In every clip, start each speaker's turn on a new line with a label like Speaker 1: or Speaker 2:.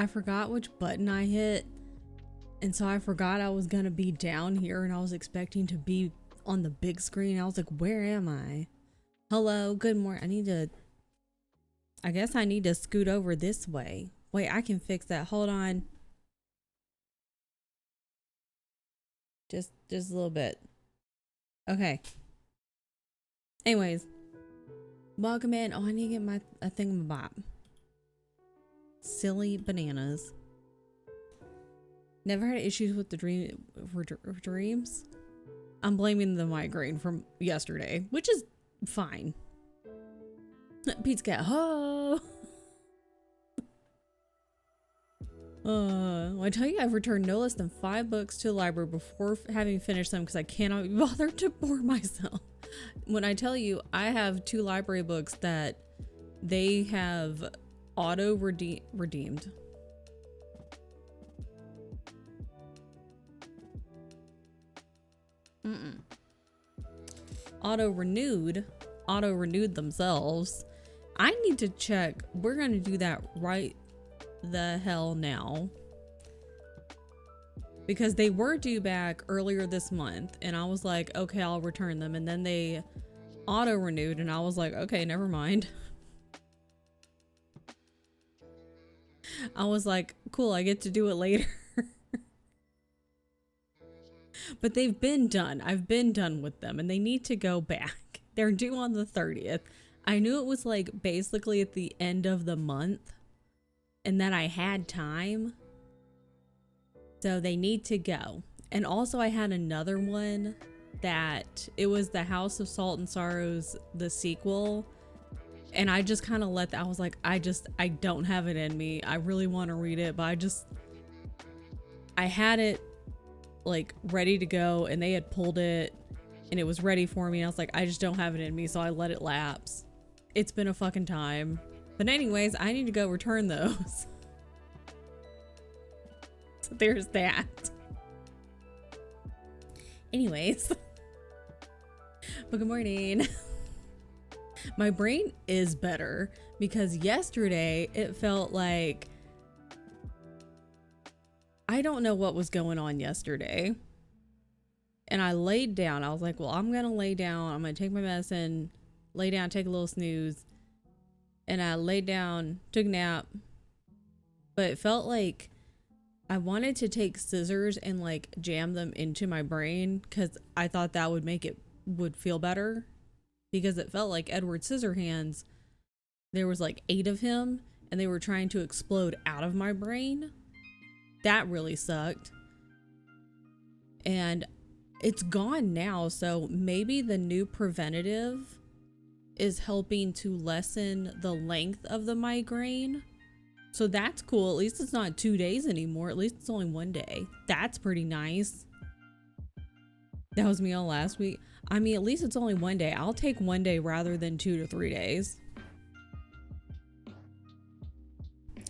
Speaker 1: I forgot which button I hit. And so I forgot I was gonna be down here and I was expecting to be on the big screen. I was like, where am I? Hello, good morning. I guess I need to scoot over this way. Wait, I can fix that. Hold on. Just a little bit. Okay. Anyways. Welcome in. Oh, I need to get a thingamabob. Silly bananas. Never had issues with the dreams. I'm blaming the migraine from yesterday, which is fine. Pete's cat. Oh. I tell you, I've returned no less than 5 books to the library before having finished them because I cannot be bothered to bore myself. When I tell you, I have 2 library books that they have auto redeemed. Auto renewed themselves. I need to check. We're gonna do that right the hell now, because they were due back earlier this month and I was like, okay, I'll return them, and then they auto renewed and I was like, okay, never mind. I was like, cool, I get to do it later. But they've been done. I've been done with them and they need to go back. They're due on the 30th. I knew it was like basically at the end of the month and that I had time. So they need to go. And also I had another one that it was the House of Salt and Sorrows, the sequel. And I just kind of let that, I was like, I don't have it in me. I really want to read it, but I had it like ready to go and they had pulled it and it was ready for me. And I was like, I just don't have it in me. So I let it lapse. It's been a fucking time. But anyways, I need to go return those. So there's that. Anyways. But good morning. My brain is better because yesterday it felt like I don't know what was going on yesterday. And I laid down. I was like, well, I'm going to lay down. I'm going to take my medicine, lay down, take a little snooze. And I laid down, took a nap. But it felt like I wanted to take scissors and like jam them into my brain because I thought that would feel better. Because it felt like Edward Scissorhands. There was like 8 of him and they were trying to explode out of my brain. That really sucked. And it's gone now, so maybe the new preventative is helping to lessen the length of the migraine. So that's cool. At least it's not 2 days anymore. At least it's only 1 day. That's pretty nice. That was me all last week. I mean, at least it's only 1 day. I'll take 1 day rather than 2 to 3 days.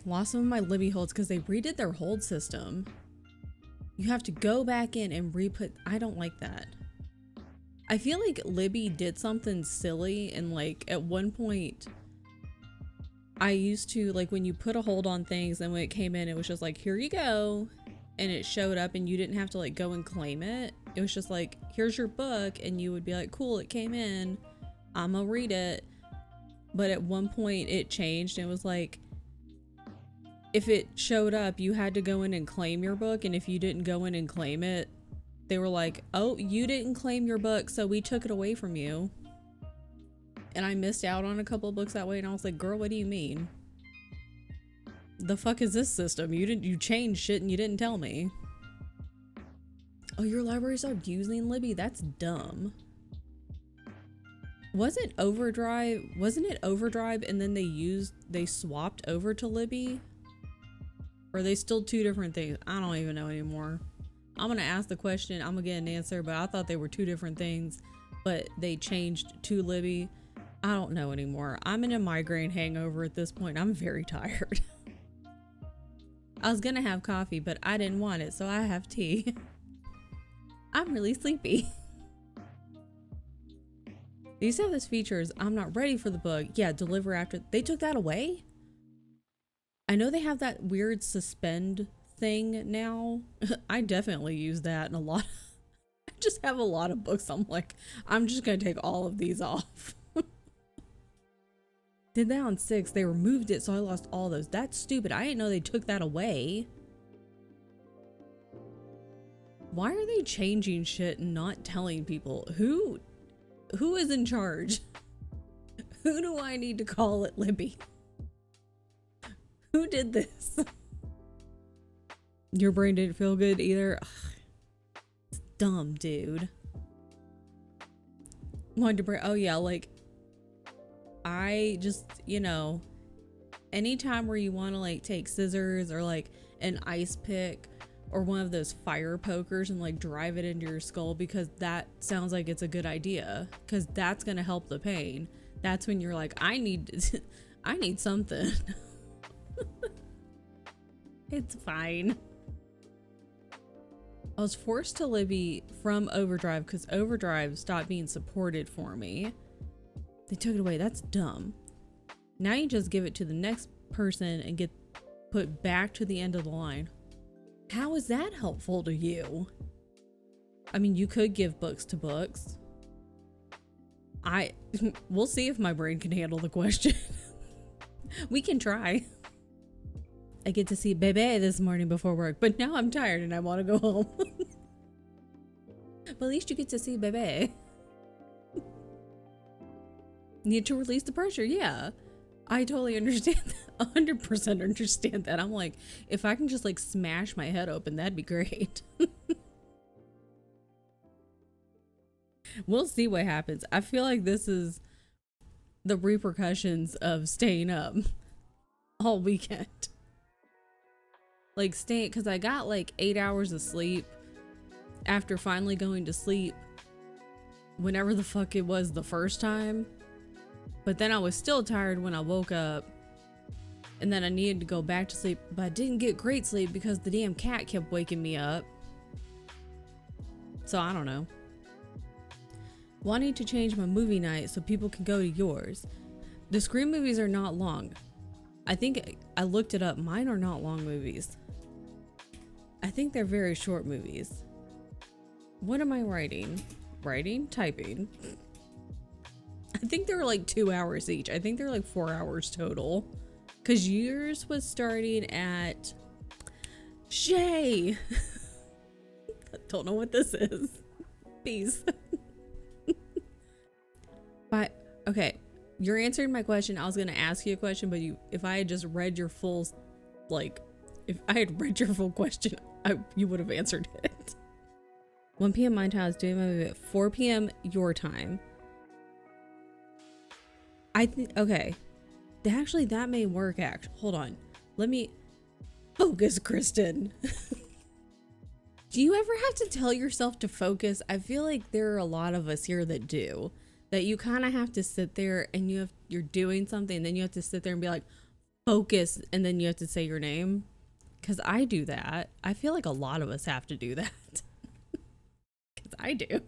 Speaker 1: Lost some of my Libby holds because they redid their hold system. You have to go back in and re-put. I don't like that. I feel like Libby did something silly, and like at one point I used to, like, when you put a hold on things and when it came in it was just like, here you go, and it showed up and you didn't have to like go and claim it. It was just like, here's your book, and you would be like, cool, it came in, I'm gonna read it. But at one point it changed and it was like, if it showed up, you had to go in and claim your book, and if you didn't go in and claim it, they were like, oh, you didn't claim your book, so we took it away from you. And I missed out on a couple of books that way, and I was like, girl, what do you mean? The fuck is this system? You changed shit and you didn't tell me. Oh, your library stopped using Libby? That's dumb. Wasn't it Overdrive and then they swapped over to Libby? Or are they still 2 different things? I don't even know anymore. I'm gonna ask the question, I'm gonna get an answer, but I thought they were 2 different things, but they changed to Libby. I don't know anymore. I'm in a migraine hangover at this point. I'm very tired. I was gonna have coffee, but I didn't want it, so I have tea. I'm really sleepy. They used to have this features, I'm not ready for the book. Yeah, deliver after. They took that away? I know they have that weird suspend thing now. I definitely use that in a lot. I just have a lot of books. I'm like, I'm just gonna take all of these off. Did that on 6. They removed it, so I lost all those. That's stupid. I didn't know they took that away. Why are they changing shit and not telling people? Who is in charge? Who do I need to call at Libby? Who did this? Your brain didn't feel good either? Ugh, it's dumb, dude. Wanted to bring, oh yeah, like, I just, you know, anytime where you want to like take scissors or like an ice pick or one of those fire pokers and like drive it into your skull, because that sounds like it's a good idea, because that's going to help the pain. That's when you're like, I need something. It's fine. I was forced to Libby from Overdrive because Overdrive stopped being supported for me. They took it away. That's dumb. Now you just give it to the next person and get put back to the end of the line. How is that helpful to you? I mean, you could give books to books. We'll see if my brain can handle the question. We can try. I get to see Bebe this morning before work, but now I'm tired and I want to go home. But at least you get to see Bebe. Need to release the pressure. Yeah, I totally understand that. 100% understand that. I'm like, if I can just like smash my head open, that'd be great. We'll see what happens. I feel like this is the repercussions of staying up all weekend. Like staying, because I got like 8 hours of sleep after finally going to sleep whenever the fuck it was the first time. But then I was still tired when I woke up, and then I needed to go back to sleep, but I didn't get great sleep because the damn cat kept waking me up. So I don't know. Wanting to change my movie night so people can go to yours. The Scream movies are not long. I think I looked it up. Mine are not long movies. I think they're very short movies. What am I writing? Typing. I think they were like 2 hours each. I think they're like 4 hours total. Cause yours was starting at Shay. I don't know what this is. Peace. But okay, you're answering my question. I was gonna ask you a question, but if I had just read your full, like, if I had read your full question, you would have answered it. 1 p.m. my time. I was doing my movie at 4 p.m. your time. I think, okay, actually that may work. Hold on, let me focus, Kristen. Do you ever have to tell yourself to focus? I feel like there are a lot of us here that do, that you kind of have to sit there and you're doing something and then you have to sit there and be like, focus, and then you have to say your name. Because I do that. I feel like a lot of us have to do that. Because I do.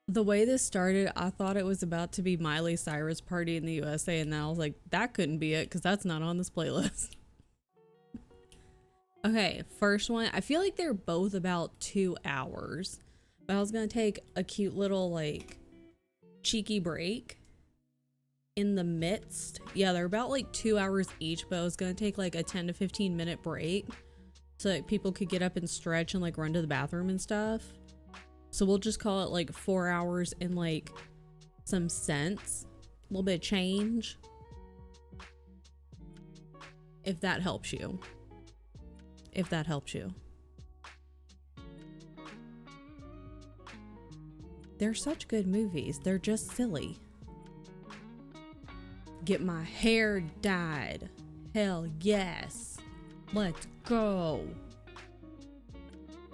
Speaker 1: The way this started, I thought it was about to be Miley Cyrus party in the USA, and then I was like, that couldn't be it because that's not on this playlist. Okay, first one. I feel like they're both about 2 hours, but I was gonna take a cute little like cheeky break in the midst. Yeah, they're about like 2 hours each, but I was gonna take like a 10 to 15 minute break so that people could get up and stretch and like run to the bathroom and stuff. So we'll just call it like 4 hours and like some cents, a little bit of change. If that helps you. If that helps you. They're such good movies. They're just silly. Get my hair dyed. Hell yes. Let's go.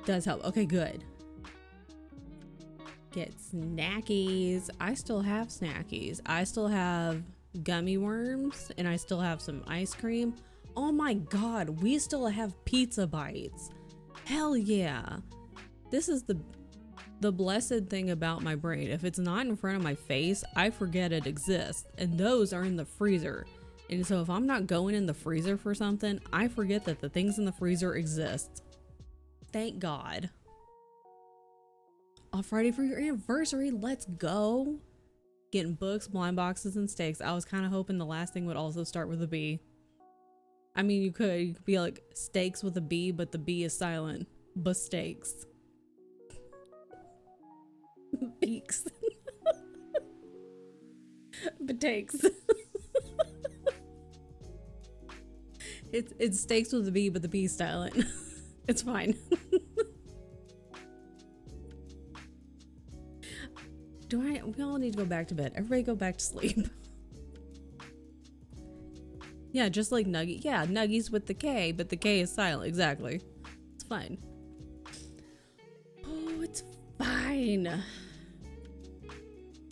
Speaker 1: Does help. Okay, good. Get snackies. I still have snackies. I still have gummy worms and I still have some ice cream. Oh my god, we still have pizza bites. Hell yeah. This is the The blessed thing about my brain, if it's not in front of my face, I forget it exists. And those are in the freezer. And so if I'm not going in the freezer for something, I forget that the things in the freezer exist. Thank God. Off Friday for your anniversary, let's go. Getting books, blind boxes, and steaks. I was kind of hoping the last thing would also start with a B. I mean, you could be like steaks with a B, but the B is silent. Steaks. Beaks. Batakes. It's steaks with a B, but the B is silent. It's fine. We all need to go back to bed. Everybody go back to sleep. Yeah, just like Nuggie. Yeah, Nuggies with the K, but the K is silent. Exactly. It's fine. Oh, it's fine.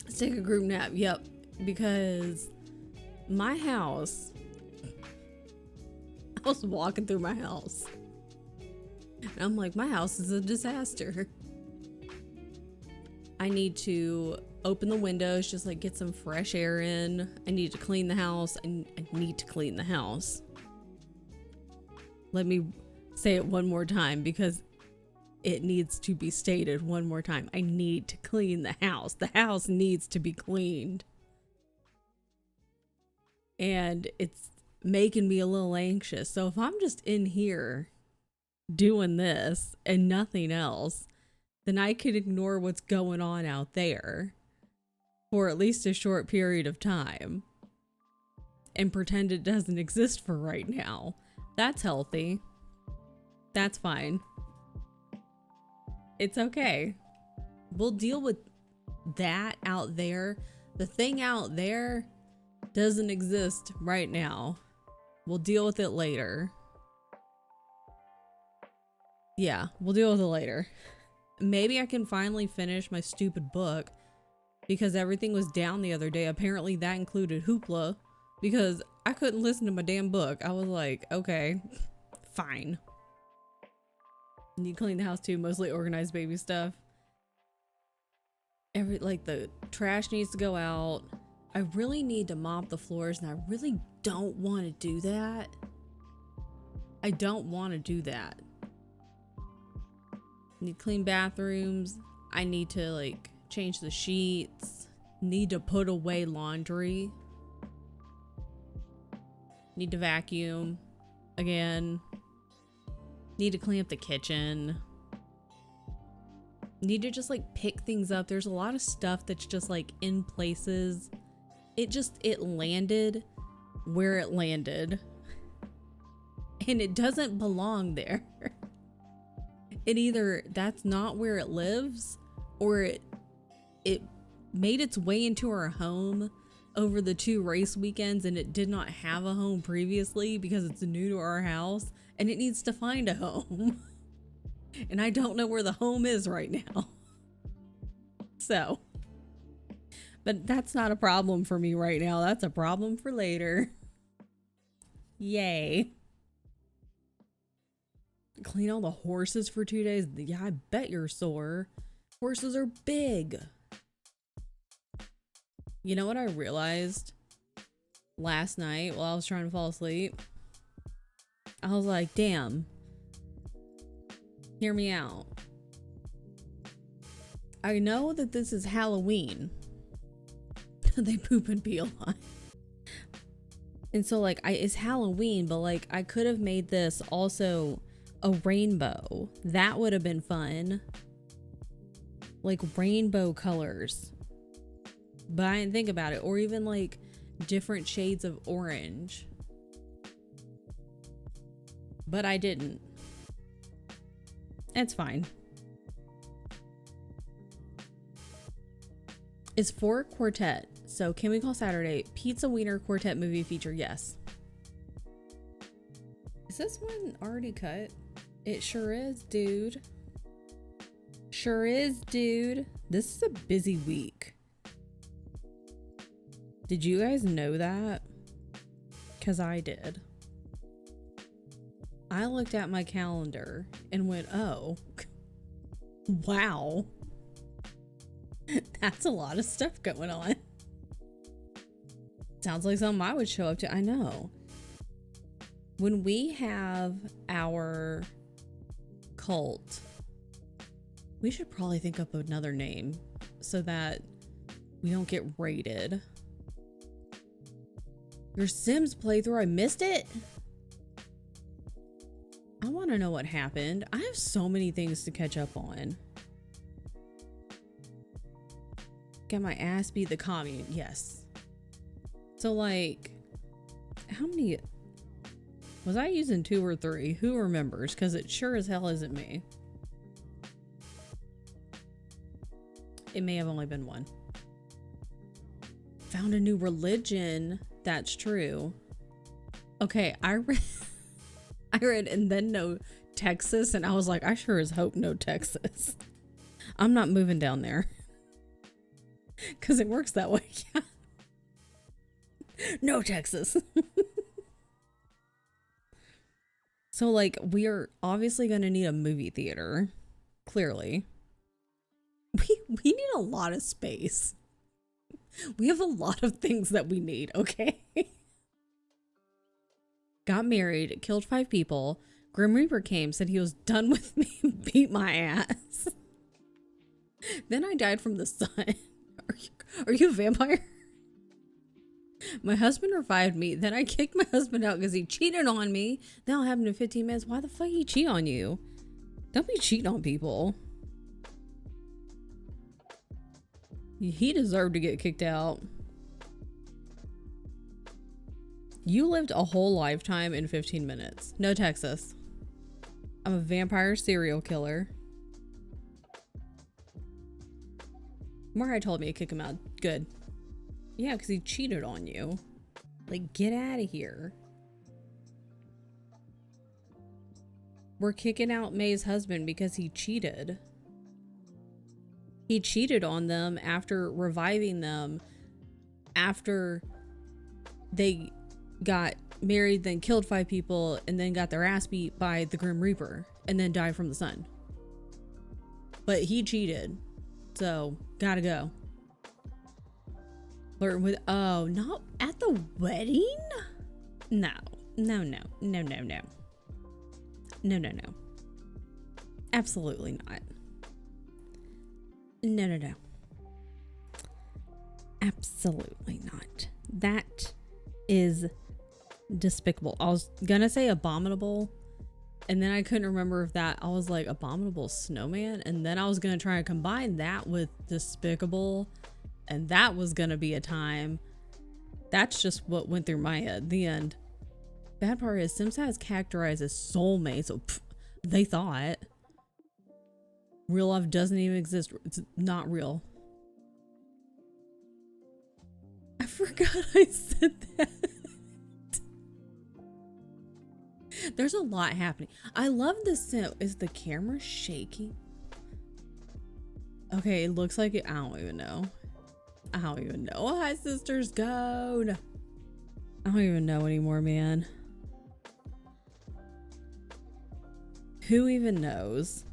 Speaker 1: Let's take a group nap. Yep. Because my house, I was walking through my house. And I'm like, my house is a disaster. I need to open the windows, just like get some fresh air in. I need to clean the house. I need to clean the house. Let me say it one more time because it needs to be stated one more time. I need to clean the house. The house needs to be cleaned. And it's making me a little anxious. So if I'm just in here doing this and nothing else, then I can ignore what's going on out there for at least a short period of time and pretend it doesn't exist for right now. That's healthy. That's fine. It's okay. We'll deal with that out there. The thing out there doesn't exist right now. We'll deal with it later. Yeah, we'll deal with it later. Maybe I can finally finish my stupid book because everything was down the other day. Apparently that included Hoopla because I couldn't listen to my damn book. I was like, okay, fine. Need to clean the house too, mostly organized baby stuff. The trash needs to go out. I really need to mop the floors and I really don't want to do that. I don't want to do that. Need clean bathrooms. I need to change the sheets. Need to put away laundry. Need to vacuum again. Need to clean up the kitchen. Need to just pick things up. There's a lot of stuff that's just in places. It landed where it landed. And it doesn't belong there. It either that's not where it lives or it made its way into our home over the 2 race weekends and it did not have a home previously because it's new to our house and it needs to find a home. And I don't know where the home is right now. So, but that's not a problem for me right now. That's a problem for later. Yay. Clean all the horses for 2 days. Yeah, I bet you're sore. Horses are big. You know what I realized last night while I was trying to fall asleep? I was like, damn. Hear me out. I know that this is Halloween. They poop and pee a lot. And so it's Halloween, but I could have made this also a rainbow. That would have been fun. Rainbow colors. But I didn't think about it. Or even different shades of orange. But I didn't. It's fine. It's for quartet. So Can We Call Saturday Pizza Wiener Quartet movie feature? Yes. Is this one already cut? It sure is, dude. Sure is, dude. This is a busy week. Did you guys know that? Because I did. I looked at my calendar and went, oh, wow. That's a lot of stuff going on. Sounds like something I would show up to. I know. When we have our cult, we should probably think up another name so that we don't get raided. Your Sims playthrough, I missed it? I want to know what happened. I have so many things to catch up on. Got my ass beat the commune, yes. So like, how many, was I using 2 or 3? Who remembers? Because it sure as hell isn't me. It may have only been 1. Found a new religion. That's true. Okay, I read and then no Texas, and I was like, I sure as hope no Texas. I'm not moving down there. Because it works that way. Yeah. No Texas. So like, we are obviously going to need a movie theater. Clearly. We need a lot of space. We have a lot of things that we need, okay? Got married, killed 5 people. Grim Reaper came, said he was done with me, beat my ass. Then I died from the sun. Are you a vampire? My husband revived me. Then I kicked my husband out because he cheated on me. That'll happen in 15 minutes. Why the fuck he cheat on you? Don't be cheating on people. He deserved to get kicked out. You lived a whole lifetime in 15 minutes. No Texas. I'm a vampire serial killer. Mari told me to kick him out. Good. Yeah, because he cheated on you. Like, get out of here. We're kicking out May's husband because he cheated. He cheated on them after reviving them after they got married, then killed 5 people, and then got their ass beat by the Grim Reaper, and then died from the sun. But he cheated, so gotta go. Flirt with, oh, not at the wedding? No. No. Absolutely not. No. Absolutely not. That is despicable. I was gonna say abominable, and then I couldn't remember if that, I was like, abominable snowman, and then I was gonna try and combine that with despicable, and that was gonna be a time. That's just what went through my head. The end. Bad part is Sims has characterized as soulmates, so they thought. Real love doesn't even exist. It's not real. I forgot I said that. There's a lot happening. I love the sim. Is the camera shaking? Okay, it looks like it. I don't even know. Oh, hi, sisters. Go. I don't even know anymore, man. Who even knows?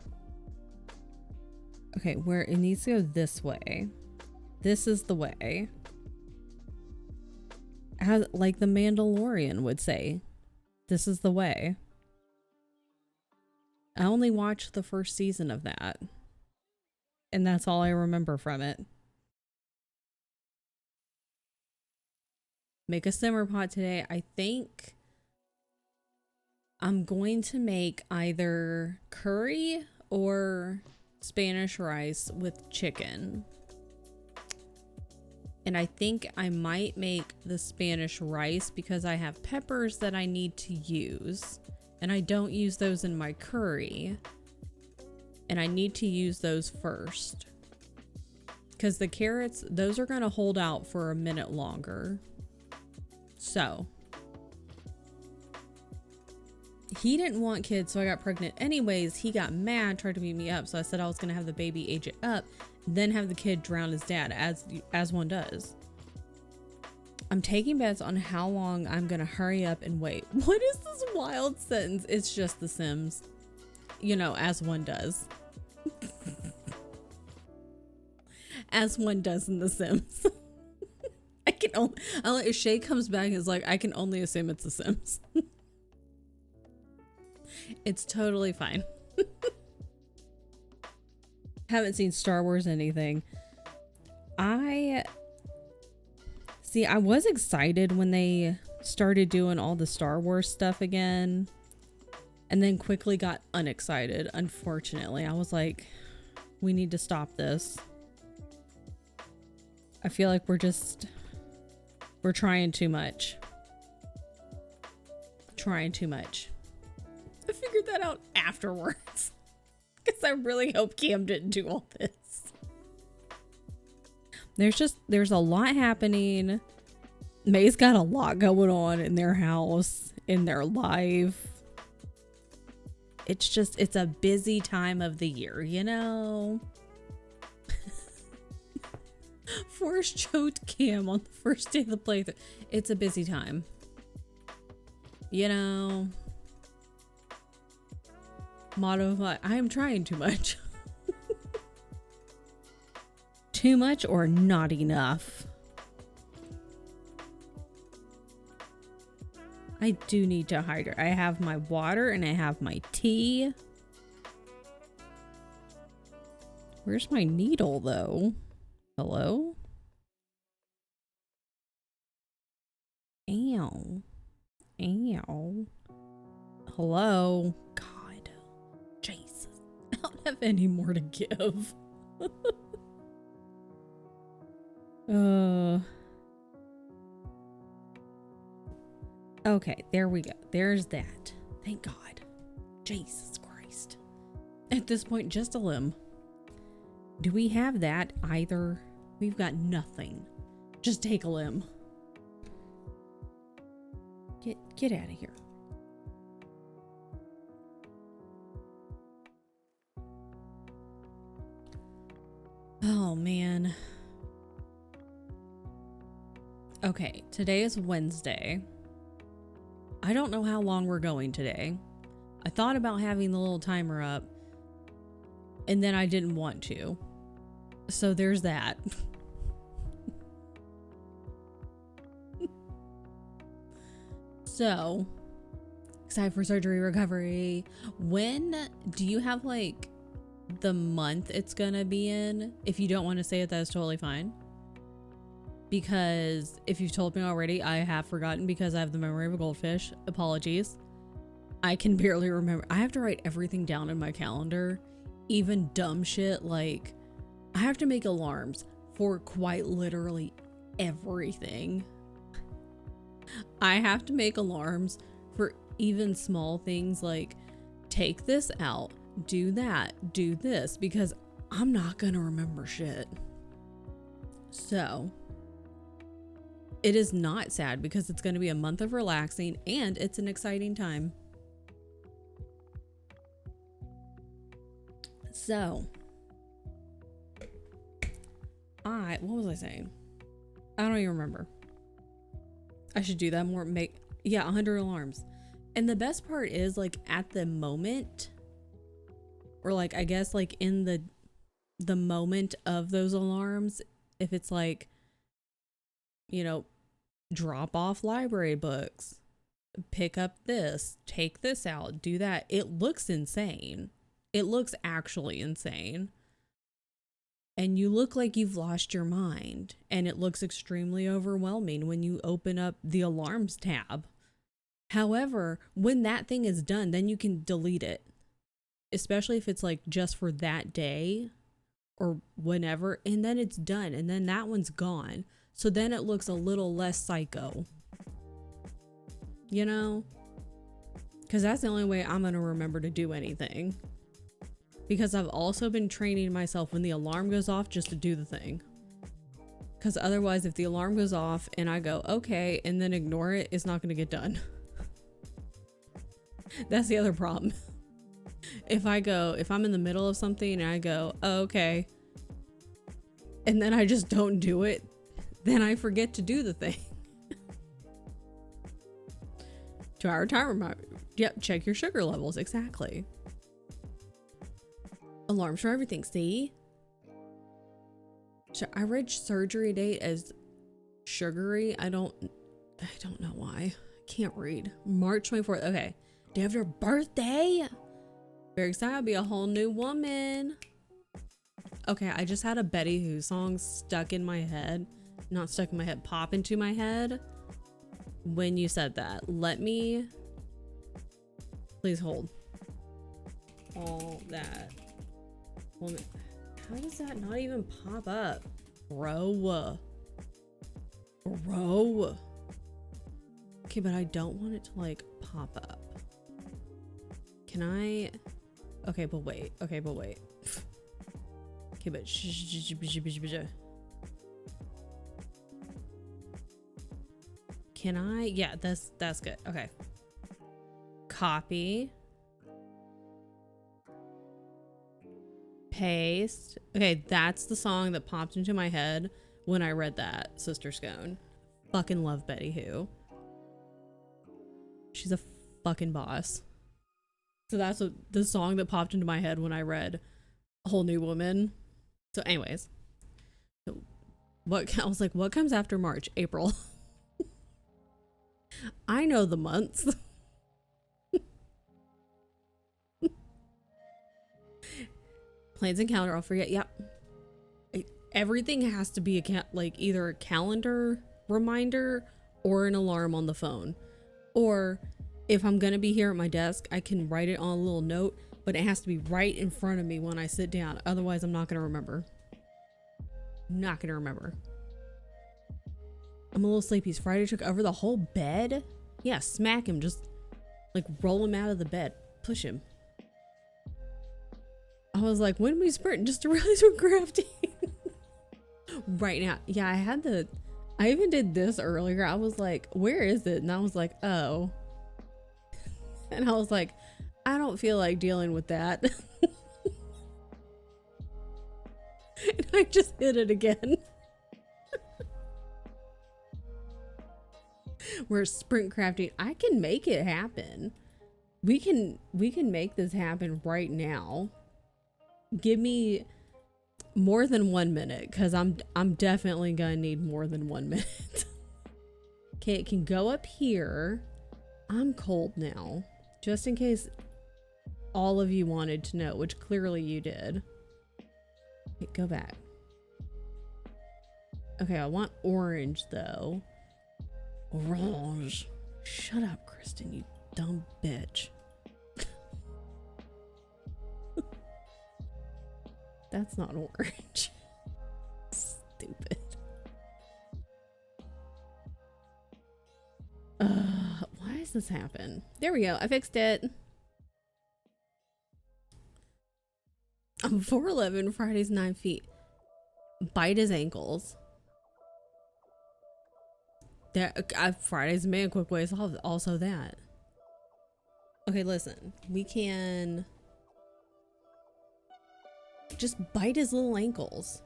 Speaker 1: Okay, where it needs to go this way. This is the way. As, like the Mandalorian would say, this is the way. I only watched the first season of that, and that's all I remember from it. Make a simmer pot today. I think I'm going to make either curry or Spanish rice with chicken. And I think I might make the Spanish rice because I have peppers that I need to use. And I don't use those in my curry. And I need to use those first. Because the carrots, those are going to hold out for a minute longer. So. He didn't want kids, so I got pregnant anyways. He got mad, tried to beat me up. So I said I was going to have the baby age it up. Then have the kid drown his dad, as one does. I'm taking bets on how long I'm gonna hurry up and wait. What is this wild sentence? It's just The Sims. You know, as one does. as one does in The Sims. I can only, if Shay comes back and is like, I can only assume it's The Sims. It's totally fine. Haven't seen Star Wars anything. I was excited when they started doing all the Star Wars stuff again, and then quickly got unexcited. Unfortunately, I was like, we need to stop this. I feel like we're trying too much. Trying too much. I figured that out afterwards. Because I really hope Cam didn't do all this. There's a lot happening. May's got a lot going on in their house, in their life. It's a busy time of the year, you know? Forrest choked Cam on the first day of the playthrough. It's a busy time. You know? Motto of life, I am trying too much. Too much or not enough? I do need to hydrate. I have my water and I have my tea. Where's my needle though? Hello? Ow. Ow. Hello? God. Jesus. I don't have any more to give. Okay, there we go. There's that. Thank God. Jesus Christ. At this point, just a limb. Do we have that either? We've got nothing. Just take a limb. Get out of here. Oh man. Okay, today is Wednesday. I don't know how long we're going today. I thought about having the little timer up, and then I didn't want to. So there's that. So, excited for surgery recovery. When do you have like the month it's gonna be in? If you don't want to say it, that's totally fine. Because if you've told me already, I have forgotten because I have the memory of a goldfish. Apologies. I can barely remember. I have to write everything down in my calendar. Even dumb shit like I have to make alarms for quite literally everything. I have to make alarms for even small things like take this out, do that, do this, because I'm not gonna remember shit. So it is not sad because it's going to be a month of relaxing and it's an exciting time. So, what was I saying? I don't even remember. I should do that more. 100 alarms. And the best part is like at the moment, or like, I guess like in the moment of those alarms, if it's like, you know, drop off library books, pick up this, take this out, do that. It looks insane. It looks actually insane. And you look like you've lost your mind. And it looks extremely overwhelming when you open up the alarms tab. However, when that thing is done, then you can delete it. Especially if it's like just for that day or whenever. And then it's done. And then that one's gone. So then it looks a little less psycho, you know, because that's the only way I'm going to remember to do anything, because I've also been training myself when the alarm goes off just to do the thing, because otherwise if the alarm goes off and I go, okay, and then ignore it, it's not going to get done. That's the other problem. If I'm in the middle of something and I go, oh, okay, and then I just don't do it, then I forget to do the thing. 2-hour timer. Yep, check your sugar levels. Exactly. Alarms for everything. See? I read surgery date as sugary. I don't know why. I can't read. March 24th. Okay. Day of your birthday. Very excited. I'll be a whole new woman. Okay, I just had a Betty Who song stuck in my head. Not stuck in my head, pop into my head when you said that. Let me, please hold. All that woman. How does that not even pop up? Bro. Okay, but I don't want it to like pop up. Can I? Okay, but wait. Okay, but can I? Yeah, that's good. Okay. Copy. Paste. Okay, that's the song that popped into my head when I read that, Sister Scone. Fucking love Betty Who. She's a fucking boss. So that's what the song that popped into my head when I read A Whole New Woman. So anyways, I was like, what comes after March? April. I know the months. Plans and calendar, I'll forget. Yep. Everything has to be like either a calendar reminder or an alarm on the phone. Or if I'm gonna be here at my desk, I can write it on a little note, but it has to be right in front of me when I sit down. Otherwise, I'm not gonna remember. Not gonna remember. I'm a little sleepy. Friday took over the whole bed. Yeah, smack him. Just like roll him out of the bed. Push him. I was like, when we sprint just to realize we're crafting. Right now. Yeah, I even did this earlier. I was like, where is it? And I was like, oh. And I was like, I don't feel like dealing with that. And I just hit it again. We're sprint crafting. I can make it happen. We can make this happen right now. Give me more than 1 minute, because I'm definitely gonna need more than 1 minute. Okay, it can go up here. I'm cold now, just in case all of you wanted to know, which clearly you did. Okay, go back. Okay, I want orange though. Orange. Shut up, Kristen, you dumb bitch. That's not orange. Stupid. Why does this happen? There we go. I fixed it. I'm 4'11", Friday's 9 feet. Bite his ankles. Friday's a man quick way is also that. Okay, listen. We can just bite his little ankles.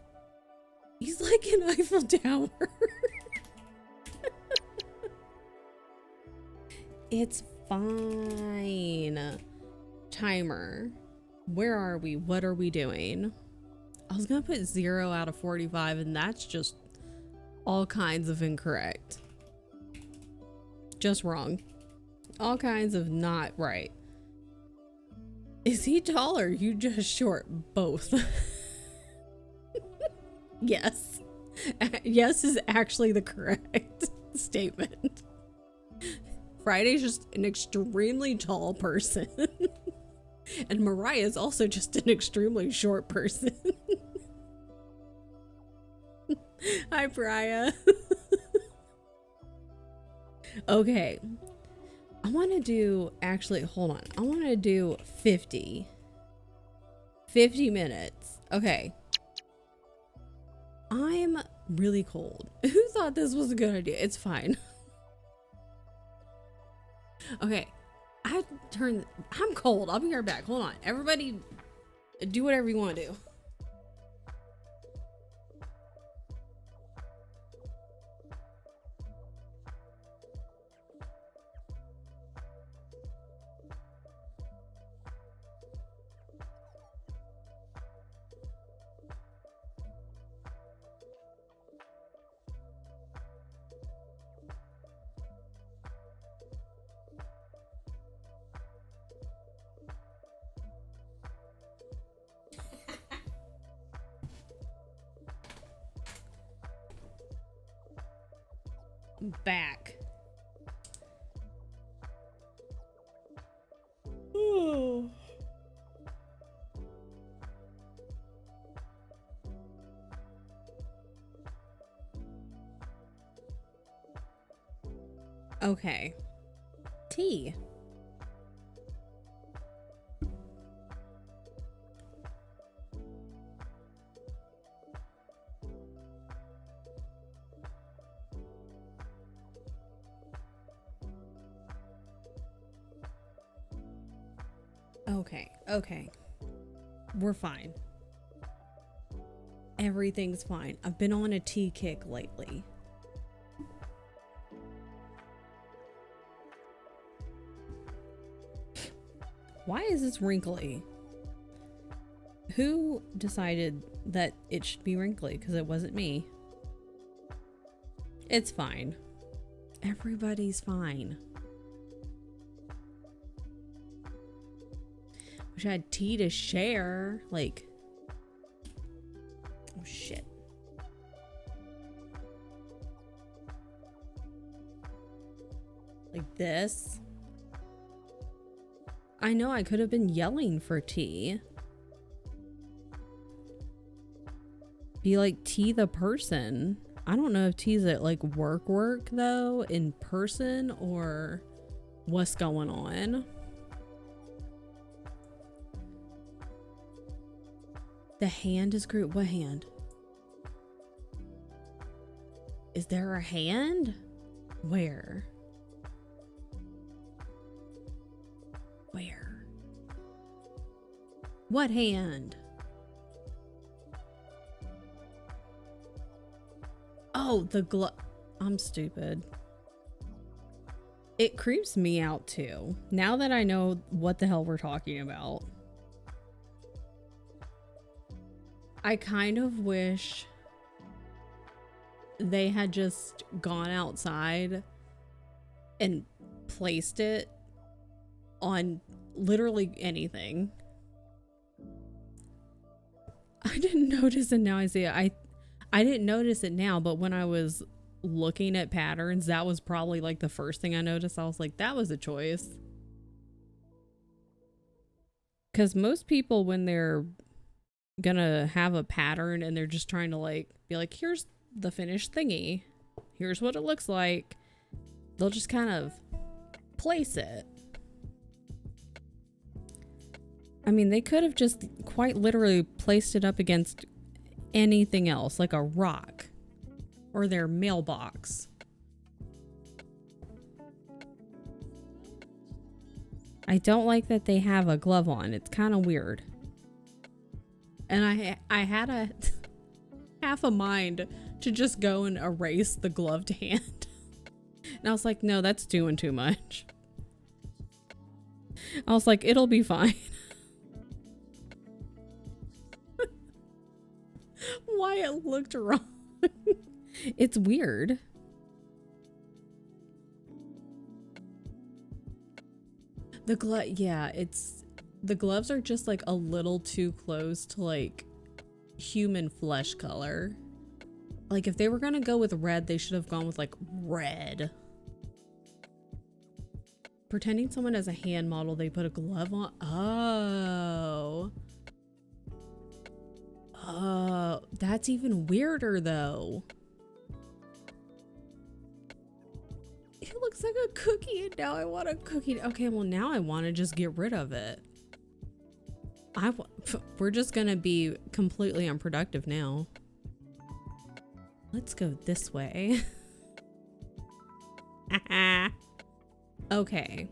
Speaker 1: He's like an Eiffel Tower. It's fine. Timer. Where are we? What are we doing? I was gonna put 0 out of 45, and that's just all kinds of incorrect. Just wrong. All kinds of not right. Is he tall or are you just short? Both. Yes. Yes is actually the correct statement. Friday's just an extremely tall person. And Mariah's also just an extremely short person. Hi, Mariah. Okay. I want to do, actually, hold on. I want to do 50 minutes. Okay. I'm really cold. Who thought this was a good idea? It's fine. Okay. I'm cold. I'll be right back. Hold on. Everybody do whatever you want to do. I'm back. Oh. Okay. Tea. Okay, okay. We're fine. Everything's fine. I've been on a tea kick lately. Why is this wrinkly? Who decided that it should be wrinkly? Because it wasn't me. It's fine. Everybody's fine. Wish I had tea to share. Like, oh shit. Like this. I know I could have been yelling for tea. Be like T the person. I don't know if T's at like work though, in person, or what's going on. The hand is great. What hand? Is there a hand? Where? Where? What hand? Oh, the glove. I'm stupid. It creeps me out too. Now that I know what the hell we're talking about. I kind of wish they had just gone outside and placed it on literally anything. I didn't notice it now. I see it. I didn't notice it now, but when I was looking at patterns, that was probably like the first thing I noticed. I was like, that was a choice. Because most people, when they're gonna have a pattern and they're just trying to like be like, here's the finished thingy, here's what it looks like, they'll just kind of place it. I mean, they could have just quite literally placed it up against anything else, like a rock or their mailbox. I don't like that they have a glove on. It's kind of weird. And I had a half a mind to just go and erase the gloved hand. And I was like, no, that's doing too much. I was like, it'll be fine. Why it looked wrong. It's weird. The glove, yeah, the gloves are just like a little too close to like human flesh color. Like if they were gonna go with red, they should have gone with like red. Pretending someone has a hand model, they put a glove on. Oh, that's even weirder though. It looks like a cookie and now I want a cookie. Okay, well now I want to just get rid of it. We're just gonna be completely unproductive now. Let's go this way. Okay.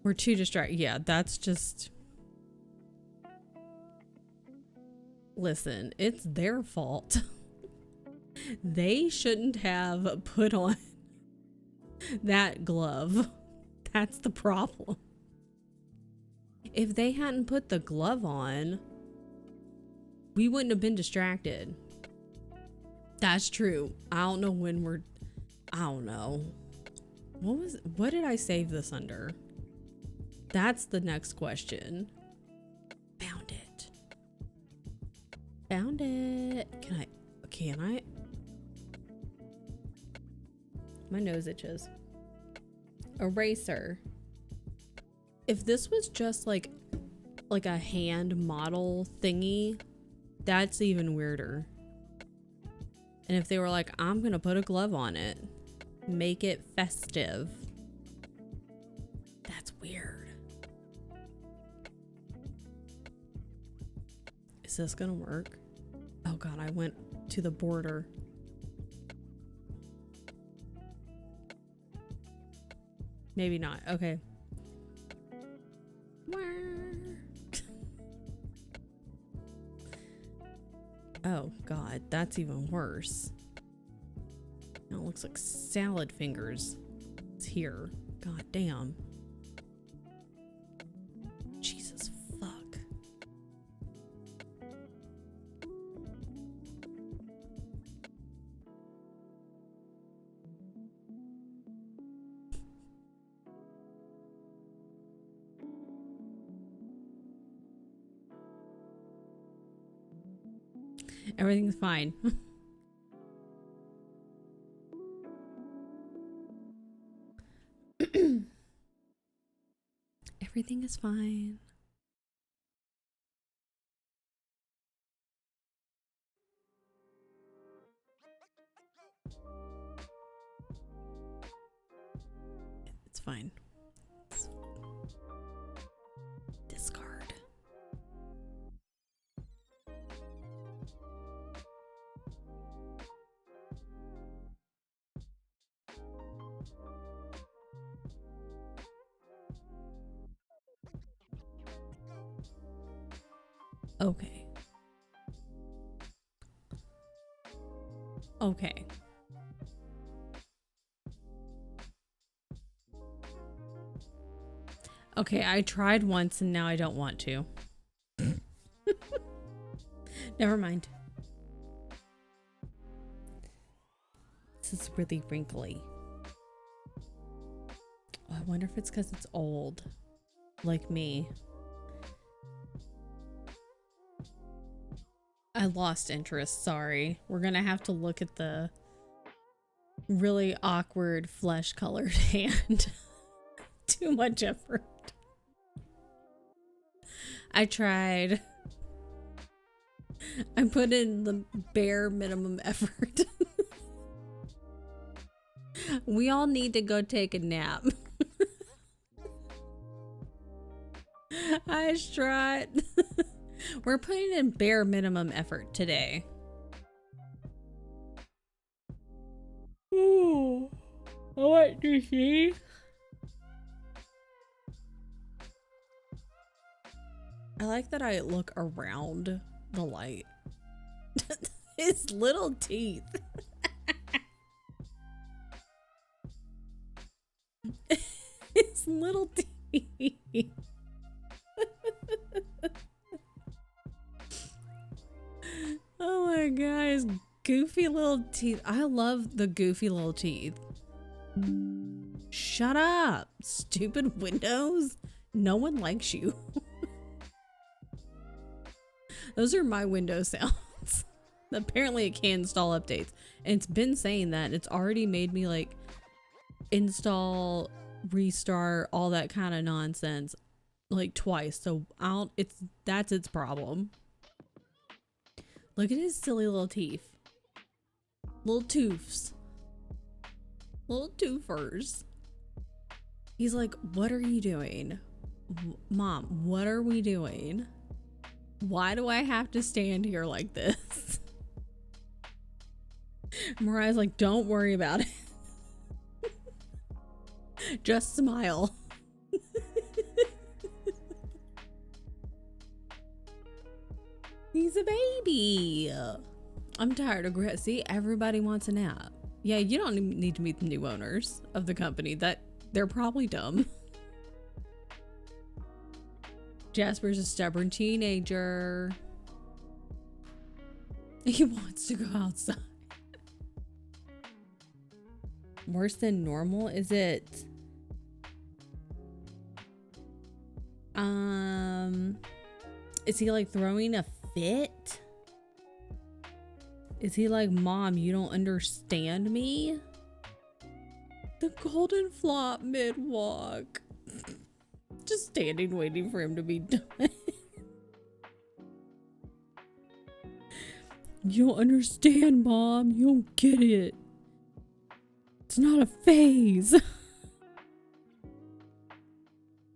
Speaker 1: We're too distracted. Yeah, that's just... Listen, it's their fault. They shouldn't have put on that glove. That's the problem. If they hadn't put the glove on, we wouldn't have been distracted. That's true. I don't know when we're... I don't know. What did I save this under? That's the next question. Found it. Found it. Can I? my nose itches. Eraser. If this was just like a hand model thingy, that's even weirder. And if they were like, I'm gonna put a glove on it, make it festive, that's weird. Is this gonna work? Oh god, I went to the border. Maybe not. Okay. Oh god, that's even worse. Now it looks like salad fingers. It's here. God damn. Jesus fuck. Everything's fine. Everything is fine. It's fine. Discard. Okay. Okay. Okay, I tried once and now I don't want to. Never mind. This is really wrinkly. Oh, I wonder if it's because it's old. Like me. I lost interest, sorry. We're gonna have to look at the really awkward flesh colored hand. Too much effort. I tried. I put in the bare minimum effort. We all need to go take a nap. I tried. We're putting in bare minimum effort today. Ooh, what do you see? I like that I look around the light. His little teeth. His little teeth. Oh my god, his goofy little teeth. I love the goofy little teeth. Shut up, stupid windows. No one likes you. Those are my window sounds. Apparently it can install updates. And it's been saying that. It's already made me like install, restart, all that kind of nonsense like twice. So that's its problem. Look at his silly little teeth. Little toofs. Little toofers. He's like, what are you doing? Mom, what are we doing? Why do I have to stand here like this? Mariah's like, don't worry about it. Just smile. He's a baby. I'm tired of see, everybody wants a nap. Yeah, you don't need to meet the new owners of the company. That they're probably dumb. Jasper's a stubborn teenager. He wants to go outside. Worse than normal? Is it? Is he like throwing a fit? Is he like, Mom, you don't understand me? The golden flop mid-walk. Just standing waiting for him to be done. You don't understand, Mom. You don't get it. It's not a phase.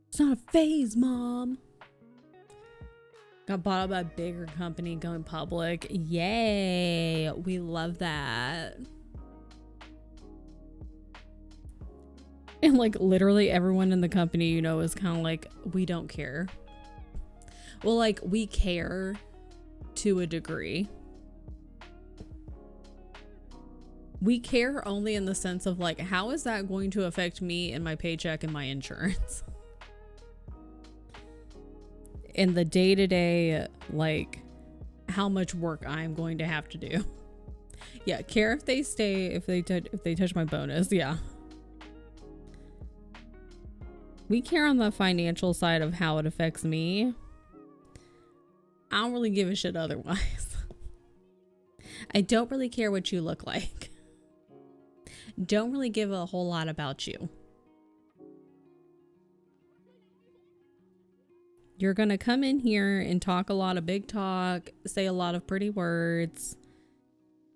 Speaker 1: It's not a phase, Mom. Got bought up by a bigger company going public. Yay. We love that. And like literally everyone in the company, you know, is kind of like, we don't care. Well, like we care to a degree. We care only in the sense of like, how is that going to affect me and my paycheck and my insurance? In the day-to-day, like how much work I'm going to have to do. Yeah, care if they stay, if they touch my bonus. Yeah. We care on the financial side of how it affects me. I don't really give a shit otherwise. I don't really care what you look like. Don't really give a whole lot about you. You're gonna come in here and talk a lot of big talk, say a lot of pretty words,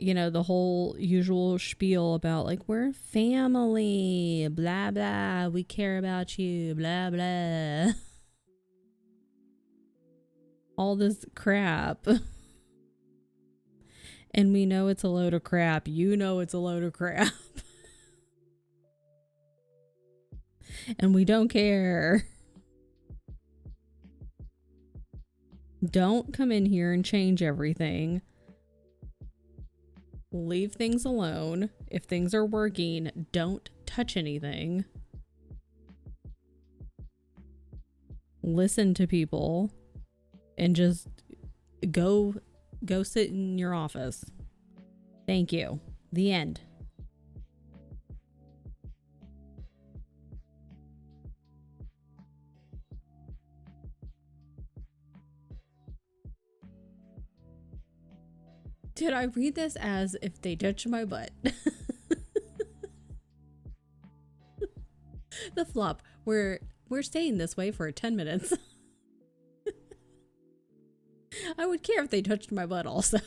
Speaker 1: you know, the whole usual spiel about like, we're family, blah, blah, we care about you, blah, blah. All this crap. And we know it's a load of crap. You know it's a load of crap. And we don't care. Don't come in here and change everything. Leave things alone. If things are working, don't touch anything. Listen to people and just go sit in your office. Thank you. The end. Did I read this as if they touch my butt? The flop. We're staying this way for 10 minutes. I would care if they touched my butt also.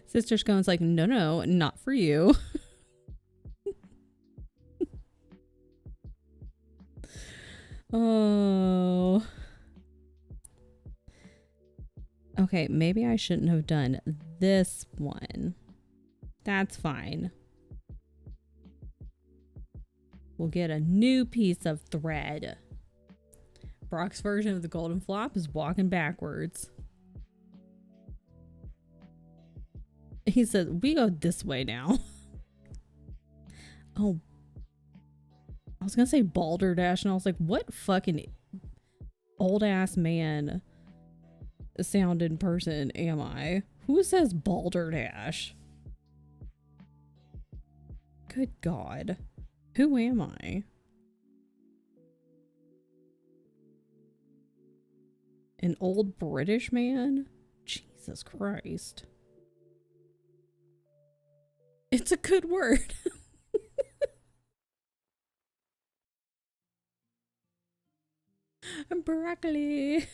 Speaker 1: Sister Scone's like, no, not for you. Oh. Okay, maybe I shouldn't have done this one. That's fine. We'll get a new piece of thread. Brock's version of the golden flop is walking backwards. He says, we go this way now. Oh. I was gonna say balderdash, and I was like, what fucking old ass man sounded person am I? Who says balderdash? Good God. Who am I? An old British man? Jesus Christ. It's a good word. Broccoli.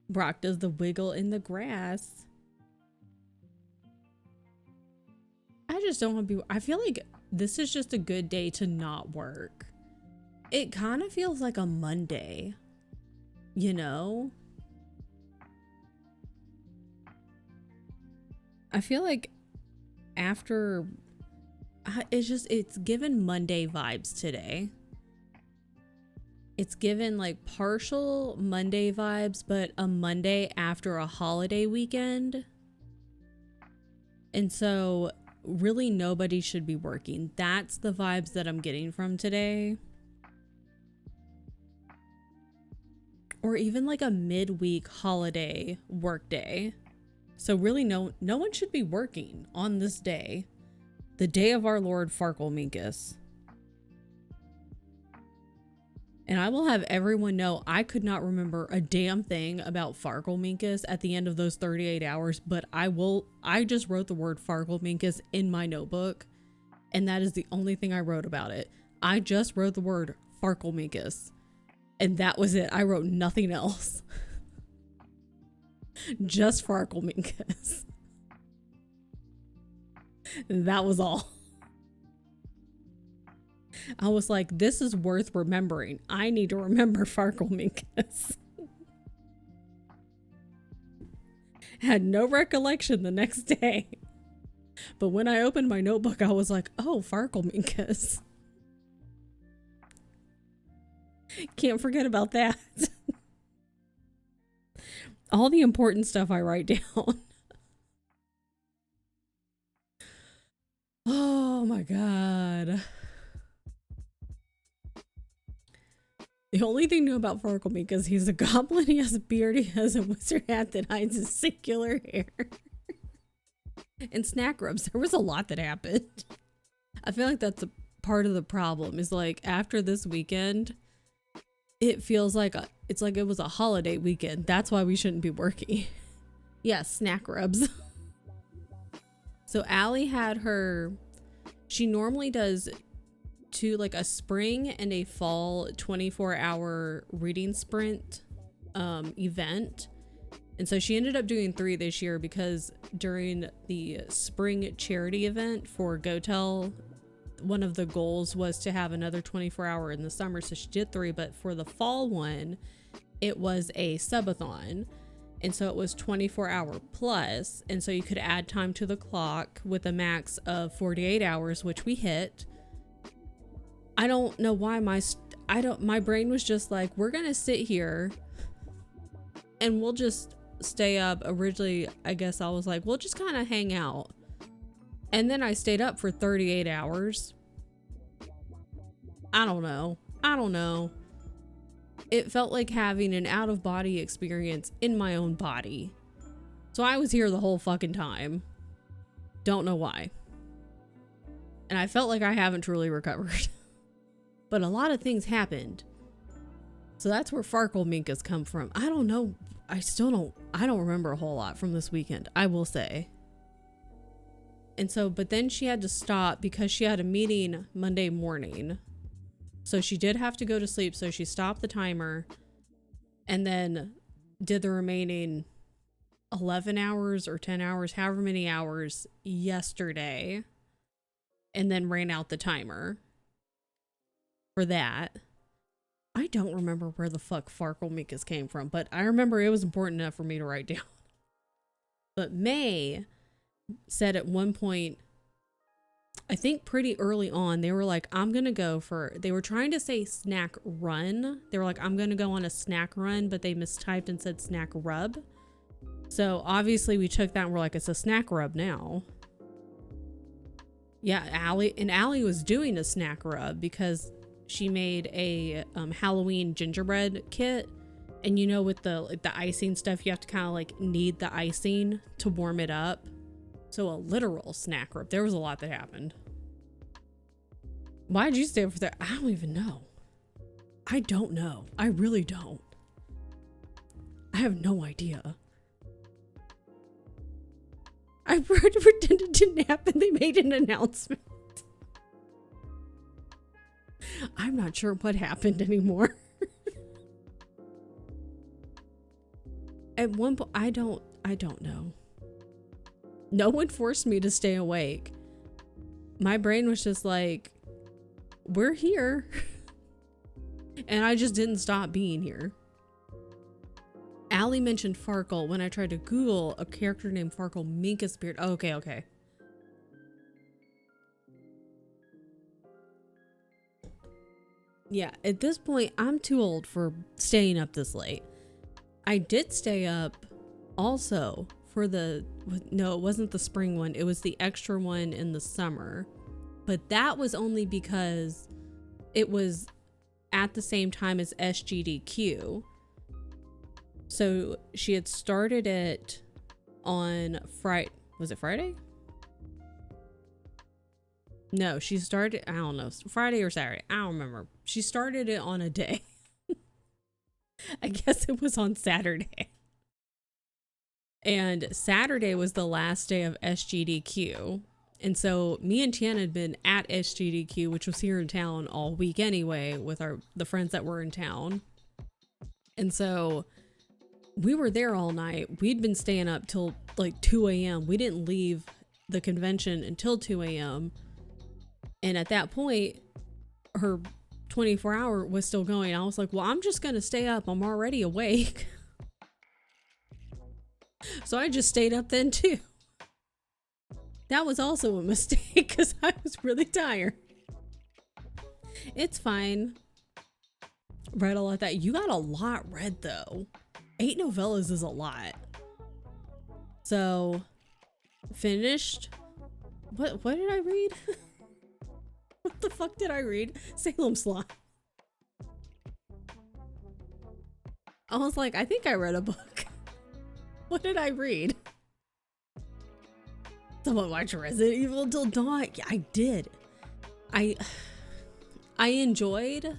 Speaker 1: Brock does the wiggle in the grass. I just don't want to be... I feel like this is just a good day to not work. It kind of feels like a Monday, you know? I feel like after... it's given Monday vibes today. It's given like partial Monday vibes, but a Monday after a holiday weekend. And so really nobody should be working. That's the vibes that I'm getting from today. Or even like a midweek holiday work day. So really no one should be working on this day. The day of our Lord Farkle Minkus. And I will have everyone know I could not remember a damn thing about Farkelminkus at the end of those 38 hours, but I just wrote the word Farkelminkus in my notebook, and that is the only thing I wrote about it. I just wrote the word Farkelminkus, and that was it. I wrote nothing else. Just Farkelminkus. That was all. I was like, this is worth remembering. I need to remember Farkelminkus. Had no recollection the next day. But when I opened my notebook, I was like, oh, Farkelminkus. Can't forget about that. All the important stuff I write down. Oh my God. The only thing new about Farkelminkus is he's a goblin, he has a beard, he has a wizard hat that hides his singular hair. And snack rubs. There was a lot that happened. I feel like that's a part of the problem is like after this weekend, it feels like it's like it was a holiday weekend. That's why we shouldn't be working. Yeah, snack rubs. So Allie had she normally does like a spring and a fall 24-hour reading sprint event. And so she ended up doing 3 this year because during the spring charity event for GoTel, one of the goals was to have another 24-hour in the summer. So she did 3, but for the fall one, it was a subathon. And so it was 24-hour plus. And so you could add time to the clock with a max of 48 hours, which we hit. I don't know why my brain was just like, we're going to sit here and we'll just stay up. Originally, I guess I was like, we'll just kind of hang out. And then I stayed up for 38 hours. I don't know. It felt like having an out-of-body experience in my own body. So I was here the whole fucking time. Don't know why. And I felt like I haven't truly recovered. But a lot of things happened. So that's where Farkelminkus come from. I don't know. I don't remember a whole lot from this weekend, I will say. And so, but then she had to stop because she had a meeting Monday morning. So she did have to go to sleep. So she stopped the timer and then did the remaining 11 hours or 10 hours, however many hours yesterday, and then ran out the timer for that. I don't remember where the fuck Farkelminkus came from, but I remember it was important enough for me to write down. But May said at one point, I think pretty early on, they were like, they were trying to say snack run. They were like, I'm going to go on a snack run, but they mistyped and said snack rub. So obviously we took that and we're like, it's a snack rub now. Yeah, Allie was doing a snack rub because she made a Halloween gingerbread kit. And you know, with the icing stuff, you have to kind of like knead the icing to warm it up. So a literal snack rub. There was a lot that happened. Why did you stay over there? I don't even know. I don't know. I really don't. I have no idea. I pretended it didn't happen. They made an announcement. I'm not sure what happened anymore. At one point, I don't know. No one forced me to stay awake. My brain was just like, we're here. And I just didn't stop being here. Allie mentioned Farkle when I tried to Google a character named Farkelminkus beard. Oh, okay. Yeah, at this point, I'm too old for staying up this late. I did stay up also for no, it wasn't the spring one. It was the extra one in the summer. But that was only because it was at the same time as SGDQ. So she had started it on Friday. Was it Friday? No, she started, I don't know, Friday or Saturday. I don't remember. She started it on a day. I guess it was on Saturday. And Saturday was the last day of SGDQ. And so me and Tian had been at SGDQ, which was here in town all week anyway, with the friends that were in town. And so we were there all night. We'd been staying up till like 2 a.m. We didn't leave the convention until 2 a.m. And at that point, her 24-hour was still going. I was like, well, I'm just going to stay up. I'm already awake. So I just stayed up then too. That was also a mistake because I was really tired. It's fine. Read a lot that. You got a lot read though. 8 novellas is a lot. So finished. What did I read? What the fuck did I read? Salem Slot. I was like, I think I read a book. What did I read? Someone watch Resident Evil Until Dawn. Yeah, I did. I enjoyed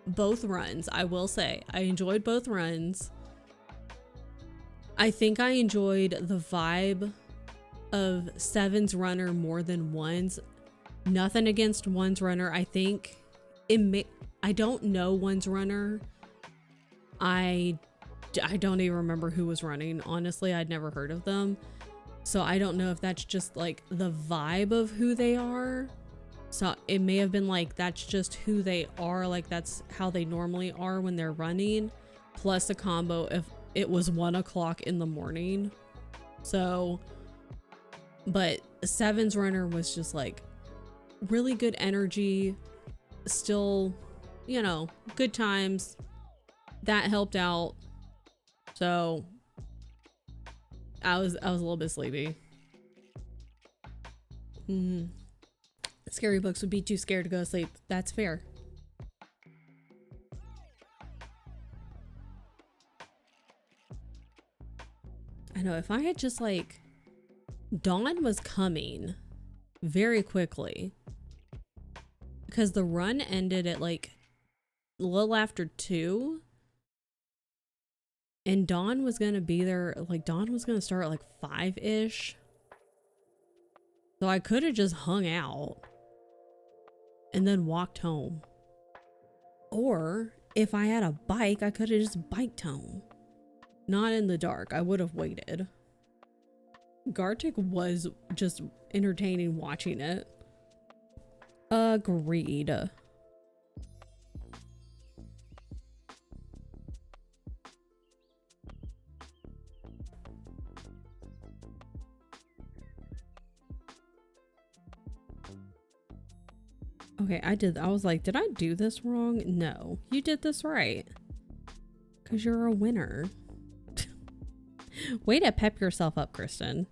Speaker 1: both runs. I will say I enjoyed both runs. I think I enjoyed the vibe of 7's runner more than 1's. Nothing against 1's runner. I think I don't know 1's runner. I don't even remember who was running. Honestly, I'd never heard of them. So I don't know if that's just like the vibe of who they are. So it may have been like, that's just who they are. Like that's how they normally are when they're running. Plus a combo if it was 1 o'clock in the morning. So, but 7's runner was just like really good energy. Still, you know, good times. That helped out. So I was a little bit sleepy. Scary books would be too scared to go to sleep. That's fair. I know if I had just like, dawn was coming very quickly because the run ended at like a little after 2. And dawn was gonna be there, like dawn was gonna start at like 5-ish. So I could have just hung out and then walked home. Or if I had a bike, I could have just biked home. Not in the dark. I would have waited. Gartic was just entertaining watching it. Agreed. Okay, I was like, did I do this wrong? No, you did this right. Because you're a winner. Way to pep yourself up, Kristen.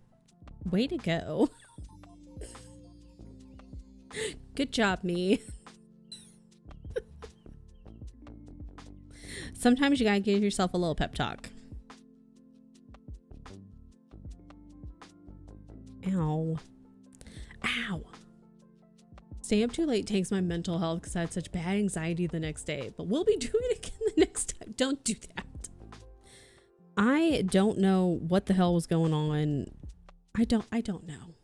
Speaker 1: Way to go. Good job, me. Sometimes you gotta give yourself a little pep talk. Ow. Ow. Staying up too late takes my mental health because I had such bad anxiety the next day. But we'll be doing it again the next time. Don't do that. I don't know what the hell was going on. I don't know.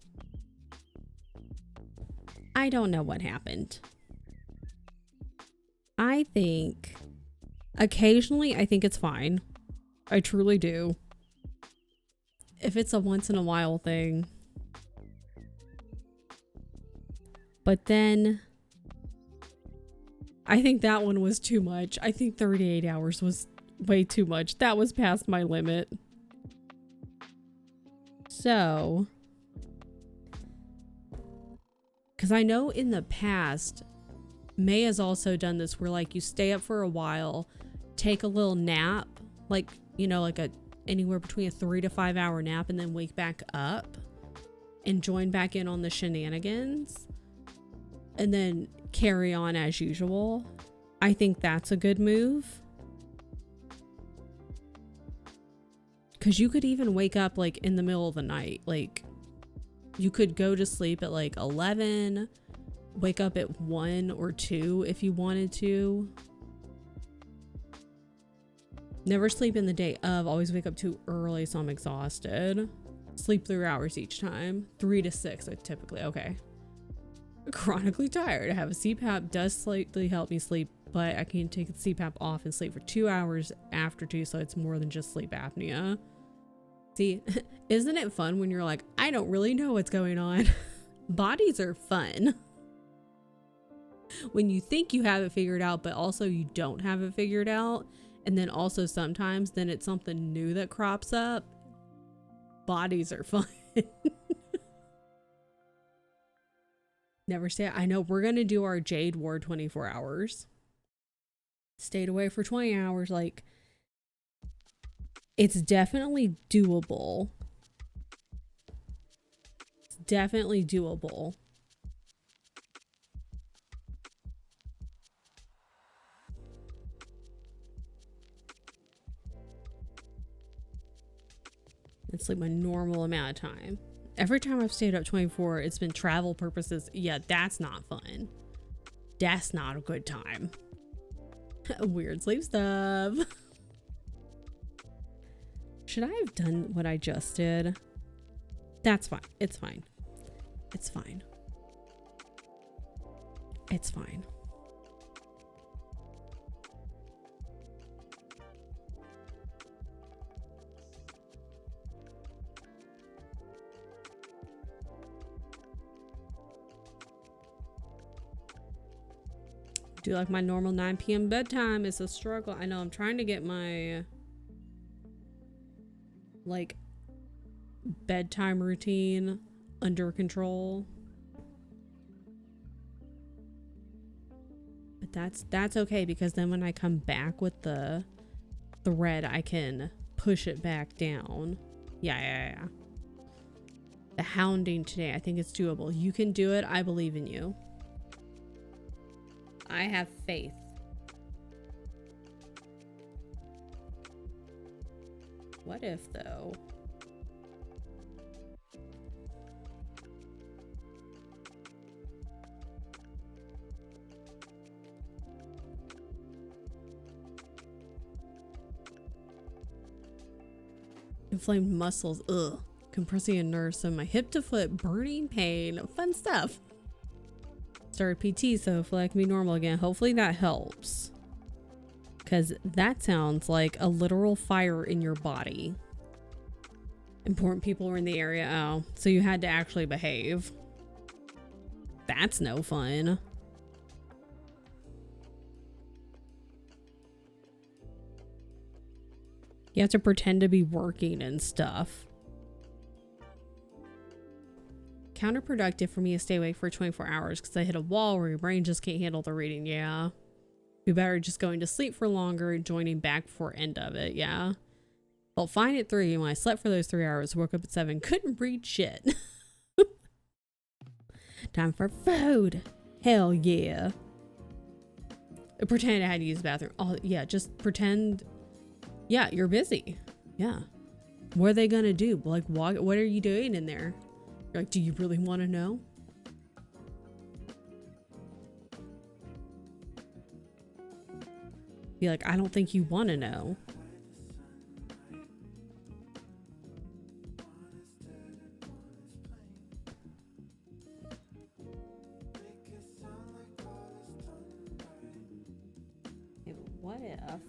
Speaker 1: I don't know what happened. I think occasionally I think it's fine. I truly do. If it's a once in a while thing. But then I think that one was too much. I think 38 hours was way too much. That was past my limit. So, because I know in the past, May has also done this where like you stay up for a while, take a little nap, like, you know, like anywhere between a 3 to 5 hour nap and then wake back up and join back in on the shenanigans. And then carry on as usual. I think that's a good move. Because you could even wake up like in the middle of the night. Like you could go to sleep at like 11, wake up at 1 or 2 if you wanted to. Never sleep in the day of, always wake up too early, so I'm exhausted. Sleep 3 hours each time. 3 to 6, typically. Okay. Chronically tired. I have a CPAP, does slightly help me sleep, but I can't take the CPAP off and sleep for 2 hours after 2, so it's more than just sleep apnea. See, isn't it fun when you're like, I don't really know what's going on? Bodies are fun. When you think you have it figured out, but also you don't have it figured out. And then also sometimes then it's something new that crops up. Bodies are fun. Never stay. I know we're going to do our Jade Ward 24 hours. Stayed away for 20 hours. Like, it's definitely doable. It's definitely doable. It's like my normal amount of time. Every time I've stayed up 24, it's been travel purposes. Yeah, that's not fun. That's not a good time. Weird sleep stuff. Should I have done what I just did? That's fine. It's fine. It's fine. It's fine. Do like my normal 9 p.m. bedtime. It's a struggle. I know I'm trying to get my like bedtime routine under control. But that's okay, because then when I come back with the thread, I can push it back down. Yeah. The hounding today, I think it's doable. You can do it. I believe in you. I have faith. What if, though? Inflamed muscles. Ugh. Compressing a nerve, so my hip to foot, burning pain. Fun stuff. Started PT, so hopefully I can be normal again. Hopefully that helps, because that sounds like a literal fire in your body. Important people were in the area. Oh, so you had to actually behave. That's no fun. You have to pretend to be working and stuff. Counterproductive for me to stay awake for 24 hours because I hit a wall where your brain just can't handle the reading. Yeah. Be better just going to sleep for longer and joining back before end of it. Yeah. Felt fine at 3, and when I slept for those 3 hours, woke up at 7, couldn't read shit. Time for food. Hell yeah. Pretend I had to use the bathroom. Oh yeah, just pretend. Yeah, you're busy. Yeah. What are they gonna do? Like, what are you doing in there? You're like, do you really want to know? Be like, I don't think you want to know. Okay, but what if?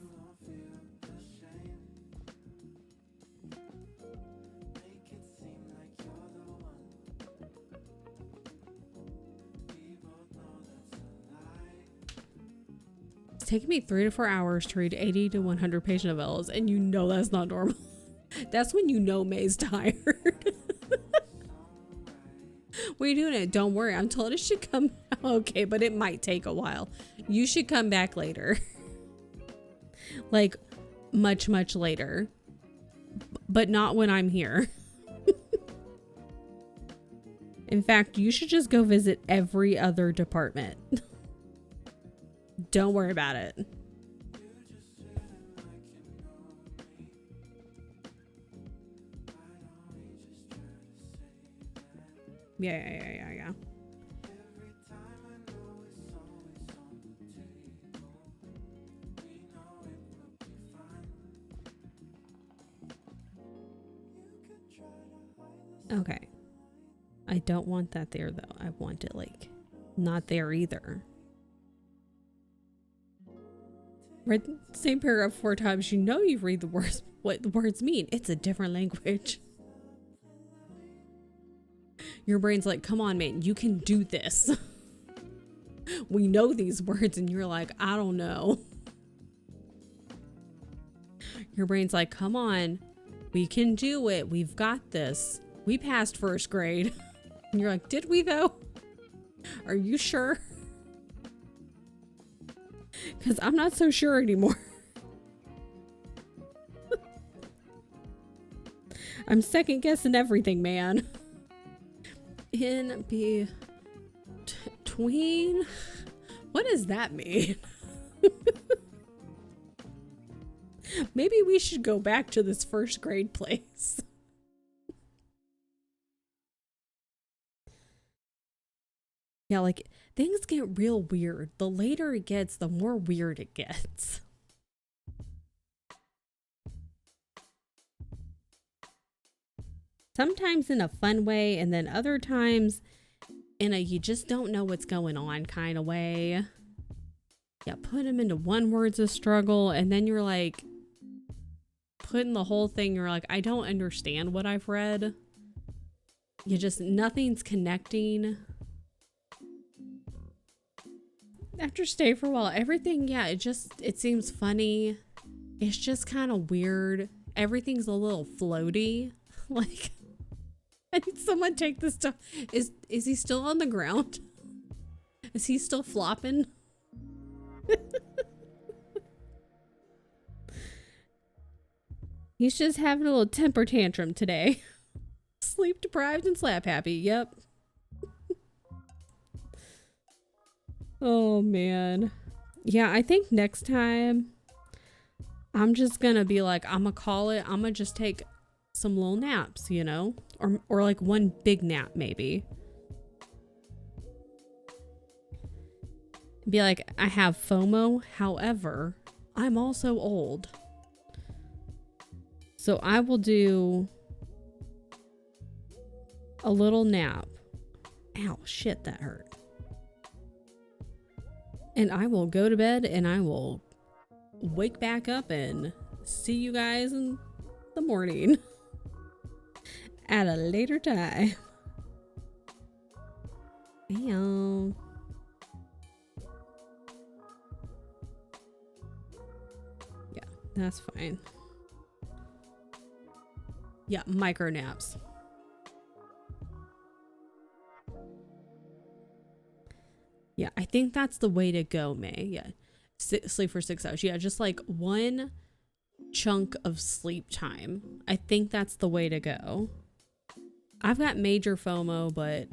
Speaker 1: Taking me 3 to 4 hours to read 80 to 100 page novellas, and you know that's not normal. That's when you know May's tired. What are you doing it? Don't worry, I'm told it should come okay, but it might take a while. You should come back later. Like much later, but not when I'm here. In fact, you should just go visit every other department. Don't worry about it. Yeah. Okay. I don't want that there though. I want it like not there either. Read the same paragraph 4 times. You know you read the words, what the words mean. It's a different language. Your brain's like, come on, man, you can do this. We know these words, and you're like, I don't know. Your brain's like, come on, we can do it. We've got this. We passed first grade. And you're like, did we though? Are you sure? Because I'm not so sure anymore. I'm second guessing everything, man. In between? What does that mean? Maybe we should go back to this first grade place. Yeah, like things get real weird. The later it gets, the more weird it gets. Sometimes in a fun way, and then other times in a you just don't know what's going on kind of way. Yeah, put them into one word's a struggle, and then you're like putting the whole thing, you're like, I don't understand what I've read. You just, nothing's connecting. After stay for a while, everything, yeah, it seems funny. It's just kind of weird. Everything's a little floaty. Like, I need someone take this stuff. Is he still on the ground? Is he still flopping? He's just having a little temper tantrum today. Sleep deprived and slap happy. Yep. Oh man. Yeah, I think next time I'm just gonna be like, I'm gonna call it, I'm gonna just take some little naps, you know, or like one big nap maybe. Be like, I have FOMO, however, I'm also old. So I will do a little nap. Ow, shit, that hurt. And I will go to bed and I will wake back up and see you guys in the morning at a later time. Damn. Yeah, that's fine. Yeah, micro naps. Yeah, I think that's the way to go, May. Yeah. Sleep for 6 hours. Yeah, just like one chunk of sleep time. I think that's the way to go. I've got major FOMO, but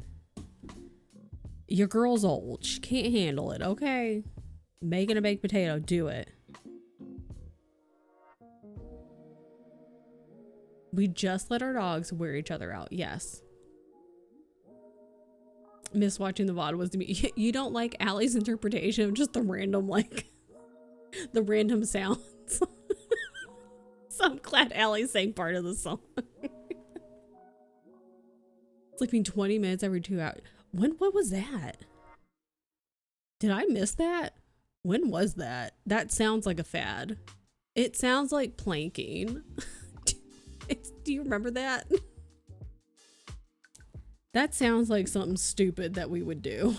Speaker 1: your girl's old. She can't handle it, okay? Making a baked potato, do it. We just let our dogs wear each other out. Yes. Miss watching the VOD was me. You don't like Allie's interpretation of just the random, like, the random sounds. So I'm glad Allie sang part of the song. Sleeping 20 minutes every 2 hours. What was that? Did I miss that? When was that? That sounds like a fad. It sounds like planking. Do you remember that? That sounds like something stupid that we would do.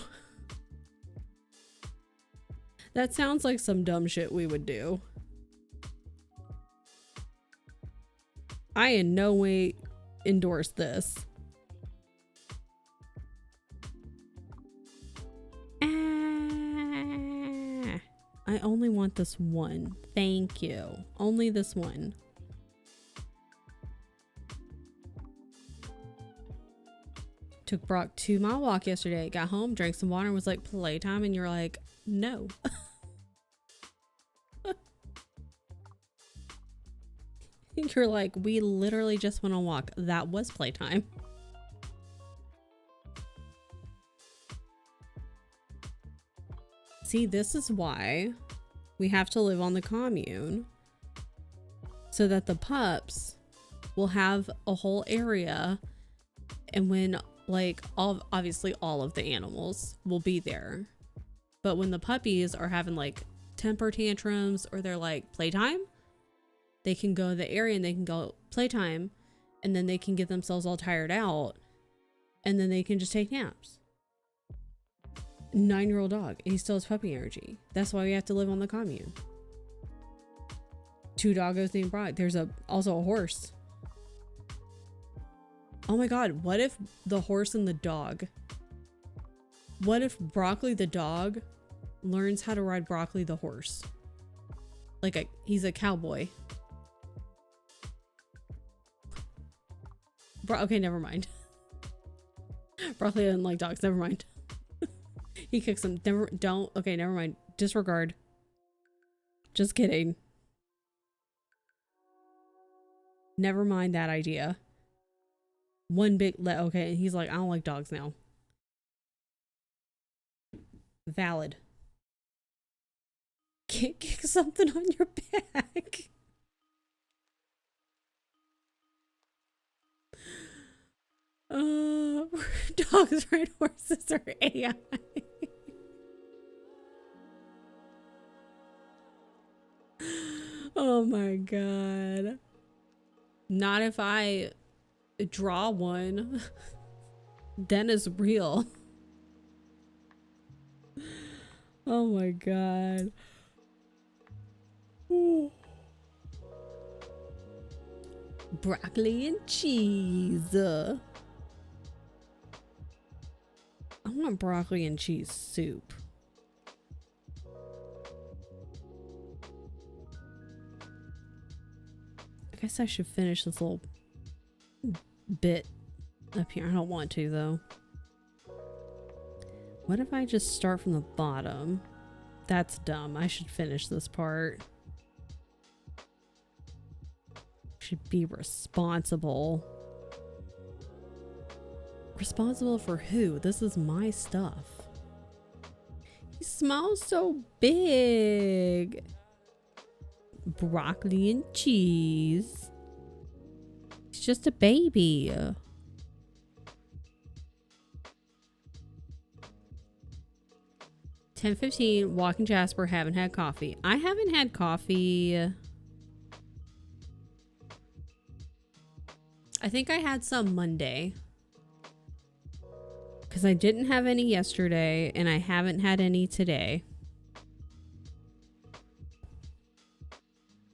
Speaker 1: That sounds like some dumb shit we would do. I in no way endorse this. I only want this one. Thank you. Only this one. Took Brock 2-mile walk yesterday. Got home, drank some water, and was like, playtime. And you're like, no. You're like, we literally just went on a walk. That was playtime. See, this is why we have to live on the commune. So that the pups will have a whole area And when like obviously all of the animals will be there. But when the puppies are having like temper tantrums or they're like playtime, they can go to the area and they can go playtime, and then they can get themselves all tired out and then they can just take naps. 9-year-old dog, and he still has puppy energy. That's why we have to live on the commune. 2 doggos named Brock. There's also a horse. Oh my god, what if the horse and the dog, what if Broccoli the dog learns how to ride Broccoli the horse? Like he's a cowboy. Okay, never mind. Broccoli doesn't like dogs, never mind. He kicks him. Okay, never mind. Disregard. Just kidding. Never mind that idea. One big okay, and he's like, I don't like dogs now. Valid. Can't kick something on your back. Dogs ride horses are AI. Oh my god. Not if I draw one. Then it's real. Oh my god. Ooh. Broccoli and cheese. I want broccoli and cheese soup. I guess I should finish this little bit up here. I don't want to though. What if I just start from the bottom? That's dumb. I should finish this part. Should be responsible. Responsible for who? This is my stuff. He smells so big. Broccoli and cheese. He's just a baby. 10:15, walking Jasper, haven't had coffee. I haven't had coffee. I think I had some Monday. Because I didn't have any yesterday, and I haven't had any today.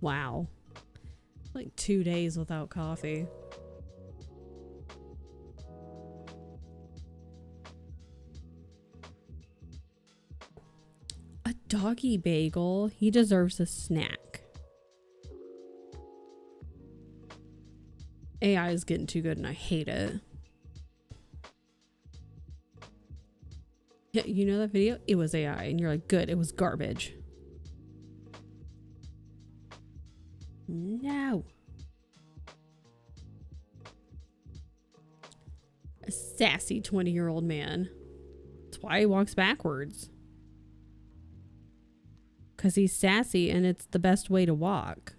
Speaker 1: Wow. Like 2 days without coffee. A doggy bagel. He deserves a snack. AI is getting too good and I hate it. Yeah, you know that video? It was AI and you're like, good, it was garbage. No. A sassy 20-year-old man. That's why he walks backwards. Because he's sassy and it's the best way to walk.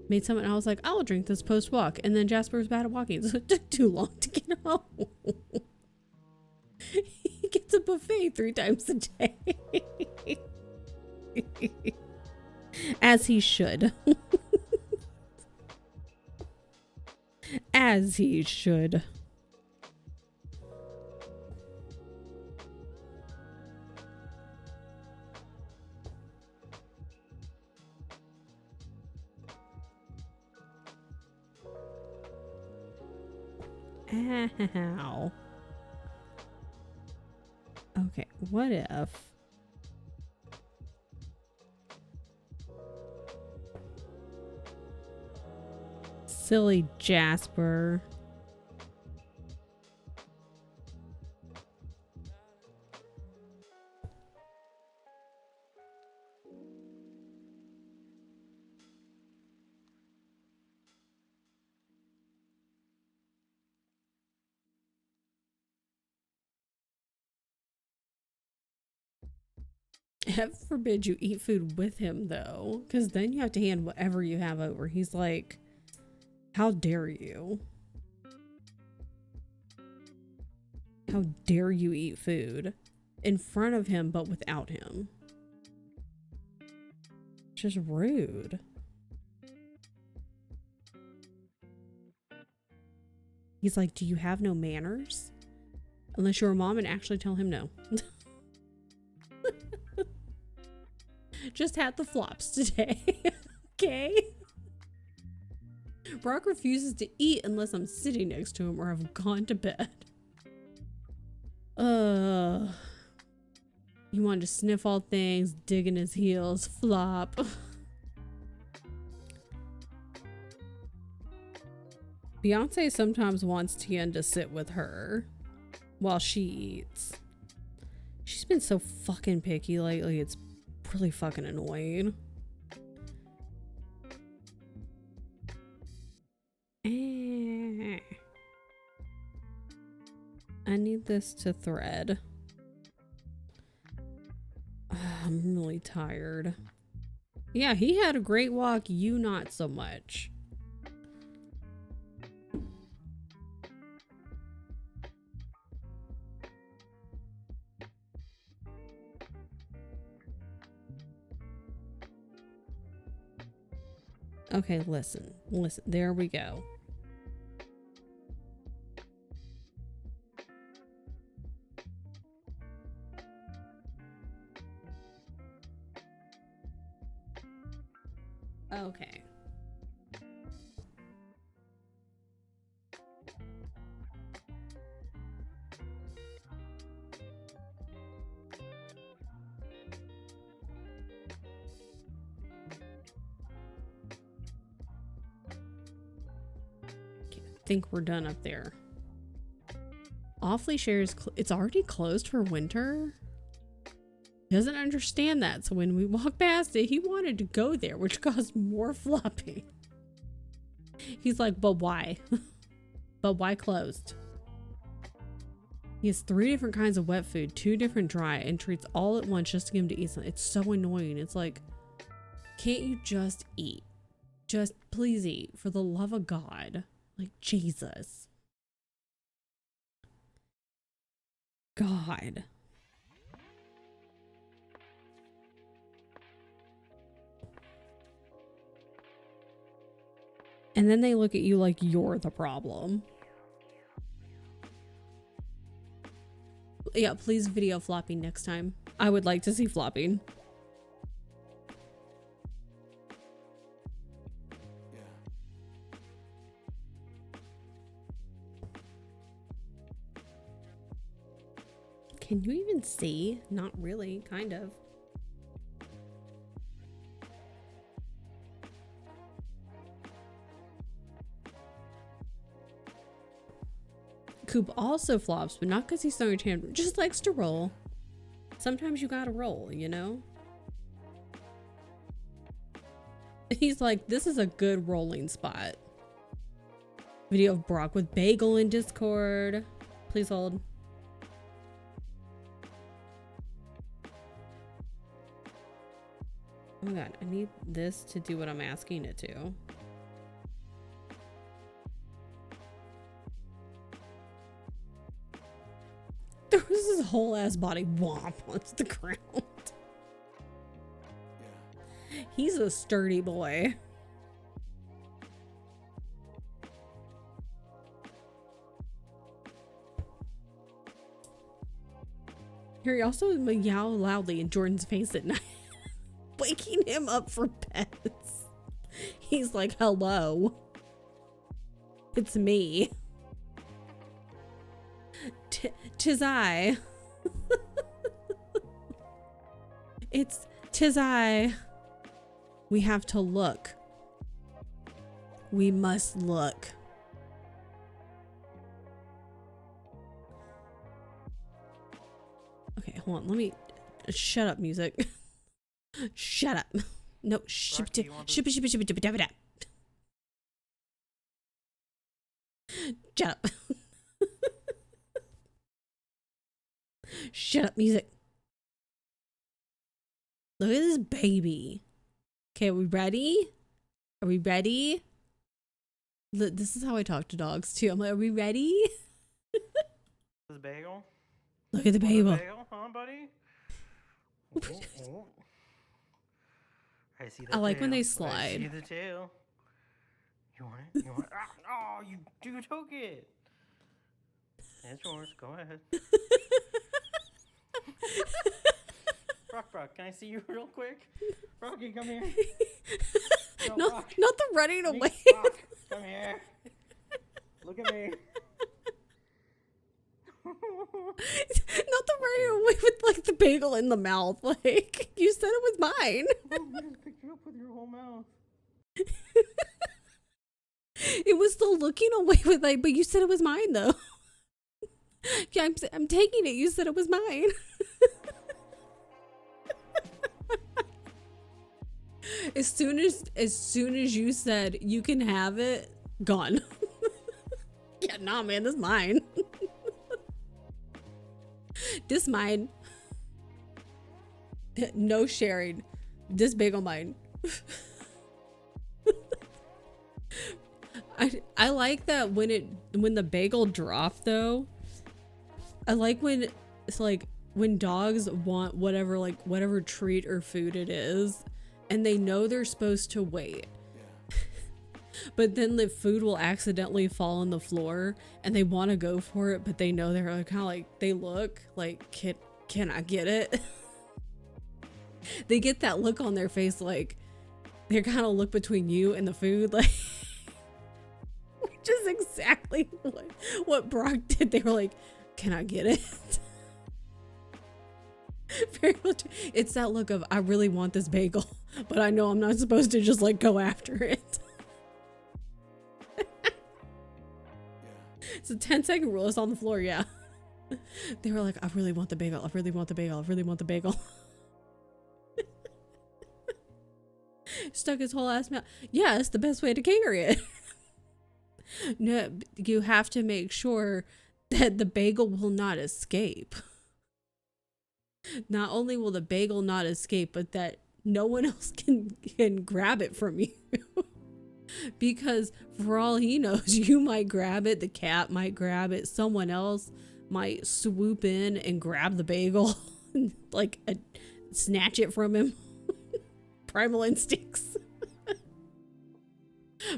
Speaker 1: Made someone, I was like, I'll drink this post-walk. And then Jasper was bad at walking, so it took too long to get home. He gets a buffet 3 times a day. As he should. As he should. Ow. Okay, what if... Silly Jasper. Heaven forbid you eat food with him though, because then you have to hand whatever you have over. He's like, How dare you? How dare you eat food in front of him but without him? Just rude. He's like, do you have no manners? Unless you're a mom and actually tell him no. Just had the flops today. Okay? Brock refuses to eat unless I'm sitting next to him or I've gone to bed. He wanted to sniff all things, dig in his heels, flop. Beyonce sometimes wants Tien to sit with her while she eats. She's been so fucking picky lately, it's really fucking annoying. I need this to thread. I'm really tired. Yeah, he had a great walk, you not so much. Okay, listen, there we go. Okay. I think we're done up there. Awfully shares it's already closed for winter. He doesn't understand that, so when we walked past it, he wanted to go there, which caused more flopping. He's like, but why? But why closed? He has 3 different kinds of wet food, 2 different dry, and treats all at once just to get him to eat something. It's so annoying. It's like, can't you just eat? Just please eat, for the love of God. Like, Jesus. God. And then they look at you like you're the problem. Yeah, please video flopping next time. I would like to see flopping. Can you even see? Not really, kind of. Coop also flops, but not because he's throwing a tantrum, just likes to roll. Sometimes you gotta roll, you know? He's like, this is a good rolling spot. Video of Brock with bagel in Discord. Please hold. Oh my God, I need this to do what I'm asking it to. There was his whole ass body womp onto the ground. Yeah. He's a sturdy boy. Here, he also meow loudly in Jordan's face at night, waking him up for pets. He's like, hello. It's me. Tis I. Tis I. We have to look. We must look. Okay, hold on. Let me shut up, music. Shut up. No, ship it. Shut up. Shut up, music. Look at this baby. Okay, are we ready? Are we ready? This is how I talk to dogs too. I'm like, are we ready?
Speaker 2: This bagel?
Speaker 1: Look at the bagel.
Speaker 2: Bagel, huh, buddy? I see the
Speaker 1: I like
Speaker 2: tail.
Speaker 1: when they
Speaker 2: I
Speaker 1: slide.
Speaker 2: see the tail. You want it? You want it? Ah, oh, you took it. It's yours. Go ahead. Brock, can I see you real quick? Rocky, come here. No,
Speaker 1: not the running away.
Speaker 2: Brock, come here. Look at me.
Speaker 1: Not the running away with like the bagel in the mouth. Like you said it was mine.
Speaker 2: Oh, you just picked it up with your whole mouth.
Speaker 1: It was the looking away with like, but you said it was mine though. Yeah, I'm taking it. You said it was mine. As soon as you said you can have it, gone. Yeah, nah, man, this is mine. This mine. No sharing. This bagel mine. I like that when the bagel dropped though. I like when it's like when dogs want whatever treat or food it is, and they know they're supposed to wait. Yeah. But then the food will accidentally fall on the floor and they want to go for it, but they know they're like, kind of like they look like, can I get it? They get that look on their face like they kind of look between you and the food, like which is exactly what Brock did. They were like, can I get it? Very much, it's that look of I really want this bagel, but I know I'm not supposed to just like go after it. Yeah. It's a 10-second rule. It's on the floor. Yeah. They were like, I really want the bagel. I really want the bagel. I really want the bagel. Stuck his whole ass mouth. Yeah, it's the best way to carry it. No, you have to make sure that the bagel will not escape. Not only will the bagel not escape, but that no one else can grab it from you. Because for all he knows, you might grab it, the cat might grab it, someone else might swoop in and grab the bagel, like snatch it from him. Primal instincts.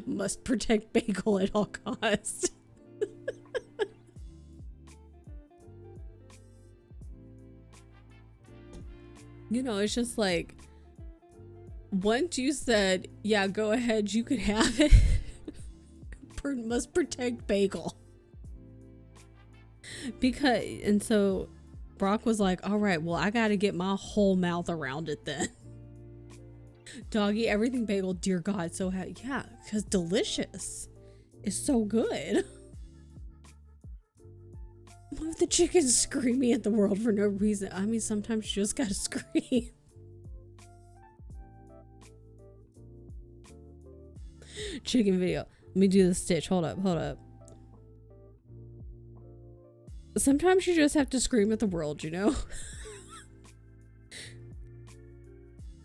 Speaker 1: Must protect bagel at all costs. You know, it's just like, once you said, yeah, go ahead, you could have it, must protect bagel. And so Brock was like, all right, well, I got to get my whole mouth around it then. Doggy, everything bagel, dear God, so yeah, because delicious. It's so good. Love the chicken screaming at the world for no reason. I mean, sometimes you just gotta scream. Chicken video. Let me do the stitch. Hold up. Sometimes you just have to scream at the world, you know?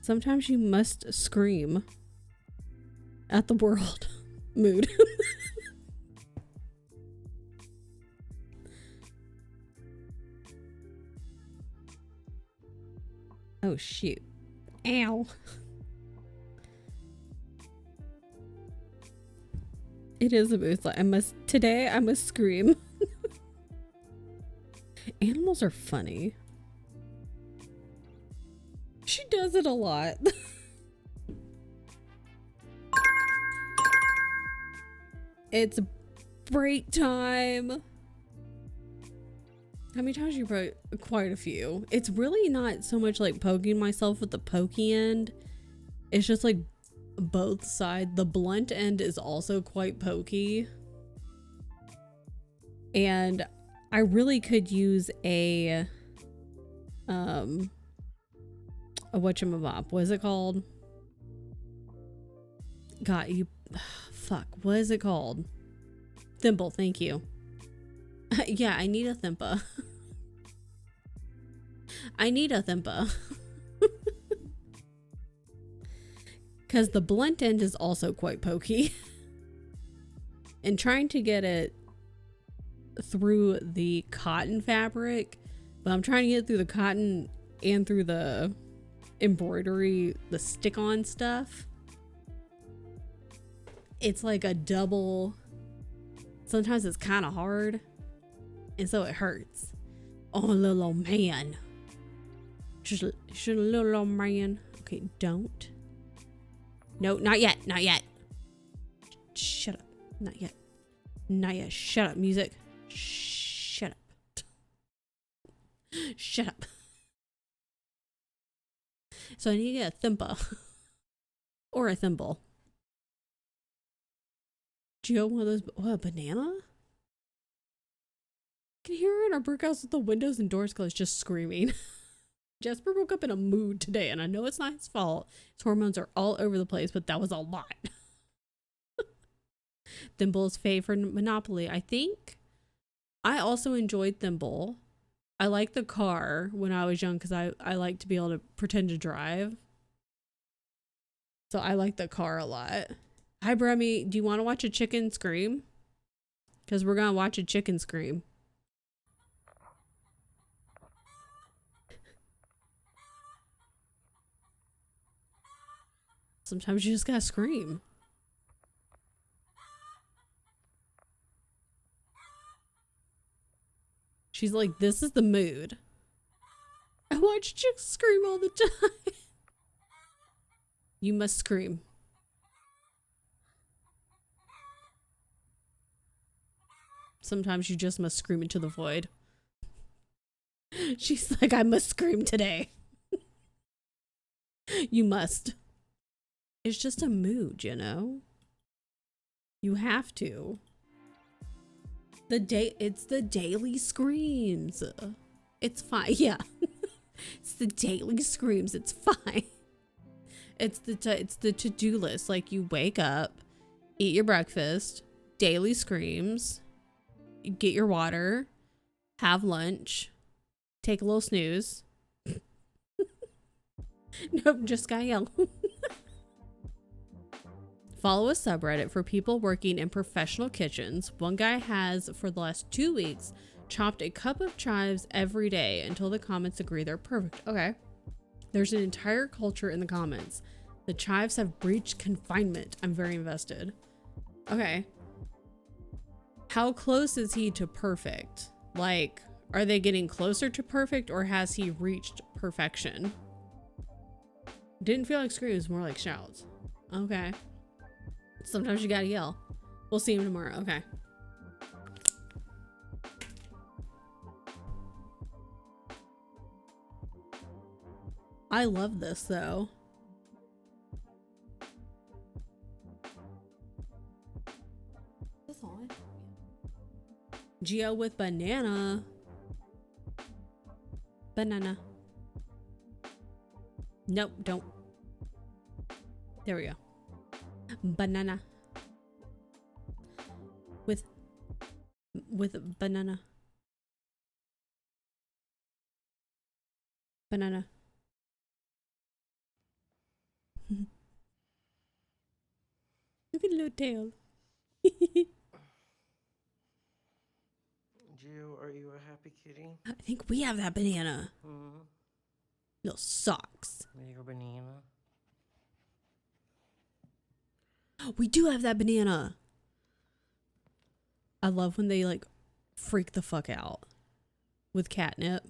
Speaker 1: Sometimes you must scream at the world. Mood. Oh shoot. Ow. It is a mood. Today I must scream. Animals are funny. She does it a lot. It's break time. How many times you broke? Quite a few. It's really not so much like poking myself with the pokey end. It's just like both sides. The blunt end is also quite pokey. And I really could use a whatchamabop. What is it called? God, fuck. What is it called? Thimble, thank you. Yeah, I need a thimpa. I need a thimpa. Because the blunt end is also quite pokey. and trying to get it through the cotton fabric, but I'm trying to get it through the cotton and through the embroidery, the stick-on stuff. It's like a double. Sometimes it's kind of hard, and so it hurts. Oh, little old man. Just a little old man. Okay, don't. No, not yet. Not yet. Shut up. Not yet. Not yet. Shut up, music. Shut up. Shut up. So I need to get a thimba. Or a thimble. Geo, one of those. What, a banana? I can hear her in our brick house with the windows and doors closed, just screaming. Jasper woke up in a mood today, and I know it's not his fault. His hormones are all over the place, but that was a lot. Thimble is fave for Monopoly. I think I also enjoyed Thimble. I liked the car when I was young because I like to be able to pretend to drive. So I like the car a lot. Hi, Brummy. Do you want to watch a chicken scream? Because we're going to watch a chicken scream. Sometimes you just gotta scream. She's like, this is the mood. I watch chicks scream all the time. You must scream. Sometimes you just must scream into the void. She's like, I must scream today. You must. It's just a mood, you know? You have to. It's the daily screams. It's fine. Yeah. It's the daily screams. It's fine. It's the to-do list. Like, you wake up, eat your breakfast, daily screams, get your water, have lunch, take a little snooze. Nope, just gotta yell. Follow a subreddit for people working in professional kitchens. One guy has, for the last 2 weeks, chopped a cup of chives every day until the comments agree they're perfect. Okay. There's an entire culture in the comments. The chives have breached confinement. I'm very invested. Okay. How close is he to perfect? Like, are they getting closer to perfect, or has he reached perfection? Didn't feel like screams, more like shouts. Okay. Sometimes you gotta yell. We'll see him tomorrow. Okay. I love this though. Is this on? Geo with banana. Banana. Nope, don't. There we go. Banana. With banana. Banana. Look at the little tail.
Speaker 2: Jill, are you a happy kitty?
Speaker 1: I think we have that banana.
Speaker 2: Mm-hmm.
Speaker 1: Little socks.
Speaker 2: Your banana.
Speaker 1: We do have that banana. I love when they like freak the fuck out with catnip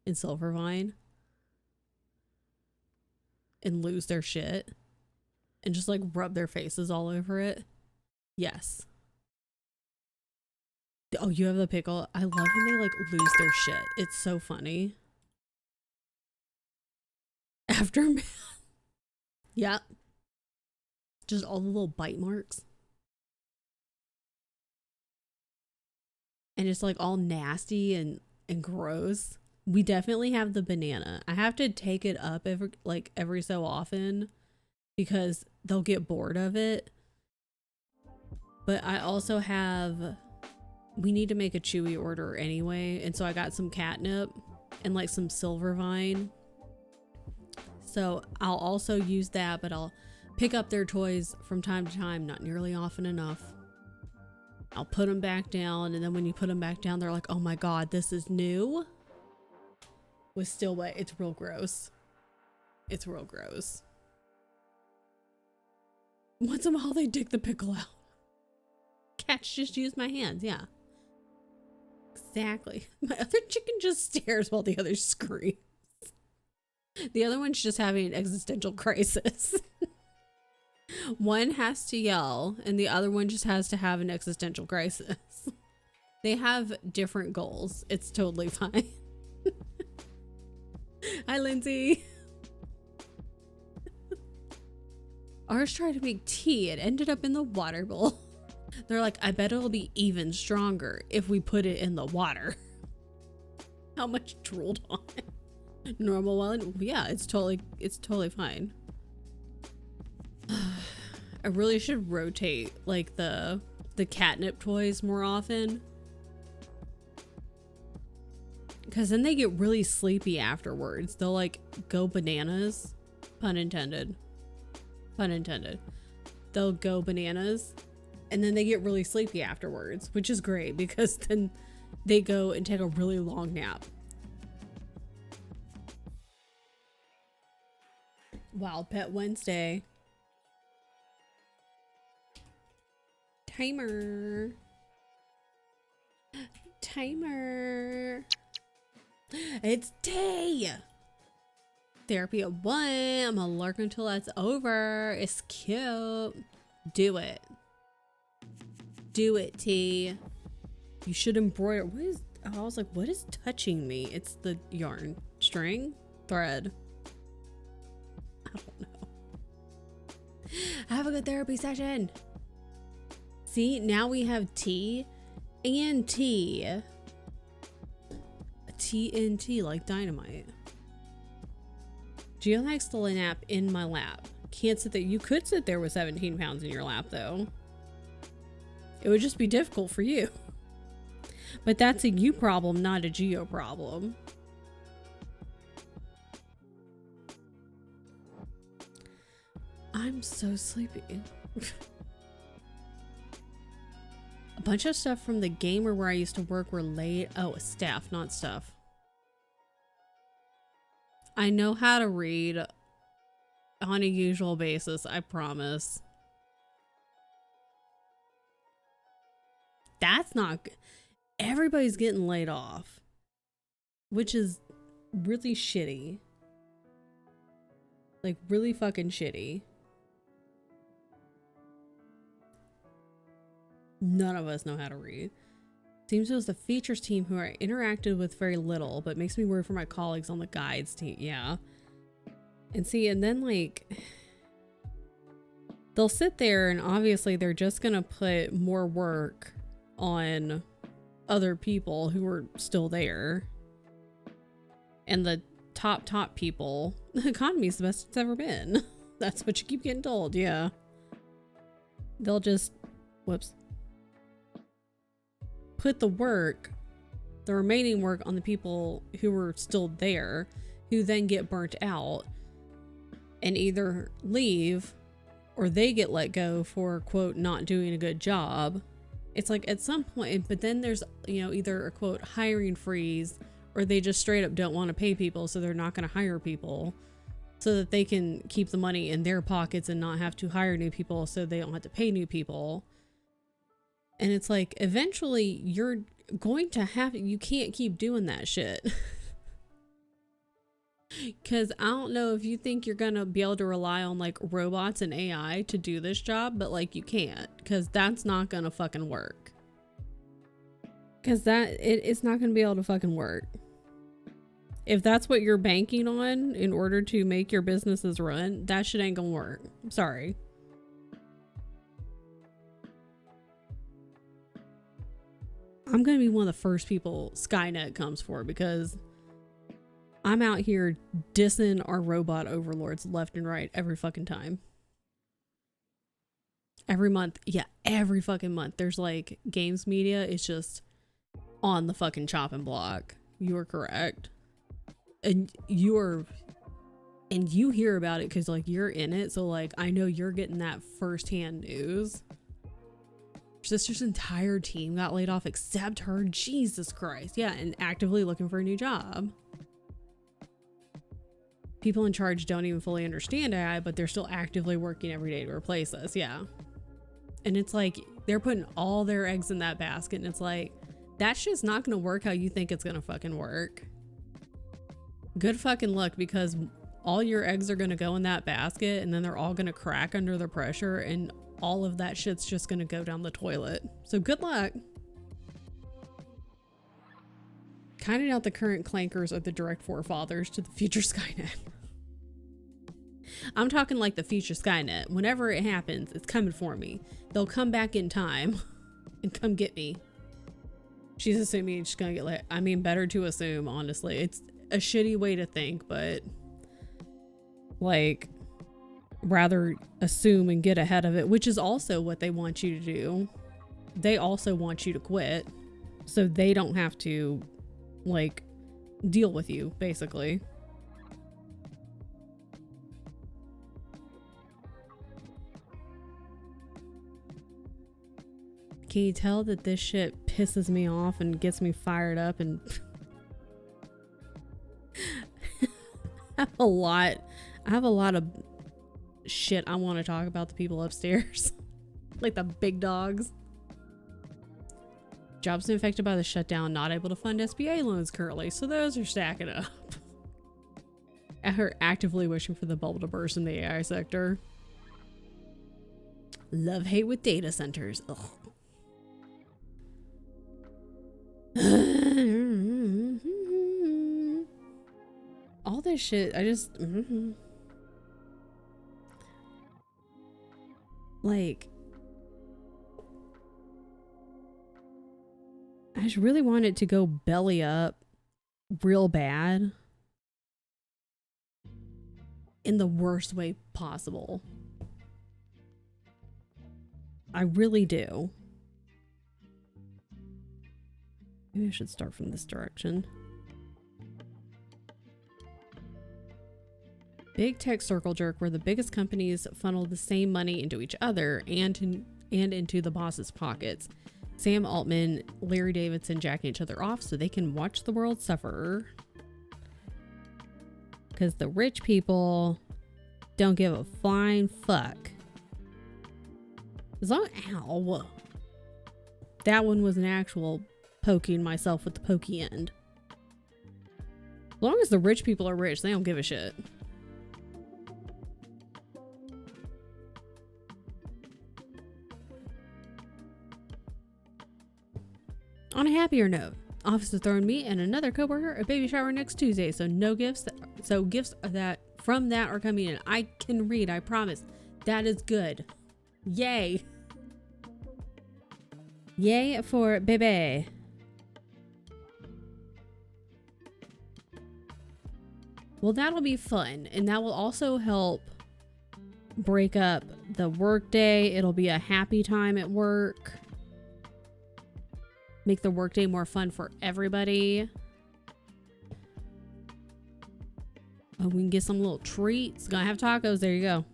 Speaker 1: and Silvervine and lose their shit and just like rub their faces all over it. Yes. Oh, you have the pickle. I love when they like lose their shit. It's so funny. Aftermath. Yep. Just all the little bite marks. And it's like all nasty and gross. We definitely have the banana. I have to take it up every so often because they'll get bored of it. But I also have, we need to make a Chewy order anyway. And so I got some catnip and like some Silvervine. So I'll also use that, but I'll pick up their toys from time to time, not nearly often enough. I'll put them back down, and then when you put them back down, they're like, oh my god, this is new. Was still wet. It's real gross. It's real gross. Once in a while, they dig the pickle out. Cats just use my hands, yeah. Exactly. My other chicken just stares while the other screams. The other one's just having an existential crisis. One has to yell, and the other one just has to have an existential crisis. They have different goals. It's totally fine. Hi, Lindsay. Ours tried to make tea. It ended up in the water bowl. They're like, I bet it'll be even stronger if we put it in the water. How much drooled on it? Normal one? Yeah, it's totally fine. I really should rotate like the catnip toys more often. Because then they get really sleepy afterwards. They'll like go bananas. Pun intended. Pun intended. They'll go bananas. And then they get really sleepy afterwards, which is great because then they go and take a really long nap. Wow, Pet Wednesday. Timer. Timer. It's day. Therapy at 1. I'm gonna lurk until that's over. It's cute. Do it. Do it, T. You should embroider. What is, I was like, what is touching me? It's the yarn. String? Thread. I don't know. Have a good therapy session. See, now we have T and T. TNT like dynamite. Geo likes to nap in my lap. Can't sit there. You could sit there with 17 pounds in your lap though. It would just be difficult for you. But that's a you problem, not a Geo problem. I'm so sleepy. A bunch of stuff from the gamer where I used to work were late. Oh, staff, not stuff. I know how to read on a usual basis, I promise. That's not good. Everybody's getting laid off, which is really shitty. Like, really fucking shitty. None of us know how to read. Seems it was the features team who I interacted with very little, but makes me worry for my colleagues on the guides team. Yeah. And see, and then like, they'll sit there and obviously they're just gonna put more work on other people who are still there. And the top people, the economy's the best it's ever been. That's what you keep getting told. Yeah. They'll just, whoops. Put the remaining work on the people who were still there, who then get burnt out and either leave or they get let go for quote not doing a good job. It's like at some point, but then there's, you know, either a quote hiring freeze or they just straight up don't want to pay people, so they're not going to hire people so that they can keep the money in their pockets and not have to hire new people so they don't have to pay new people. And it's like, eventually you're going to have, you can't keep doing that shit. Because I don't know if you think you're going to be able to rely on like robots and AI to do this job, but like you can't, because that's not going to fucking work. Because it's not going to be able to fucking work. If that's what you're banking on in order to make your businesses run, that shit ain't going to work. I'm sorry. I'm going to be one of the first people Skynet comes for, because I'm out here dissing our robot overlords left and right every fucking time. Every month. Yeah, every fucking month. There's like games media is just on the fucking chopping block. You are correct. And you hear about it because like you're in it. So like I know you're getting that firsthand news. sister's entire team got laid off except her. Jesus Christ. Yeah, and actively looking for a new job. People in charge don't even fully understand AI, but they're still actively working every day to replace us. Yeah. And it's like they're putting all their eggs in that basket, and it's like that shit's not gonna work how you think it's gonna fucking work. Good fucking luck, because all your eggs are gonna go in that basket and then they're all gonna crack under the pressure, and all of that shit's just gonna go down the toilet. So good luck. Kind of doubt the current clankers are the direct forefathers to the future Skynet. I'm talking like the future Skynet. Whenever it happens, it's coming for me. They'll come back in time and come get me. She's assuming she's gonna get lit. I mean, better to assume, honestly. It's a shitty way to think, but like, rather assume and get ahead of it, which is also what they want you to do. They also want you to quit so they don't have to like deal with you, basically. Can you tell that this shit pisses me off and gets me fired up? And I have a lot of shit I want to talk about the people upstairs. Like the big dogs. Jobs affected by the shutdown, not able to fund SBA loans currently, so those are stacking up. At her actively wishing for the bubble to burst in the AI sector. Love hate with data centers. Ugh. All this shit, I just like, I just really want it to go belly up real bad in the worst way possible. I really do. Maybe I should start from this direction. Big tech circle jerk, where the biggest companies funnel the same money into each other and into the boss's pockets. Sam Altman, Larry Davidson jacking each other off so they can watch the world suffer. Because the rich people don't give a flying fuck. As long, ow. That one was an actual poking myself with the pokey end. As long as the rich people are rich, they don't give a shit. On a happier note, office is throwing me and another coworker a baby shower next Tuesday, so no gifts. So gifts that from that are coming in. I can read, I promise. That is good. Yay. Yay for baby. Well, that'll be fun, and that will also help break up the work day. It'll be a happy time at work. Make the workday more fun for everybody. Oh, we can get some little treats. Gonna have tacos. There you go.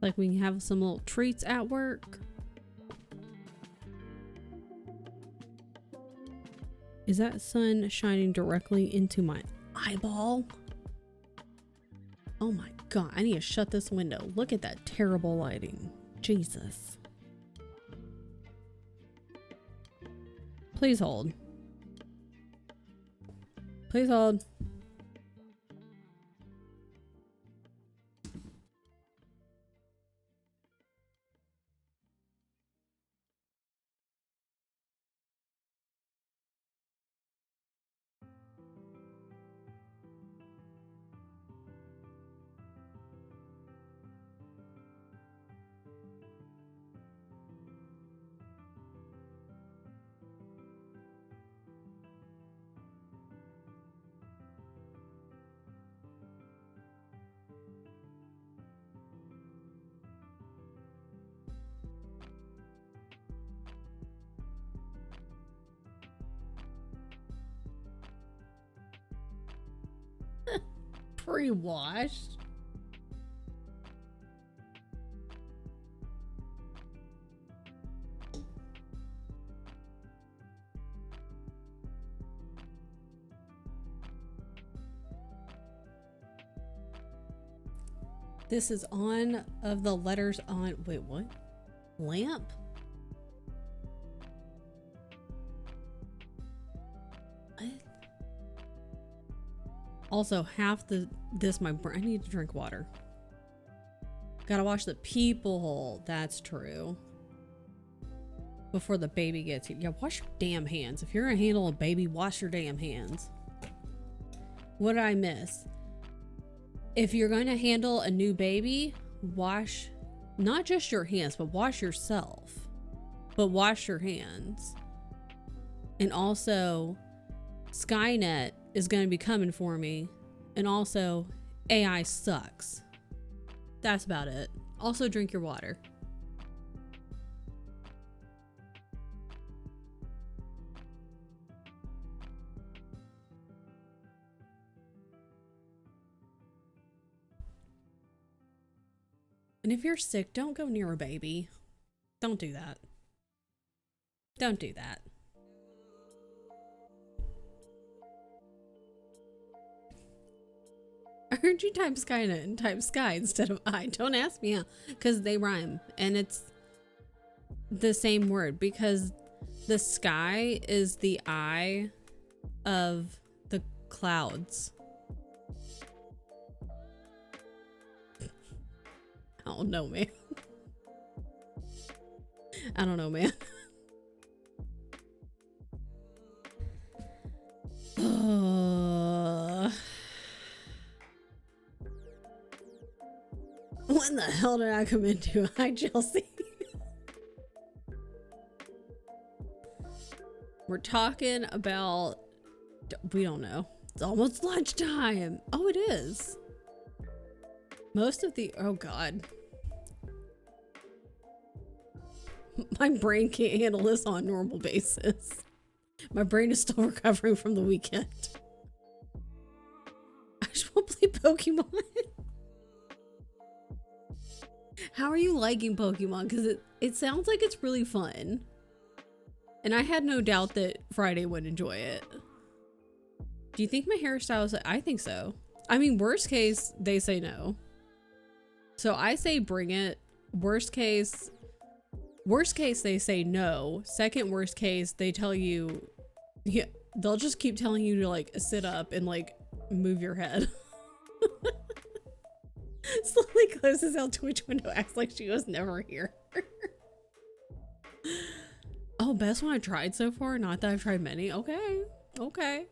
Speaker 1: Like we can have some little treats at work. Is that sun shining directly into my eyeball? Oh my God, I need to shut this window. Look at that terrible lighting. Jesus. Please hold. Please hold. Pre-washed. This is on of the letters on, wait, what? Lamp? What? Also, half my brain, I need to drink water. Gotta wash the people hole. That's true. Before the baby gets here. Yeah, wash your damn hands. If you're gonna handle a baby, wash your damn hands. What did I miss? If you're going to handle a new baby, wash not just your hands, but wash yourself. But wash your hands. And also, Skynet is going to be coming for me. And also, AI sucks. That's about it. Also, drink your water. And if you're sick, don't go near a baby. Don't do that. Don't do that. I heard you type Skynet and type Sky instead of I. Don't ask me how, because they rhyme. And it's the same word, because the sky is the eye of the clouds. I don't know, man. I don't know, man. What in the hell did I come into? Hi, Chelsea. We're talking about, we don't know. It's almost lunchtime. Oh, it is. Most of the, oh God. My brain can't handle this on a normal basis. My brain is still recovering from the weekend. I just want to play Pokemon. How are you liking Pokemon? Because it sounds like it's really fun. And I had no doubt that Friday would enjoy it. Do you think my hairstyle is, I think so. I mean, worst case, they say no. So I say bring it. Worst case, they say no. Second worst case, they tell you, yeah, they'll just keep telling you to like sit up and like move your head. Slowly closes out Twitch window, acts like she was never here. Oh, best one I tried so far? Not that I've tried many. Okay. Okay.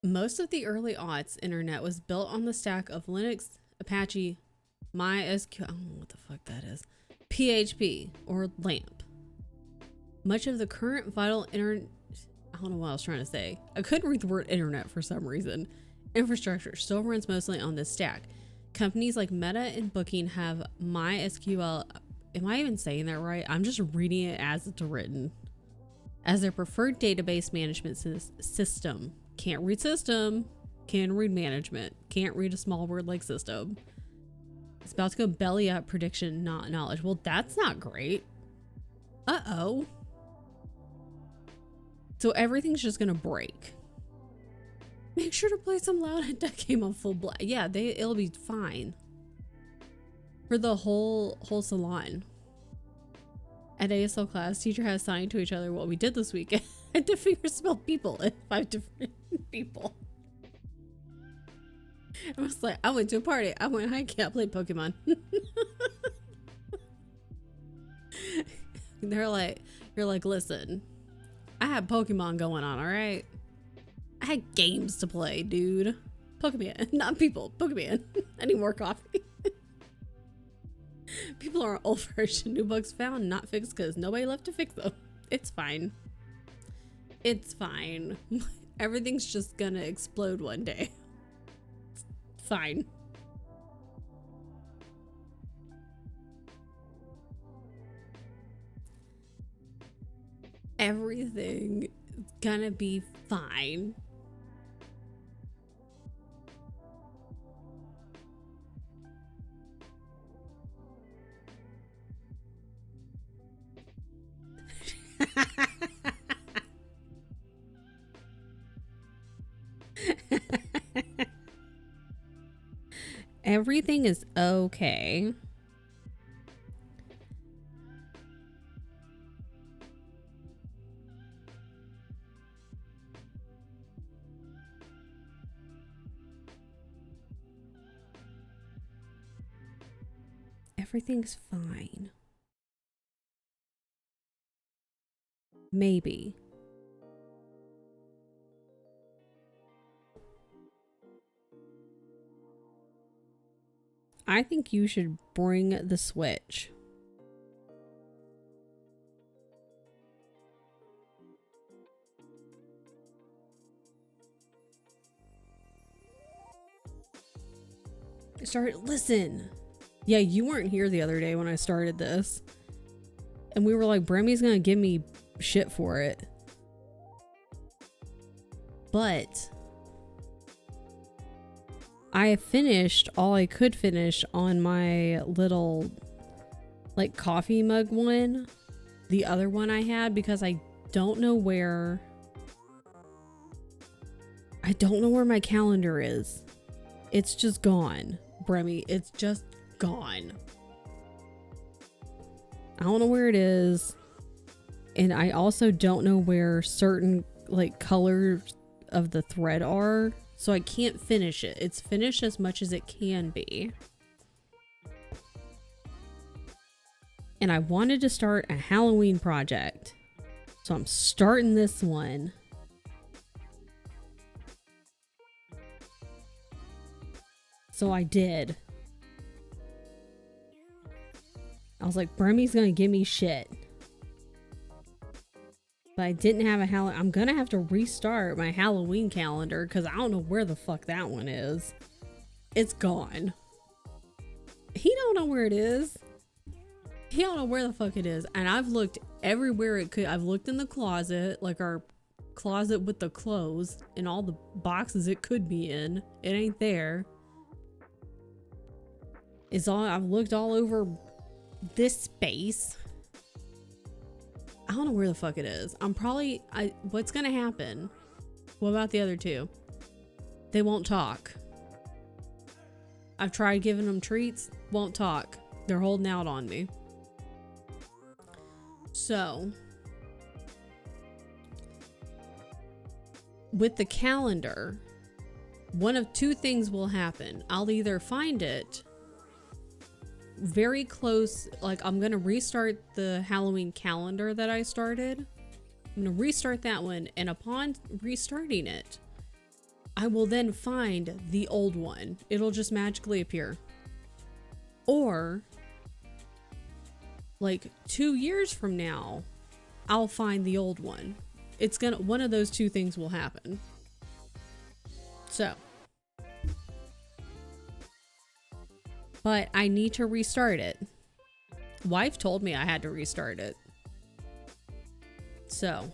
Speaker 1: Most of the early aughts internet was built on the stack of Linux, Apache, MySQL, I don't know what the fuck that is, PHP, or LAMP. Much of the current vital internet, I don't know what I was trying to say. I couldn't read the word internet for some reason. Infrastructure still runs mostly on this stack. Companies like Meta and Booking have MySQL, am I even saying that right? I'm just reading it as it's written, as their preferred database management system. Can't read system, can read management, can't read a small word like system. It's about to go belly up, prediction, not knowledge. Well, that's not great. Uh-oh. So everything's just gonna break. Make sure to play some loud and that game on full blast. Yeah, it'll be fine. For the whole salon. At ASL class, teacher has assigned to each other what we did this weekend. I had to finger spell people and 5 different people. I was like, I went to a party. I went hiking. I played Pokemon. They're like, you're like, listen, I had Pokemon going on, all right? I had games to play, dude. Pokemon, not people. Pokemon. I need more coffee. People are old version. New bugs found, not fixed because nobody left to fix them. It's fine. It's fine. Everything's just gonna explode one day. It's fine. Everything is gonna be fine. Everything is okay. Everything's fine. Maybe. I think you should bring the Switch. Listen. Yeah, you weren't here the other day when I started this. And we were like, Bremmy's gonna give me shit for it. But I have finished all I could finish on my little like coffee mug one. The other one I had, because I don't know where my calendar is. It's just gone, Bremmy. It's just gone. I don't know where it is. And I also don't know where certain like colors of the thread are. So I can't finish it. It's finished as much as it can be. And I wanted to start a Halloween project. So I'm starting this one. So I did. I was like, Bremmy's gonna give me shit. But I didn't have a I'm gonna have to restart my Halloween calendar because I don't know where the fuck that one is. It's gone. He don't know where it is. He don't know where the fuck it is. And I've looked everywhere it could. I've looked in the closet, like our closet with the clothes, in all the boxes it could be in. It ain't there. I've looked all over this space. I don't know where the fuck it is. What's gonna happen? What about the other two? They won't talk. I've tried giving them treats, won't talk. They're holding out on me. So, with the calendar, one of two things will happen. I'll either find it very close, like I'm gonna restart the Halloween calendar that I started. I'm gonna restart that one, and upon restarting it, I will then find the old one. It'll just magically appear. Or, like 2 years from now, I'll find the old one. One of those two things will happen. So. But I need to restart it. Wife told me I had to restart it. So,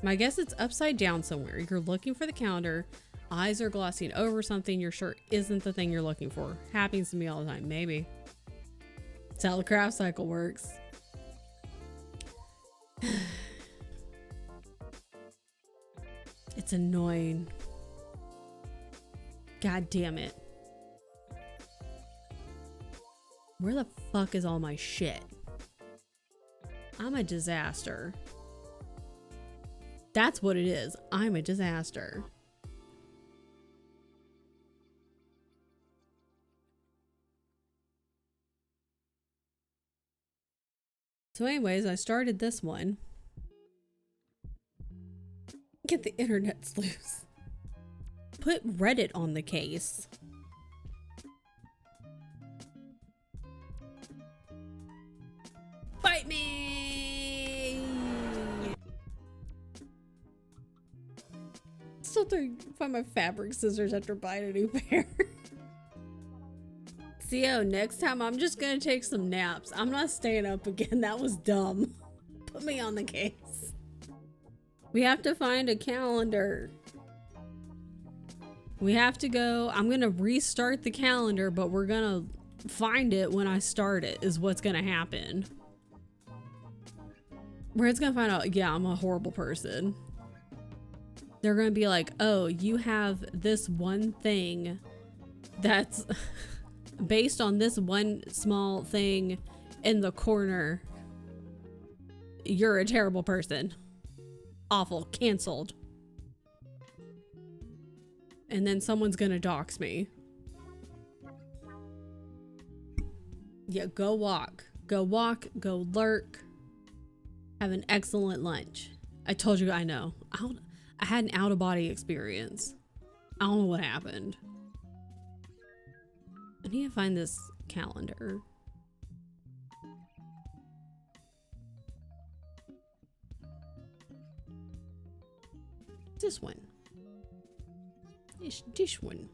Speaker 1: my guess it's upside down somewhere. You're looking for the calendar. Eyes are glossing over something you're sure isn't the thing you're looking for. Happens to me all the time. Maybe. That's how the craft cycle works. It's annoying. God damn it. Where the fuck is all my shit? I'm a disaster. That's what it is. I'm a disaster. So anyways, I started this one. Get the internet's loose. Put Reddit on the case. Bite me! Still trying to find my fabric scissors after buying a new pair. CO, next time I'm just gonna take some naps. I'm not staying up again. That was dumb. Put me on the case. We have to find a calendar. We have to go. I'm gonna restart the calendar, but we're gonna find it when I start it, is what's gonna happen. Red's gonna find out, yeah, I'm a horrible person. They're gonna be like, oh, you have this one thing That's based on this one small thing in the corner. You're a terrible person. Awful. Canceled. And then someone's gonna dox me. Yeah, go walk. Go walk. Go lurk. Have an excellent lunch. I told you I know. I had an out-of-body experience. I don't know what happened. I need to find this calendar. This one. This one.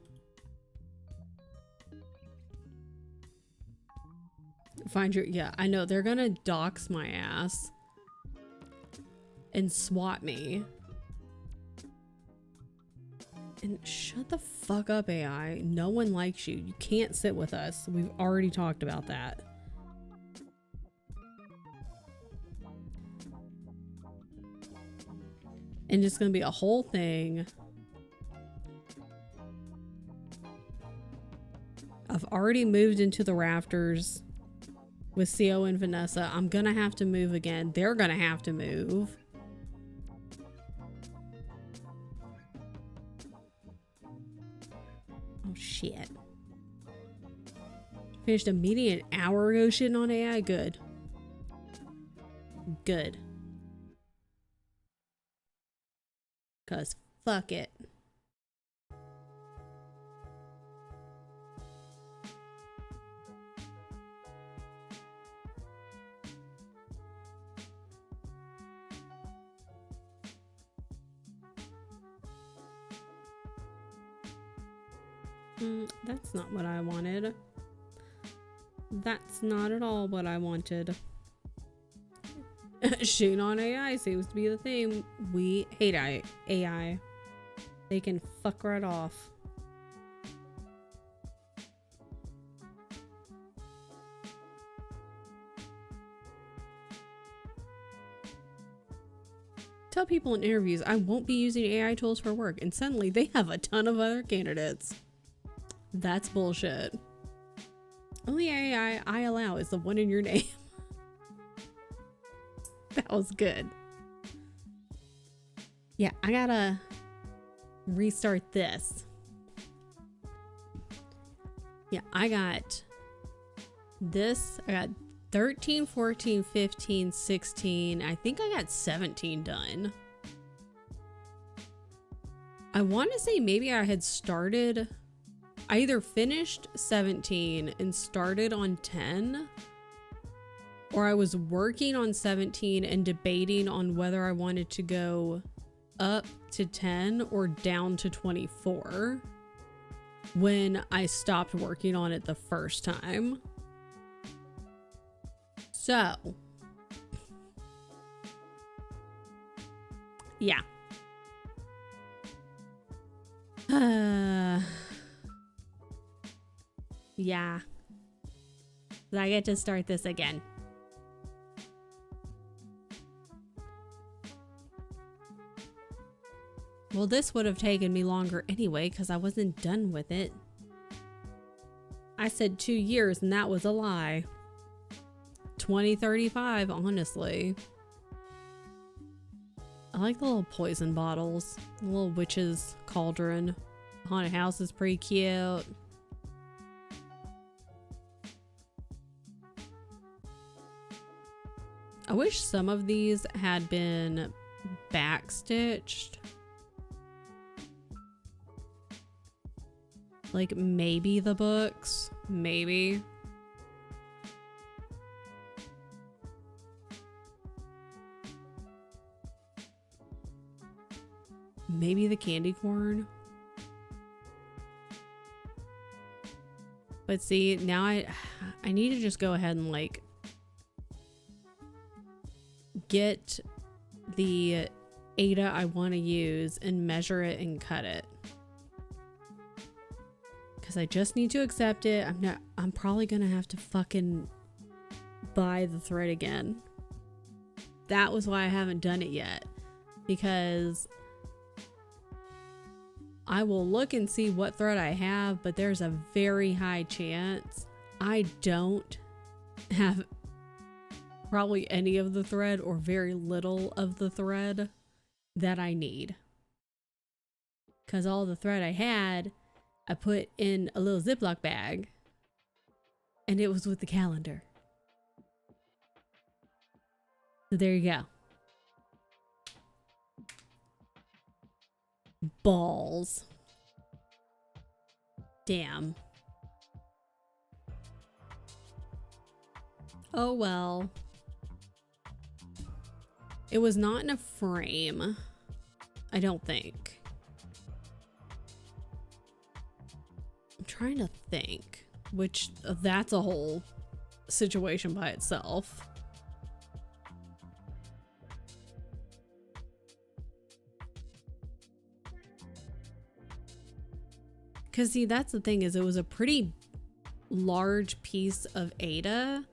Speaker 1: Find your, yeah, I know they're gonna dox my ass and swat me. And shut the fuck up, AI. No one likes you. You can't sit with us. We've already talked about that. And it's gonna be a whole thing. I've already moved into the rafters with CO and Vanessa. I'm gonna have to move again. They're gonna have to move. Oh shit. Finished a meeting an hour ago shitting on AI? Good. Good. Cause fuck it. That's not what I wanted. That's not at all what I wanted. Shooting on AI seems to be the theme. We hate AI. They can fuck right off. Tell people in interviews I won't be using AI tools for work, and suddenly they have a ton of other candidates. That's bullshit. Only AI I allow is the one in your name. That was good. Yeah, I gotta restart this. Yeah, I got this. I got 13, 14, 15, 16. I think I got 17 done. I want to say maybe I had started... I either finished 17 and started on 10, or I was working on 17 and debating on whether I wanted to go up to 10 or down to 24 when I stopped working on it the first time. So, yeah. Yeah. So I get to start this again. Well, this would have taken me longer anyway because I wasn't done with it. I said 2 years and that was a lie. 2035, honestly. I like the little poison bottles. The little witch's cauldron. Haunted house is pretty cute. I wish some of these had been backstitched. Like maybe the books, maybe. Maybe the candy corn. But see, now I need to just go ahead and like get the Ada I want to use and measure it and cut it. Because I just need to accept it. I'm probably gonna have to fucking buy the thread again. That was why I haven't done it yet. Because I will look and see what thread I have, but there's a very high chance I don't have probably any of the thread or very little of the thread that I need. Because all the thread I had, I put in a little Ziploc bag and it was with the calendar. So there you go. Balls. Damn. Oh well. It was not in a frame. I don't think. I'm trying to think, which that's a whole situation by itself. Because see, that's the thing, is it was a pretty large piece of Ada.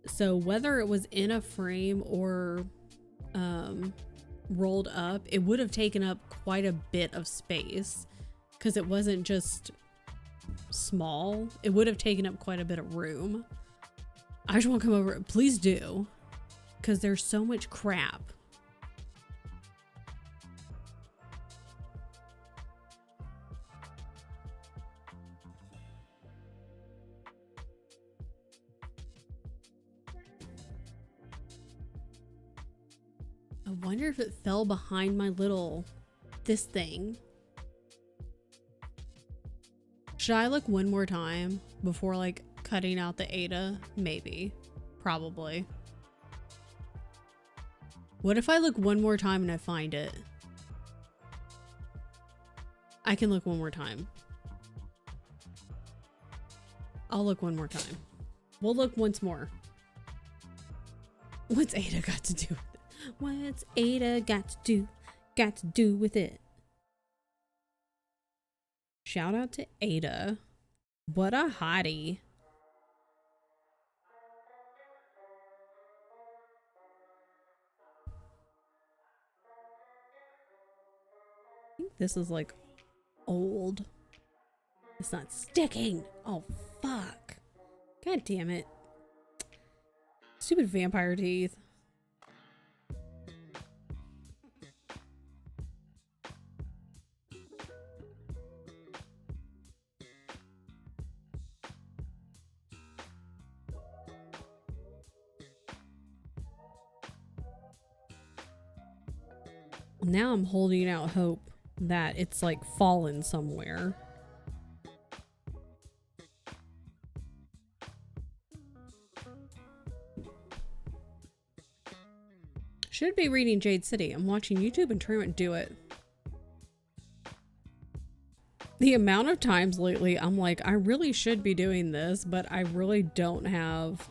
Speaker 1: So whether it was in a frame or rolled up, it would have taken up quite a bit of space because it wasn't just small. It would have taken up quite a bit of room. I just want to come over. Please do, because there's so much crap. I wonder if it fell behind my little, this thing. Should I look one more time before like cutting out the Ada? Maybe. Probably. What if I look one more time and I find it? I can look one more time. I'll look one more time. We'll look once more. What's Ada got to do with it? What's Ada got to do with it? Shout out to Ada. What a hottie. I think this is like old. It's not sticking. Oh, fuck. God damn it. Stupid vampire teeth. Now I'm holding out hope that it's like fallen somewhere. Should be reading Jade City. I'm watching YouTube and trying to do it. The amount of times lately I'm like, I really should be doing this, but I really don't have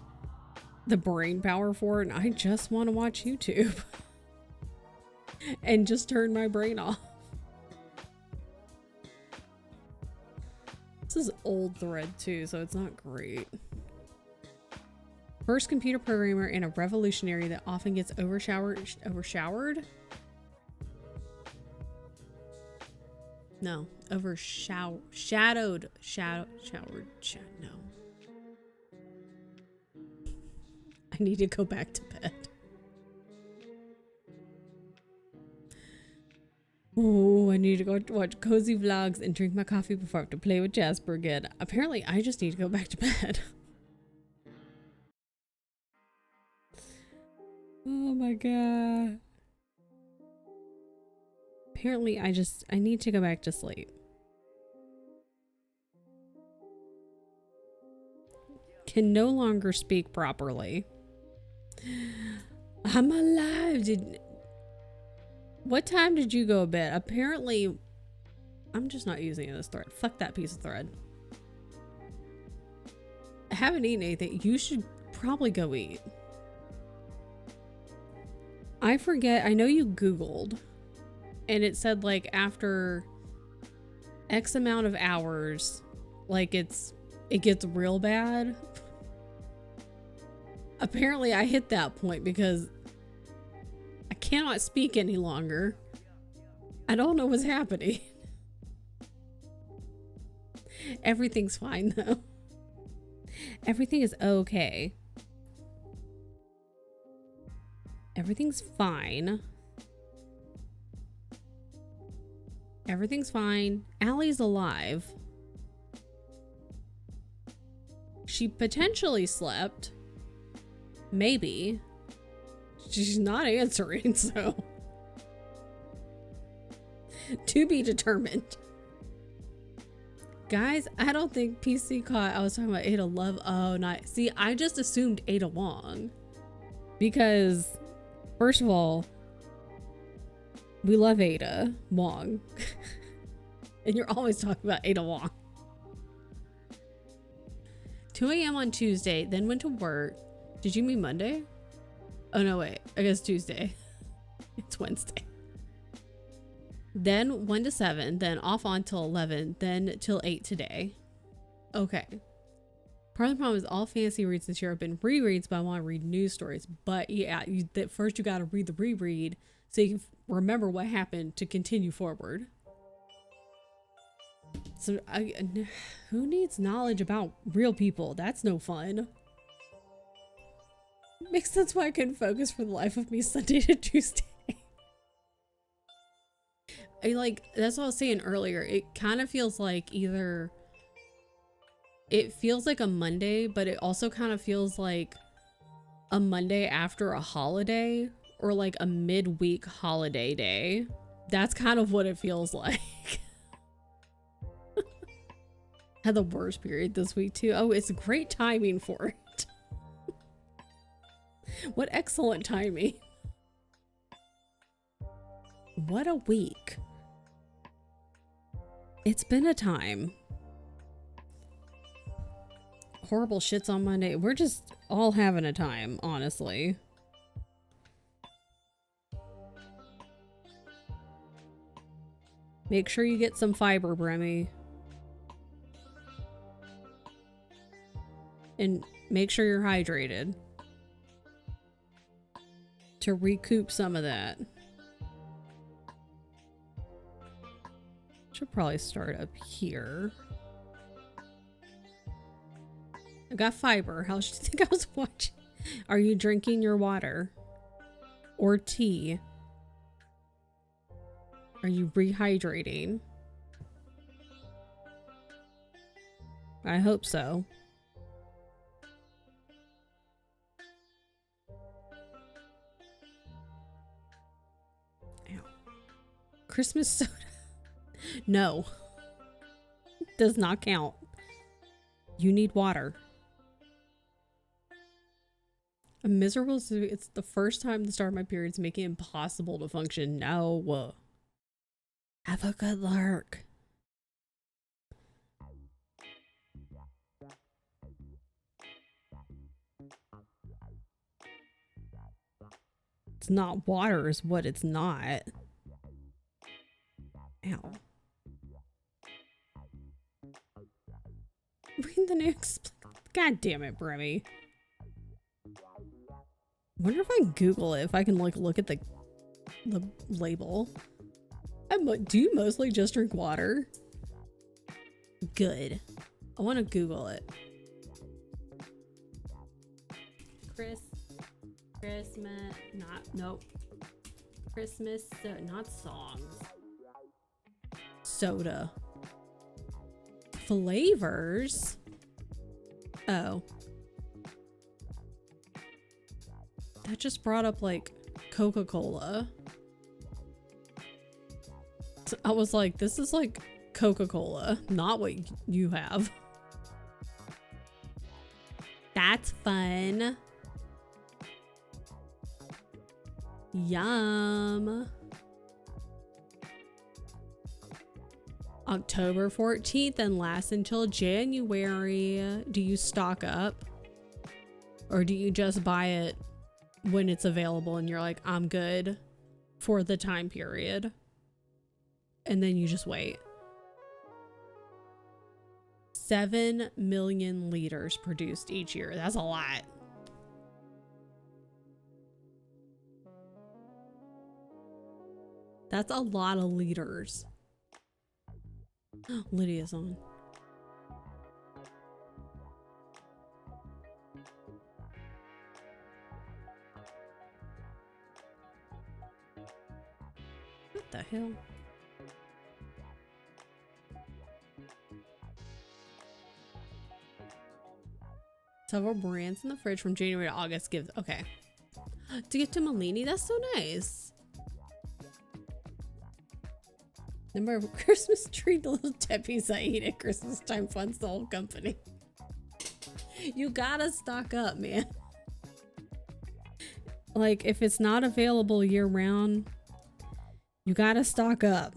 Speaker 1: the brain power for it, and I just want to watch YouTube. And just turn my brain off. This is old thread too, so it's not great. First computer programmer and a revolutionary that often gets overshadowed? No, shadowed. No. I need to go back to bed. Oh, I need to go watch cozy vlogs and drink my coffee before I have to play with Jasper again. Apparently, I just need to go back to bed. Oh my god. Apparently, I need to go back to sleep. Can no longer speak properly. I'm alive. What time did you go to bed? Apparently, I'm just not using this thread. Fuck that piece of thread. I haven't eaten anything. You should probably go eat. I forget. I know you Googled and it said like after X amount of hours, like it gets real bad. Apparently I hit that point because I cannot speak any longer. I don't know what's happening. Everything's fine though. Everything is okay. Everything's fine. Everything's fine. Allie's alive. She potentially slept. Maybe. She's not answering, so. To be determined. Guys, I don't think PC caught. I was talking about Ada Love. Oh, not. See, I just assumed Ada Wong. Because, first of all, we love Ada Wong. And you're always talking about Ada Wong. 2 a.m. on Tuesday, then went to work. Did you mean Monday? Oh, no, wait. I guess Tuesday. It's Wednesday. Then 1 to 7, then off on till 11, then till 8 today. Okay. Part of the problem is all fantasy reads this year have been rereads, but I want to read news stories. But yeah, first you got to read the reread so you can remember what happened to continue forward. So who needs knowledge about real people? That's no fun. Makes sense why I couldn't focus for the life of me Sunday to Tuesday. That's what I was saying earlier. It kind of feels like either it feels like a Monday, but it also kind of feels like a Monday after a holiday or like a midweek holiday day. That's kind of what it feels like. Had the worst period this week too. Oh, it's great timing for it. What excellent timing. What a week. It's been a time. Horrible shits on Monday. We're just all having a time, honestly. Make sure you get some fiber, Bremy. And make sure you're hydrated. To recoup some of that. Should probably start up here. I got fiber. How should you think I was watching? Are you drinking your water? Or tea? Are you rehydrating? I hope so. Ow. Christmas soda. No. Does not count. You need water. I'm miserable. It's the first time the start of my period's making it impossible to function. No. Have a good lurk. It's not water is what it's not. Ow. Read the next. God damn it, Bremy. Wonder if I can Google it, if I can like look at the label. Do you mostly just drink water? Good. I want to Google it. Christmas, nope. Christmas, not songs. Soda. Flavors? Oh. That just brought up like Coca-Cola. So I was like, this is like Coca-Cola, not what you have. That's fun. Yum. October 14th and lasts until January. Do you stock up? Or do you just buy it when it's available and you're like, I'm good for the time period? And then you just wait. 7 million liters produced each year. That's a lot. That's a lot of liters. Lydia's on. What the hell? Several brands in the fridge from January to August gives. Okay. To get to Malini, that's so nice. Number of Christmas tree, the little Teppies I eat at Christmas time funds the whole company. You gotta stock up, man. Like, if it's not available year round, you gotta stock up.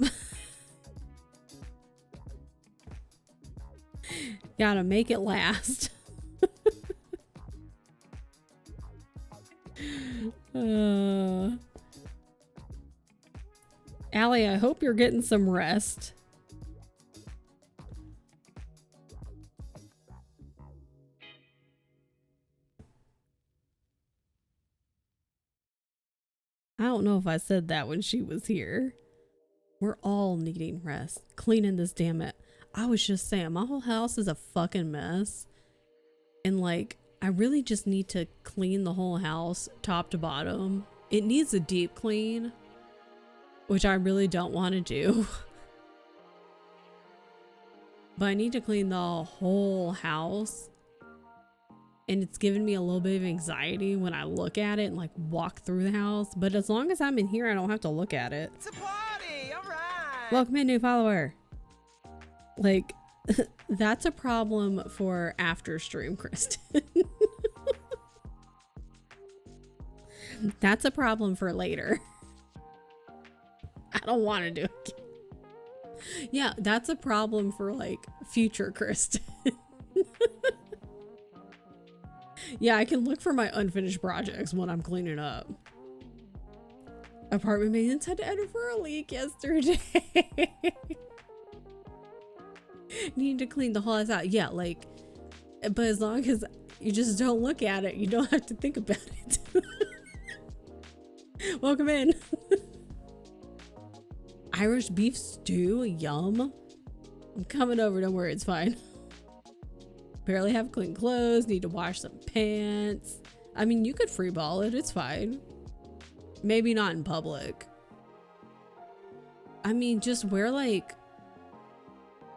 Speaker 1: Gotta make it last. Allie, I hope you're getting some rest. I don't know if I said that when she was here. We're all needing rest. Cleaning this damn it. I was just saying, my whole house is a fucking mess. And like, I really just need to clean the whole house top to bottom. It needs a deep clean, which I really don't want to do. But I need to clean the whole house. And it's given me a little bit of anxiety when I look at it and like walk through the house. But as long as I'm in here, I don't have to look at it.
Speaker 3: It's a party, all right.
Speaker 1: Welcome in, new follower. Like, that's a problem for after stream, Kristen. That's a problem for later. I don't want to do it. Yeah, that's a problem for like future Kristen. Yeah, I can look for my unfinished projects when I'm cleaning up. Apartment maintenance had to edit for a leak yesterday. Need to clean the whole house out. Yeah, like, but as long as you just don't look at it, you don't have to think about it. Welcome in. Irish beef stew, yum. I'm coming over, don't worry, it's fine. Barely have clean clothes, need to wash some pants. I mean, you could free ball it, it's fine. Maybe not in public. I mean, just wear like,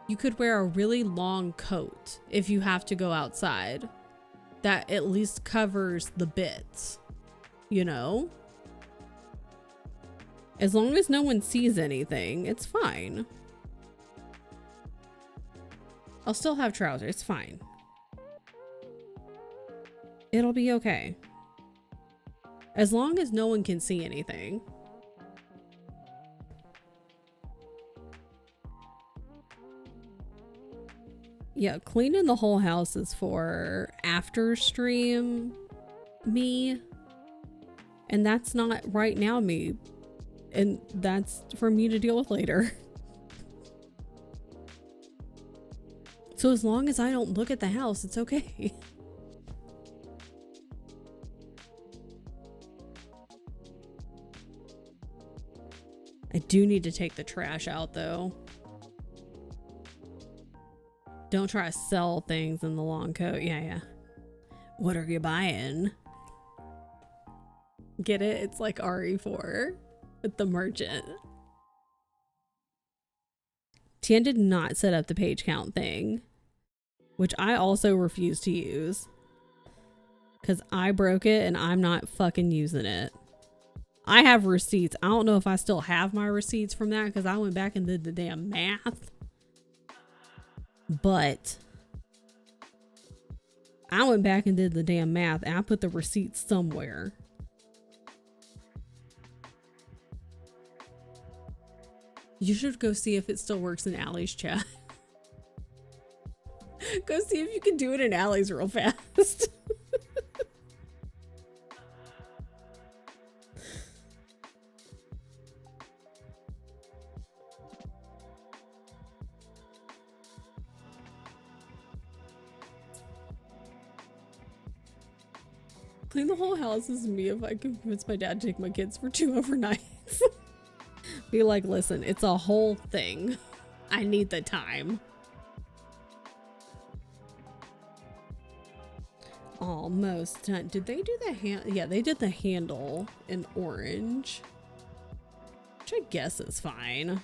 Speaker 1: you could wear a really long coat if you have to go outside. That at least covers the bits, you know? As long as no one sees anything, it's fine. I'll still have trousers, it's fine. It'll be okay. As long as no one can see anything. Yeah, cleaning the whole house is for after stream me. And that's not right now me. And that's for me to deal with later. So as long as I don't look at the house, it's okay. I do need to take the trash out though. Don't try to sell things in the long coat. Yeah. What are you buying? Get it? It's like RE4 with the merchant. Tian did not set up the page count thing, which I also refuse to use because I broke it and I'm not fucking using it. I have receipts. I don't know if I still have my receipts from that because I went back and did the damn math. But I went back and did the damn math and I put the receipts somewhere. You should go see if it still works in Allie's chat. Go see if you can do it in Allie's real fast. Clean the whole house is me if I convince my dad to take my kids for 2 overnights. Be like, listen, it's a whole thing. I need the time. Almost done. Did they do the hand? Yeah, they did the handle in orange. Which I guess is fine.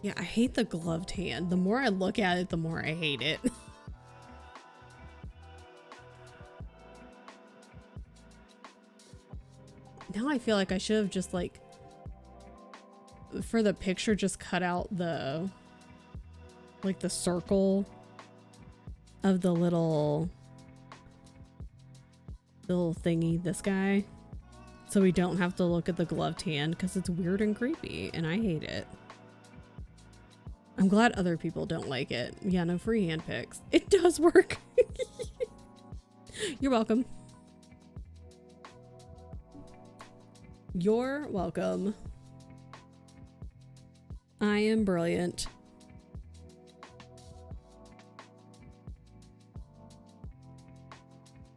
Speaker 1: Yeah, I hate the gloved hand. The more I look at it, the more I hate it. Now I feel like I should have just like, for the picture, just cut out the, like the circle of the little thingy, this guy. So we don't have to look at the gloved hand because it's weird and creepy and I hate it. I'm glad other people don't like it. Yeah, no free hand pics. It does work. You're welcome. You're welcome. I am brilliant.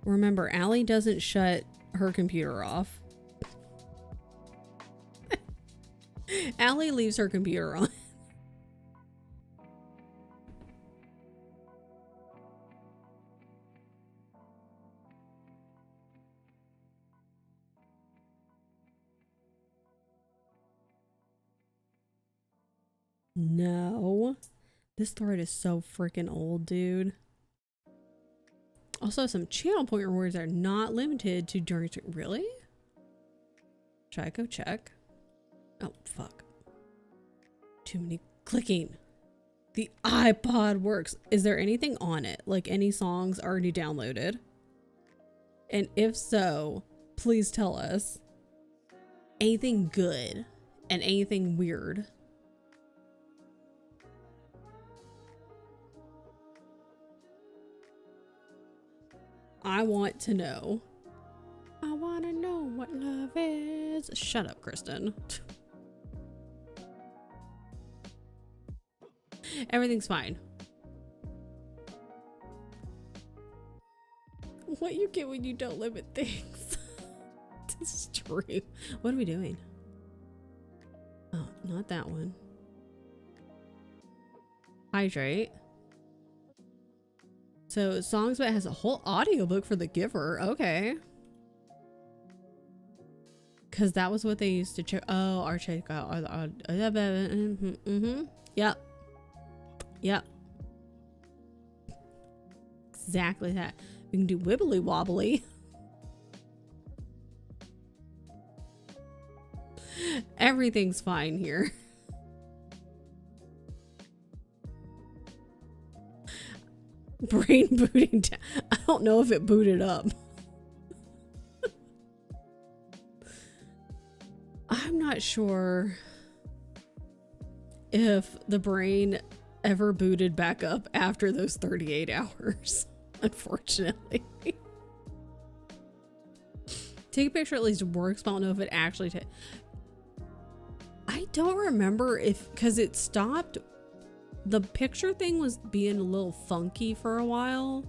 Speaker 1: Remember, Allie doesn't shut her computer off. Allie leaves her computer on. No. This thread is so freaking old, dude. Also, some channel point rewards are not limited to during... Really? Should I go check? Oh, fuck. Too many clicking. The iPod works. Is there anything on it? Like any songs already downloaded? And if so, please tell us. Anything good and anything weird. I want to know. I want to know what love is. Shut up, Kristen. Everything's fine. What you get when you don't limit things. This is true. What are we doing? Oh, not that one. Hydrate. So songs, but it has a whole audiobook for the giver. Okay. Because that was what they used to check. Oh, our check out. Yep. Yep. Exactly that. We can do wibbly wobbly. Everything's fine here. Brain booting down. I don't know if it booted up. I'm not sure if the brain ever booted back up after those 38 hours, unfortunately. Take a picture at least works, but I don't know if it actually I don't remember if, because it stopped. The picture thing was being a little funky for a while.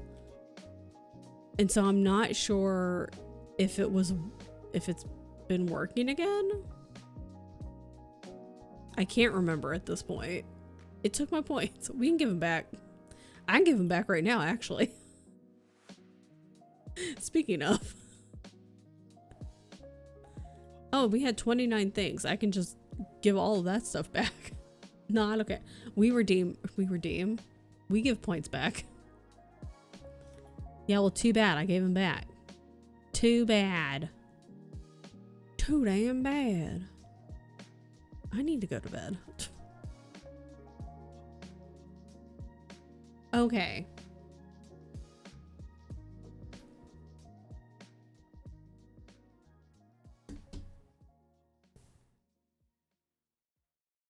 Speaker 1: And so I'm not sure if it's been working again. I can't remember at this point. It took my points. We can give them back. I can give them back right now, actually. Speaking of. Oh, we had 29 things. I can just give all of that stuff back. Not okay. We redeem. We give points back. Yeah, well, too bad. I gave them back. Too bad. Too damn bad. I need to go to bed. Okay.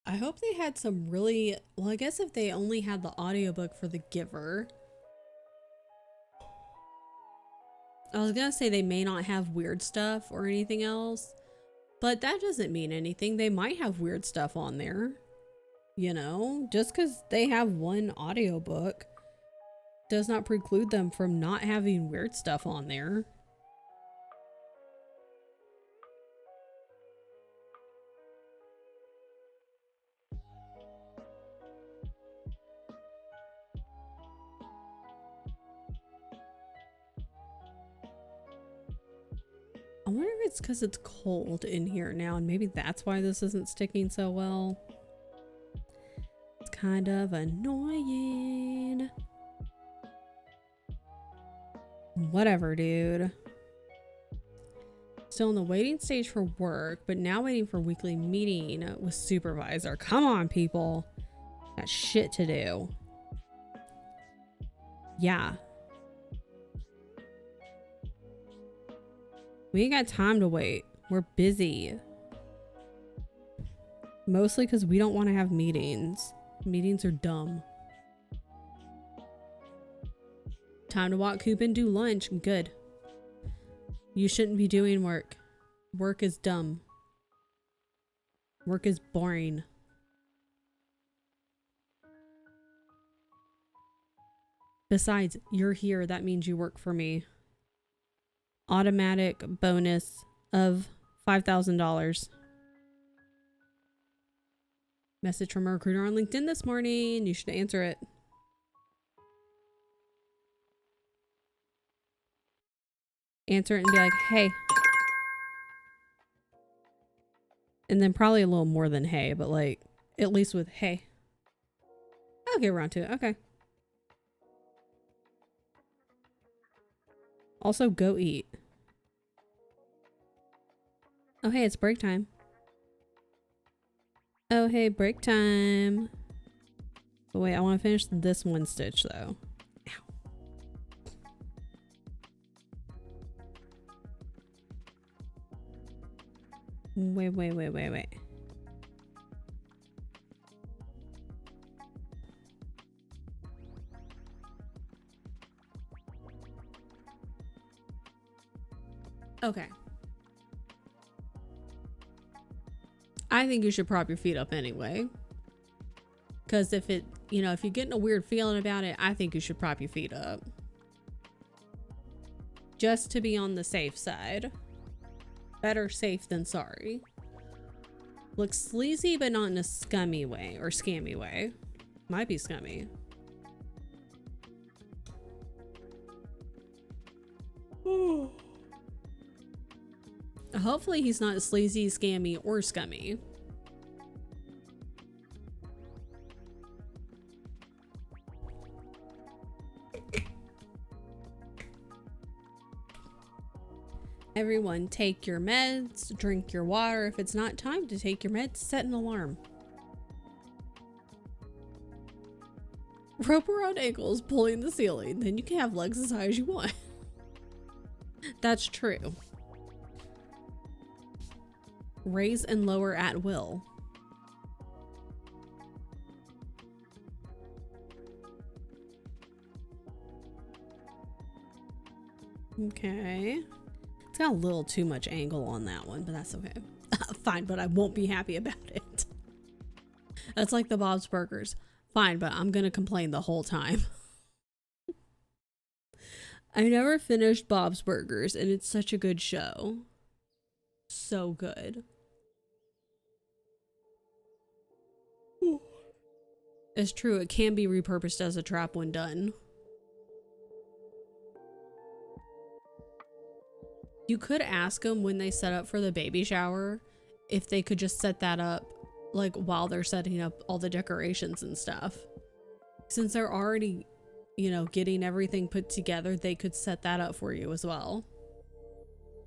Speaker 1: I hope they had some really, well, I guess if they only had the audiobook for The Giver. I was gonna say they may not have weird stuff or anything else, but that doesn't mean anything. They might have weird stuff on there. You know, just because they have one audiobook does not preclude them from not having weird stuff on there. wonder if it's because it's cold in here now, and maybe that's why this isn't sticking so well. It's kind of annoying. Whatever, dude. Still in the waiting stage for work, but now waiting for weekly meeting with supervisor. Come on, people. Got shit to do. Yeah. We ain't got time to wait. We're busy. Mostly because we don't want to have meetings. Meetings are dumb. Time to walk Coop and do lunch. Good. You shouldn't be doing work. Work is dumb. Work is boring. Besides, you're here. That means you work for me. Automatic bonus of $5,000. Message from a recruiter on LinkedIn this morning. You should answer it. Answer it and be like, hey. And then probably a little more than hey, but like, at least with hey. I'll get around to it. Okay. Also, go eat. Oh, hey, it's break time. Oh, hey, break time. But wait, I want to finish this one stitch, though. Ow. Wait. Okay. I think you should prop your feet up anyway. Because if it, if you're getting a weird feeling about it, I think you should prop your feet up. Just to be on the safe side. Better safe than sorry. Looks sleazy, but not in a scummy way or scammy way. Might be scummy. Hopefully he's not sleazy, scammy, or scummy. Everyone, take your meds, drink your water. If it's not time to take your meds, set an alarm. Rope around ankles, pulling the ceiling. Then you can have legs as high as you want. That's true. Raise and lower at will. Okay. It's got a little too much angle on that one, but that's okay. Fine, but I won't be happy about it. That's like the Bob's Burgers. Fine, but I'm gonna complain the whole time. I never finished Bob's Burgers, and it's such a good show. So good. It's true, it can be repurposed as a trap when done. You could ask them when they set up for the baby shower if they could just set that up like while they're setting up all the decorations and stuff. Since they're already, getting everything put together, they could set that up for you as well.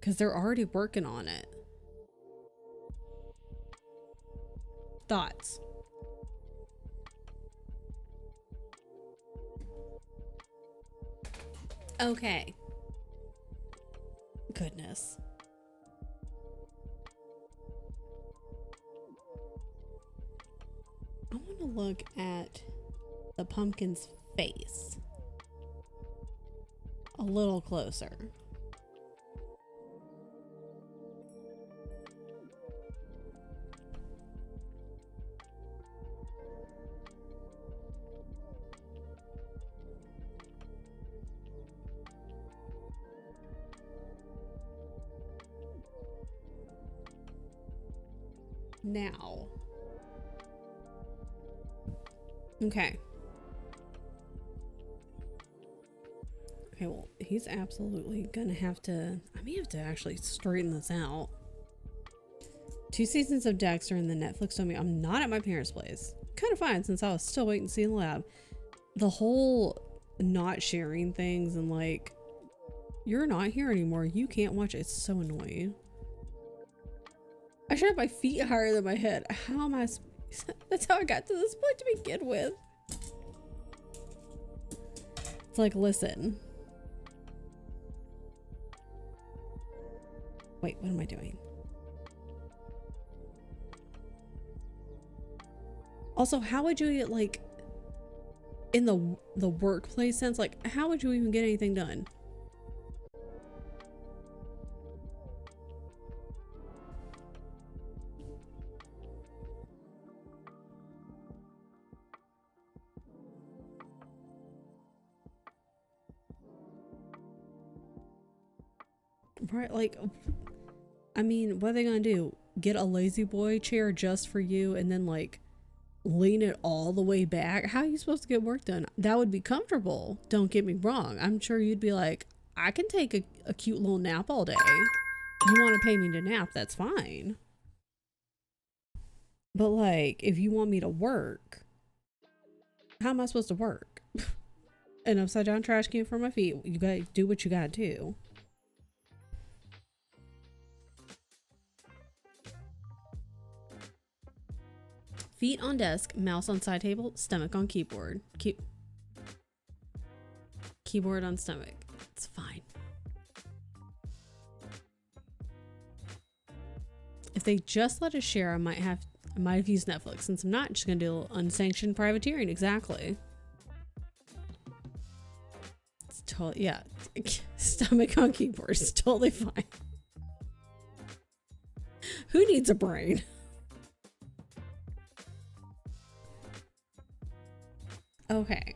Speaker 1: Because they're already working on it. Thoughts? Okay. Goodness. I want to look at the pumpkin's face a little closer. Now. Okay. Okay, well, he's absolutely gonna have to... I may have to actually straighten this out. 2 seasons of Dexter and the Netflix told me I'm not at my parents' place. Kind of fine since I was still waiting to see in the lab. The whole not sharing things and like, you're not here anymore, you can't watch it. It's so annoying. I should have my feet higher than my head. How am I... That's how I got to this point to begin with. It's like, listen. Wait, what am I doing? Also, how would you get, like, in the workplace sense, like, how would you even get anything done? Right, like, I mean, what are they gonna do? Get a lazy boy chair just for you and then, like, lean it all the way back? How are you supposed to get work done? That would be comfortable, don't get me wrong. I'm sure you'd be like, I can take a cute little nap all day. You want to pay me to nap, that's fine. But, like, if you want me to work, how am I supposed to work? An upside down trash can for my feet. You gotta do what you gotta do. Feet on desk, mouse on side table, stomach on keyboard. Keyboard on stomach. It's fine. If they just let us share, I might have used Netflix. Since I'm not, just gonna do unsanctioned privateering. Exactly. It's totally, yeah. Stomach on keyboard is totally fine. Who needs a brain? Okay.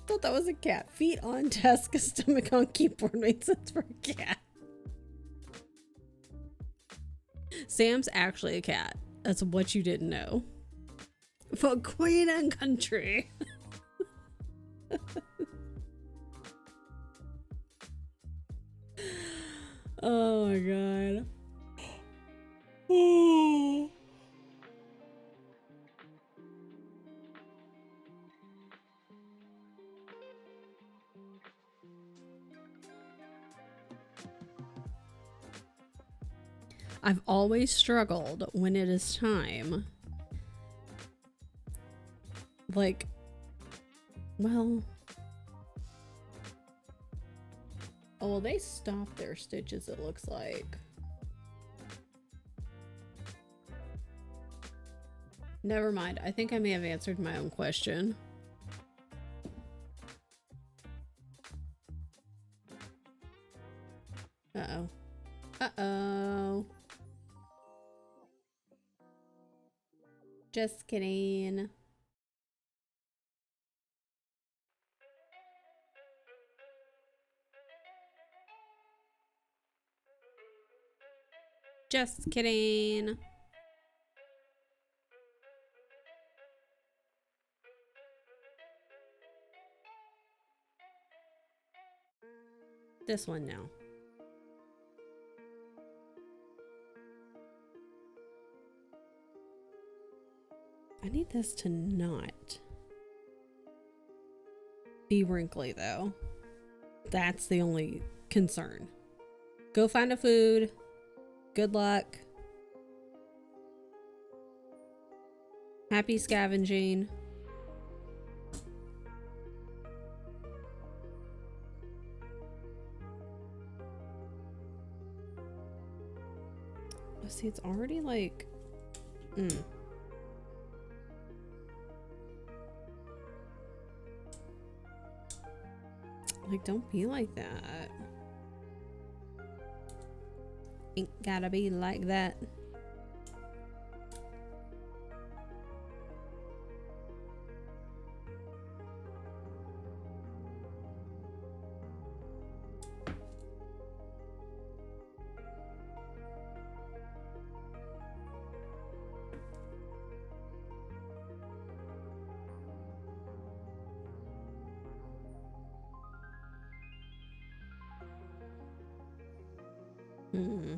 Speaker 1: Thought that was a cat. Feet on desk, stomach on keyboard made sense for a cat. Sam's actually a cat. That's what you didn't know. For Queen and Country. Oh my god. Oh. I've always struggled when it is time. Like, well... Oh, well, they stopped their stitches, it looks like. Never mind. I think I may have answered my own question. Uh-oh. Uh-oh. Just kidding. Just kidding. This one now. I need this to not be wrinkly though. That's the only concern. Go find a food. Good luck. Happy scavenging. Oh, see, it's already like... Like, don't be like that. Ain't gotta be like that. Hmm.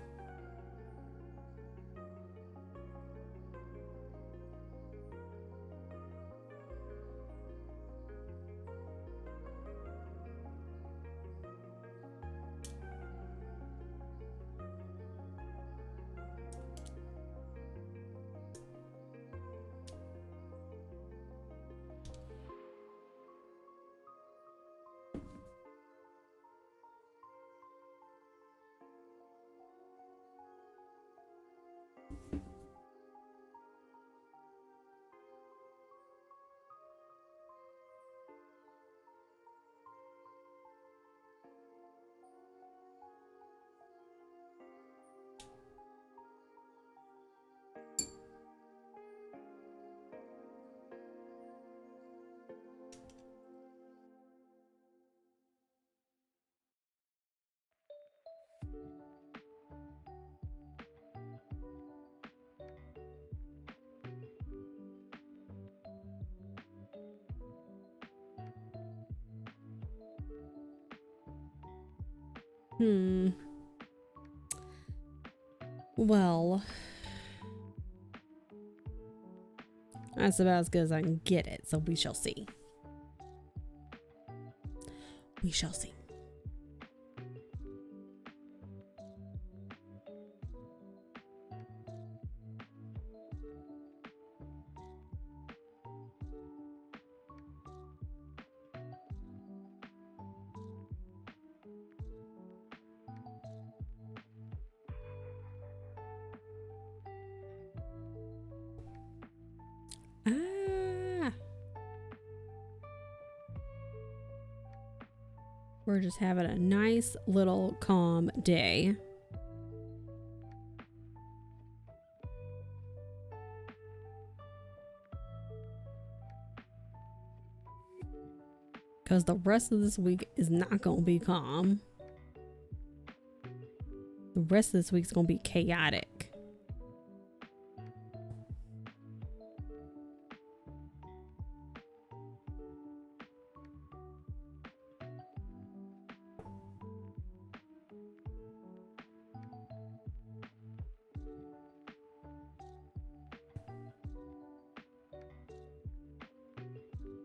Speaker 1: Hmm. Well, that's about as good as I can get it, so we shall see. We shall see. Ah. We're just having a nice little calm day. Because the rest of this week is not going to be calm. The rest of this week's going to be chaotic.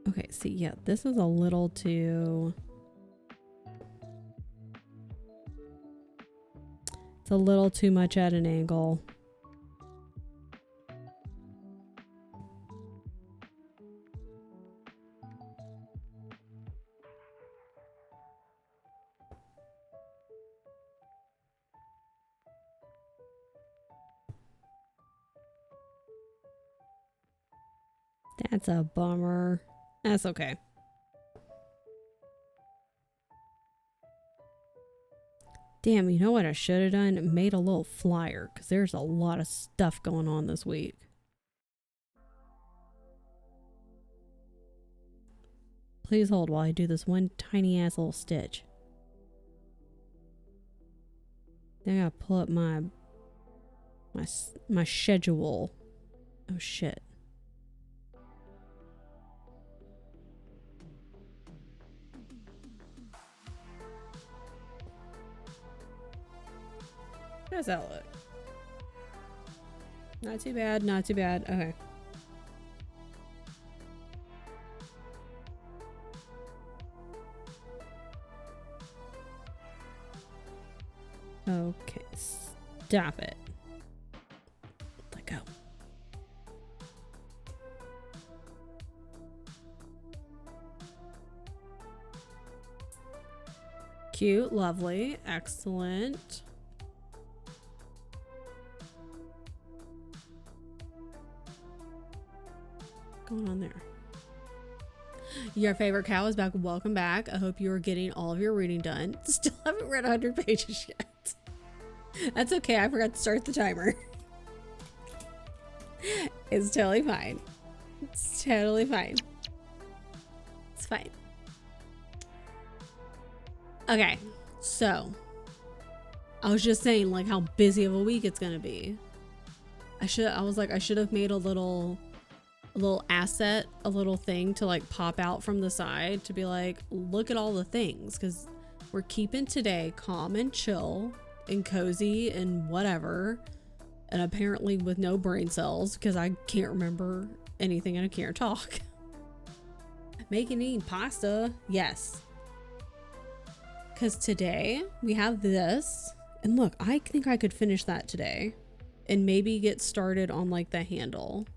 Speaker 1: Okay, see, yeah, this is a little too... It's a little too much at an angle. That's a bummer. That's okay. Damn, you know what I should have done? Made a little flyer, because there's a lot of stuff going on this week. Please hold while I do this one tiny ass little stitch. Then I gotta pull up my schedule. Oh shit. How does that look? Not too bad, not too bad. Okay. Okay, stop it. Let go. Cute, lovely, excellent. What's going on there? Your favorite cow is back. Welcome back. I hope you are getting all of your reading done. Still haven't read 100 pages yet. That's okay. I forgot to start the timer. It's totally fine. It's totally fine. It's fine. Okay. So, I was just saying like how busy of a week it's going to be. I should have made a little asset, a little thing to like pop out from the side to be like, look at all the things, because we're keeping today calm and chill. and cozy and whatever. And apparently with no brain cells because I can't remember anything and I can't talk. Making and eating pasta. Yes. Because today we have this. And look, I think I could finish that today. And maybe get started on like the handle.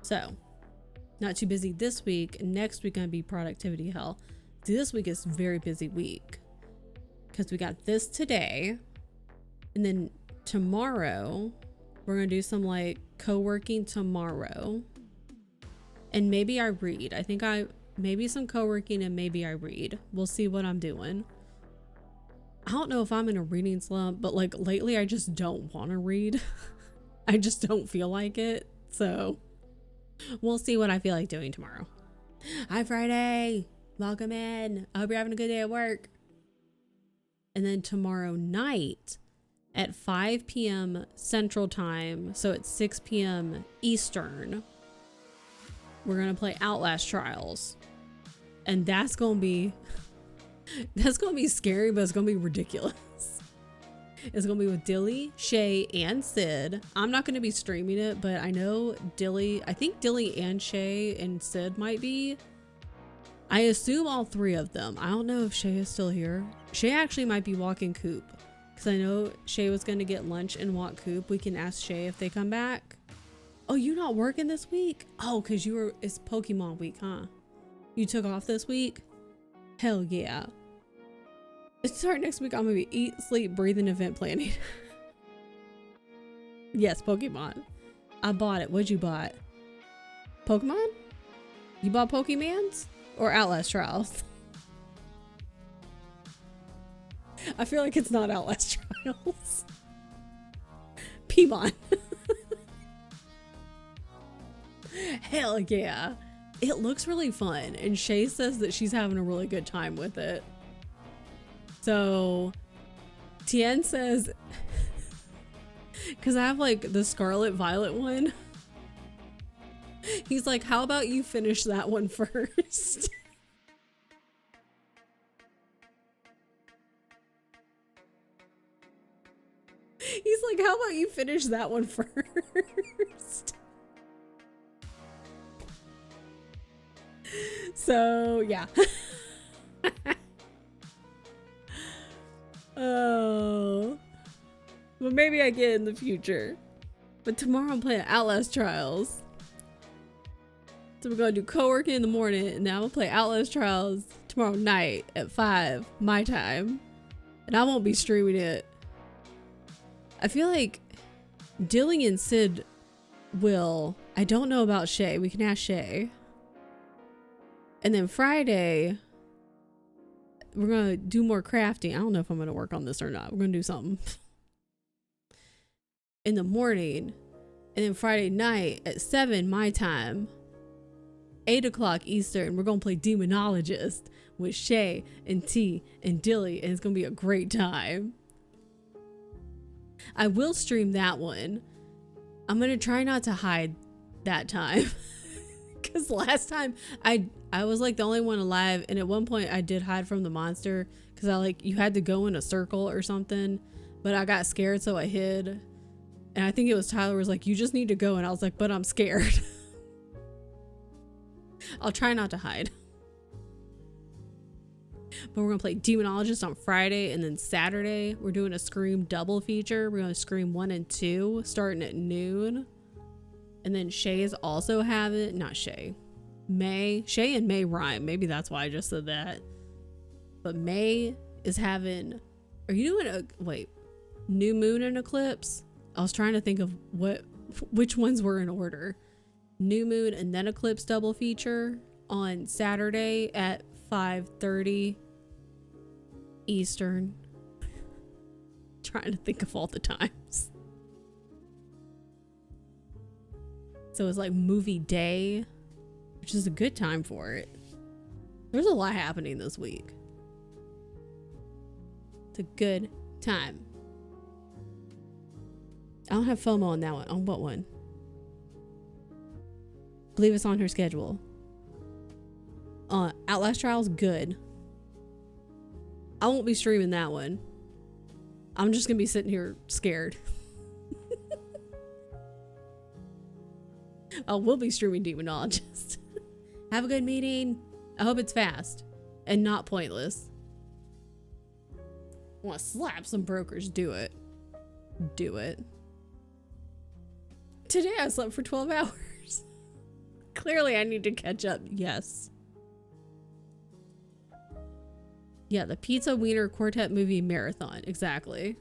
Speaker 1: So, not too busy this week. Next week gonna be productivity hell. This week is a very busy week. Because we got this today. And then tomorrow, we're gonna do some like co-working tomorrow. And maybe I read. I think maybe some co-working and maybe I read. We'll see what I'm doing. I don't know if I'm in a reading slump, but like lately I just don't want to read. I just don't feel like it. So we'll see what I feel like doing tomorrow. Hi, Friday. Welcome in. I hope you're having a good day at work. And then tomorrow night at 5 p.m. Central Time, so it's 6 p.m. Eastern, we're going to play Outlast Trials. And that's going to be scary, but it's going to be ridiculous. It's going to be with Dilly, Shay, and Sid. I'm not going to be streaming it, but I know I think Dilly and Shay and Sid might be. I assume all three of them. I don't know if Shay is still here. Shay actually might be walking Coop because I know Shay was going to get lunch and walk Coop. We can ask Shay if they come back. Oh, you not working this week? Oh, because it's Pokemon week, huh? You took off this week? Hell yeah. Start next week. I'm gonna be eat, sleep, breathe, and event planning. Yes, Pokemon. I bought it. What'd you bought? Pokemon? You bought Pokemans or Outlast Trials? I feel like it's not Outlast Trials. Pokemon. Hell yeah. It looks really fun. And Shay says that she's having a really good time with it. So Tien says, because I have like the Scarlet Violet one. He's like, how about you finish that one first? He's like, how about you finish that one first? So yeah. Oh, but maybe I get it in the future. But tomorrow I'm playing Outlast Trials. So we're gonna do co-working in the morning, and then I'm gonna play Outlast Trials tomorrow night at 5 my time, and I won't be streaming it. I feel like Dilly and Sid will. I don't know about Shay. We can ask Shay. And then Friday, we're going to do more crafting. I don't know if I'm going to work on this or not. We're going to do something in the morning. And then Friday night at 7 my time, 8 o'clock Eastern, we're going to play Demonologist with Shay and T and Dilly. And it's going to be a great time. I will stream that one. I'm going to try not to hide that time. Because last time I was like the only one alive, and at one point I did hide from the monster because you had to go in a circle or something, but I got scared, so I hid. And I think it was Tyler was like, you just need to go, and I was like, but I'm scared. I'll try not to hide. But we're gonna play Demonologist on Friday, and then Saturday we're doing a Scream double feature. We're gonna Scream 1 and 2 starting at noon. And then Shay is also having, not Shay, May. Shay and May rhyme. Maybe that's why I just said that. But May is having, are you doing new moon and eclipse? I was trying to think of which ones were in order. New moon and then eclipse double feature on Saturday at 5:30 Eastern. Trying to think of all the times. So it's like movie day, which is a good time for it. There's a lot happening this week. It's a good time. I don't have FOMO on that one. On what one? I believe it's on her schedule. Outlast Trials, good. I won't be streaming that one. I'm just gonna be sitting here scared. Oh, we'll be streaming Demonologist. Have a good meeting. I hope it's fast and not pointless. I want to slap some brokers. Do it. Do it. Today I slept for 12 hours. Clearly I need to catch up. Yes. Yeah, the Pizza Wiener Quartet movie marathon. Exactly.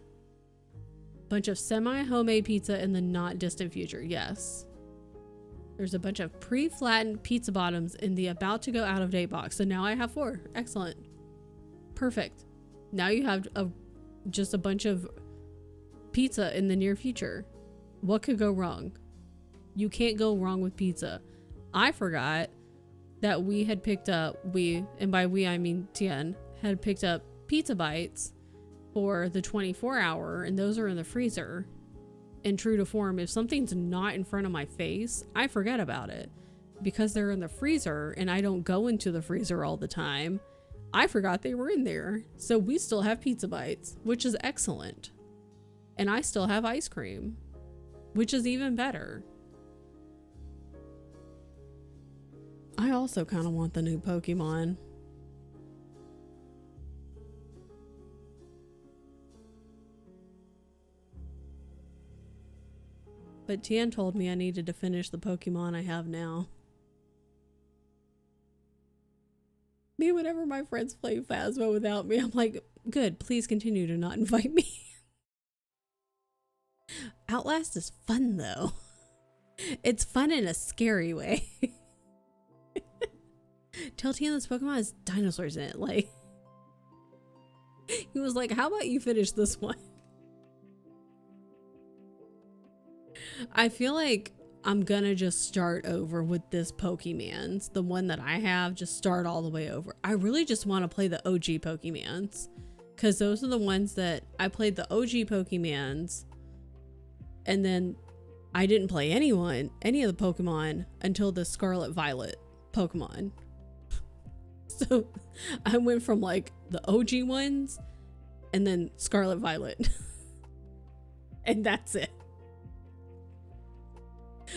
Speaker 1: Bunch of semi-homemade pizza in the not distant future. Yes. There's a bunch of pre-flattened pizza bottoms in the about to go out of date box. So now I have 4. Excellent. Perfect. Now you have just a bunch of pizza in the near future. What could go wrong? You can't go wrong with pizza. I forgot that we had picked up, and by we I mean Tien, had picked up pizza bites for the 24-hour, and those are in the freezer. And true to form, if something's not in front of my face, I forget about it. Because they're in the freezer and I don't go into the freezer all the time, I forgot they were in there. So we still have pizza bites, which is excellent. And I still have ice cream, which is even better. I also kind of want the new Pokemon. But Tien told me I needed to finish the Pokemon I have now. Me, whenever my friends play Phasmo without me, I'm like, good, please continue to not invite me. Outlast is fun though. It's fun in a scary way. Tell Tien this Pokemon has dinosaurs in it. Like, he was like, how about you finish this one? I feel like I'm gonna just start over with this Pokemans. The one that I have, just start all the way over. I really just want to play the OG Pokemans. Because those are the ones that I played the OG Pokemans. And then I didn't play any of the Pokemon until the Scarlet Violet Pokemon. So I went from like the OG ones and then Scarlet Violet. And that's it.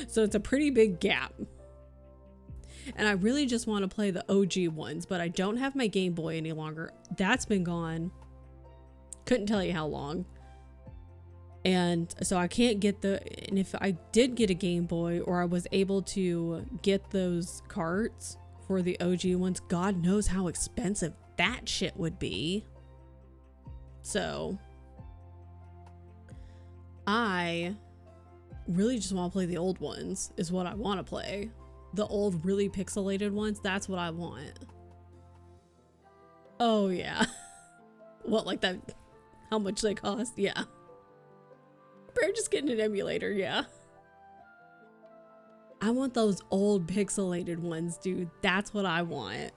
Speaker 1: So it's a pretty big gap. And I really just want to play the OG ones, but I don't have my Game Boy any longer. That's been gone. Couldn't tell you how long. And so I can't get and if I did get a Game Boy or I was able to get those carts for the OG ones, God knows how expensive that shit would be. So I really just want to play the old ones is what I want to play. The old really pixelated ones, that's what I want. Oh yeah. What, like that, how much they cost? Yeah. Better just getting an emulator, yeah. I want those old pixelated ones, dude. That's what I want.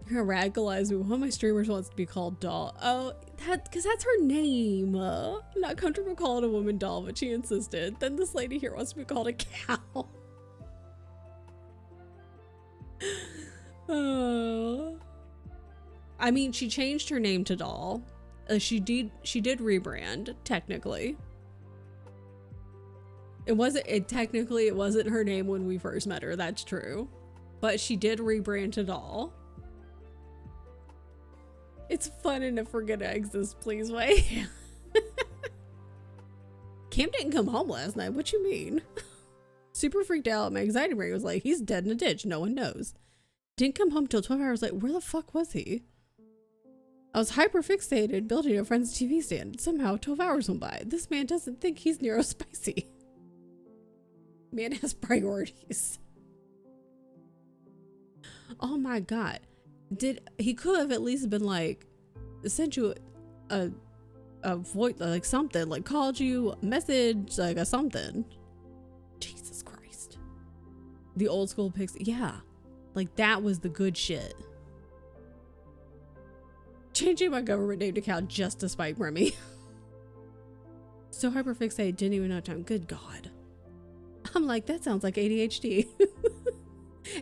Speaker 1: You're gonna radicalize me. One of my streamers wants to be called Doll. Oh, because that's her name. I'm not comfortable calling a woman doll, but she insisted. Then this lady here wants to be called a cow. I mean, she changed her name to Doll. She did rebrand, technically. Technically it wasn't her name when we first met her, that's true. But she did rebrand to Doll. It's fun enough for good exes, please wait. Cam didn't come home last night, what you mean? Super freaked out, my anxiety brain was like, he's dead in a ditch, no one knows. Didn't come home till 12 hours, like, where the fuck was he? I was hyper fixated building a friend's TV stand. Somehow 12 hours went by. This man doesn't think he's neurospicy. Man has priorities. Oh my god. He could have at least been like, sent you a voice, like something, like called you a message, like a something. Jesus Christ. The old school pics. Yeah. Like that was the good shit. Changing my government name to cow just to spite Remy. So hyperfixated, didn't even know time. Good God. I'm like, that sounds like ADHD.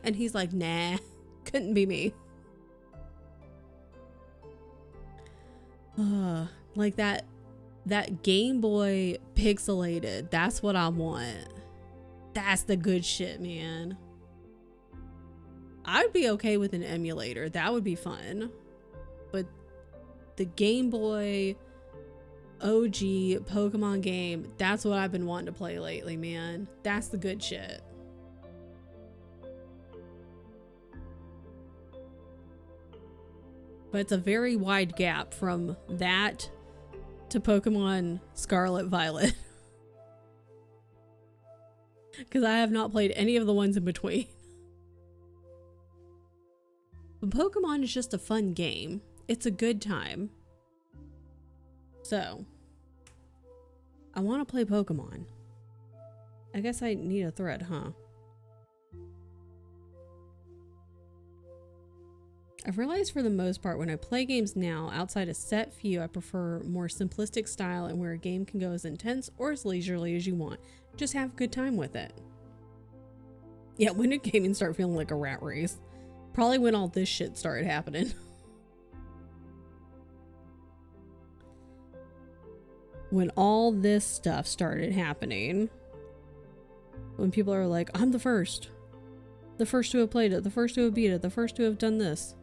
Speaker 1: And he's like, nah, couldn't be me. Like that Game Boy pixelated. That's what I want. That's the good shit, man. I'd be okay with an emulator. That would be fun. But the Game Boy OG Pokemon game, that's what I've been wanting to play lately, man. That's the good shit. But it's a very wide gap from that to Pokemon Scarlet Violet. Because I have not played any of the ones in between. But Pokemon is just a fun game. It's a good time. So, I want to play Pokemon. I guess I need a thread, huh? I've realized for the most part when I play games now, outside a set few, I prefer more simplistic style and where a game can go as intense or as leisurely as you want. Just have a good time with it. Yeah, when did gaming start feeling like a rat race? Probably when all this shit started happening. When all this stuff started happening. When people are like, I'm the first. The first to have played it. The first to have beat it. The first to have done this.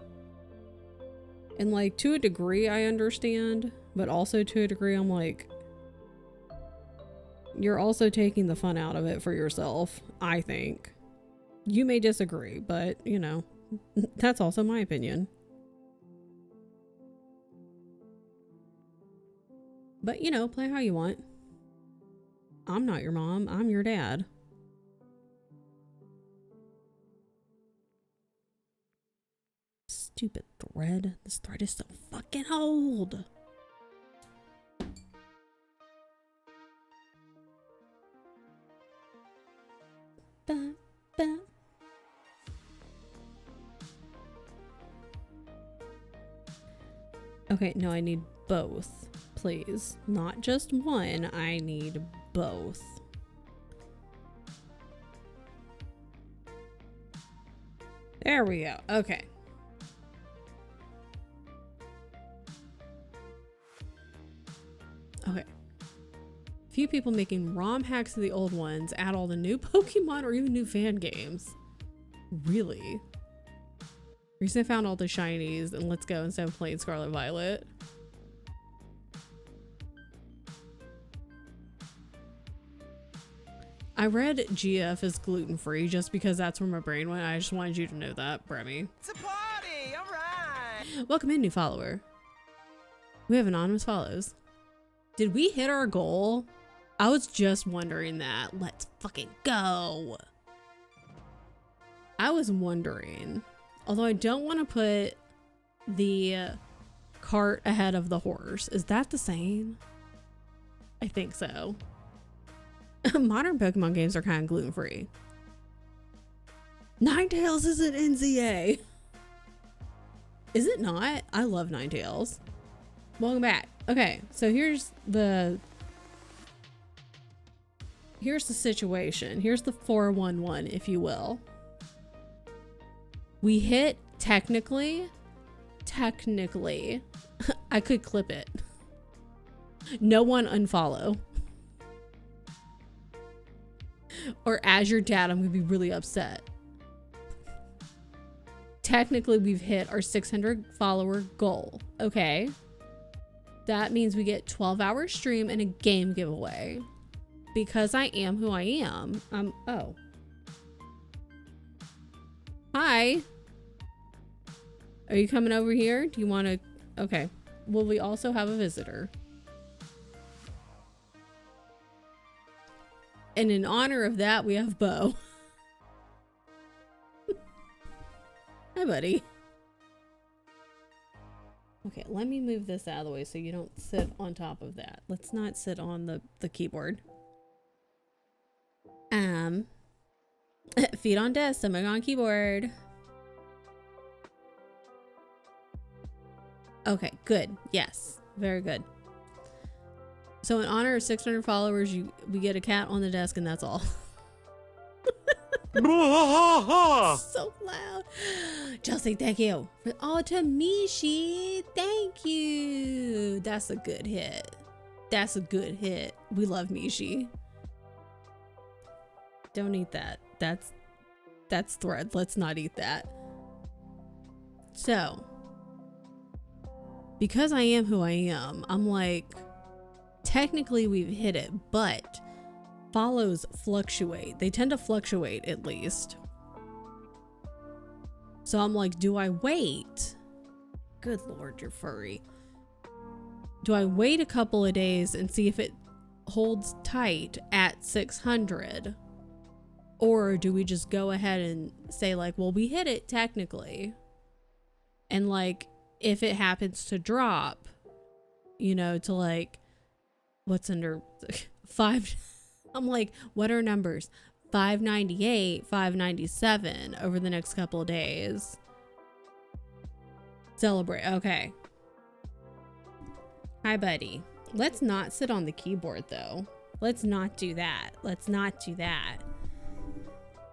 Speaker 1: And like, to a degree I understand. But also to a degree I'm like, you're also taking the fun out of it for yourself, I think. You may disagree, but you know, that's also my opinion. But you know, play how you want. I'm not your mom, I'm your dad. Stupid thread. This thread is so fucking old. Ba, ba. Okay, no, I need both, please. Not just one, I need both. There we go. Okay. Okay. Few people making ROM hacks of the old ones, add all the new Pokemon or even new fan games. Really? Recently found all the shinies and let's go instead of playing Scarlet Violet. I read GF is gluten-free just because that's where my brain went. I just wanted you to know that, Bremy.
Speaker 3: It's a party! Alright!
Speaker 1: Welcome in, new follower. We have anonymous follows. Did we hit our goal? I was just wondering that. Let's fucking go. I was wondering, although I don't want to put the cart ahead of the horse. Is that the saying? I think so. Modern Pokemon games are kind of gluten-free. Ninetales is an NCA. Is it not? I love Ninetales. Welcome back. Okay, so here's the situation. Here's the 411, if you will. We hit technically, I could clip it. No one unfollow. Or as your dad, I'm gonna be really upset. Technically, we've hit our 600 follower goal. Okay. That means we get 12-hour stream and a game giveaway. Because I am who I am. Oh. Hi. Are you coming over here? Do you want to? Okay. Will we also have a visitor? And in honor of that, we have Bo. Hi, buddy. Okay, let me move this out of the way so you don't sit on top of that. Let's not sit on the keyboard. Feet on desk, stomach on keyboard. Okay, good. Yes, very good. So in honor of 600 followers, we get a cat on the desk and that's all. So loud. Chelsea, thank you. Oh, Tamishi, thank you. That's a good hit. That's a good hit. We love Mishi. Don't eat that. That's thread. Let's not eat that. So, because I am who I am, I'm like, technically we've hit it, but follows fluctuate. They tend to fluctuate at least. So I'm like, do I wait? Good Lord, you're furry. Do I wait a couple of days and see if it holds tight at 600? Or do we just go ahead and say like, well, we hit it technically. And like, if it happens to drop, you know, to like, what's under 5? I'm like, what are numbers? 598, 597 over the next couple of days. Celebrate. Okay. Hi, buddy. Let's not sit on the keyboard, though. Let's not do that. Let's not do that.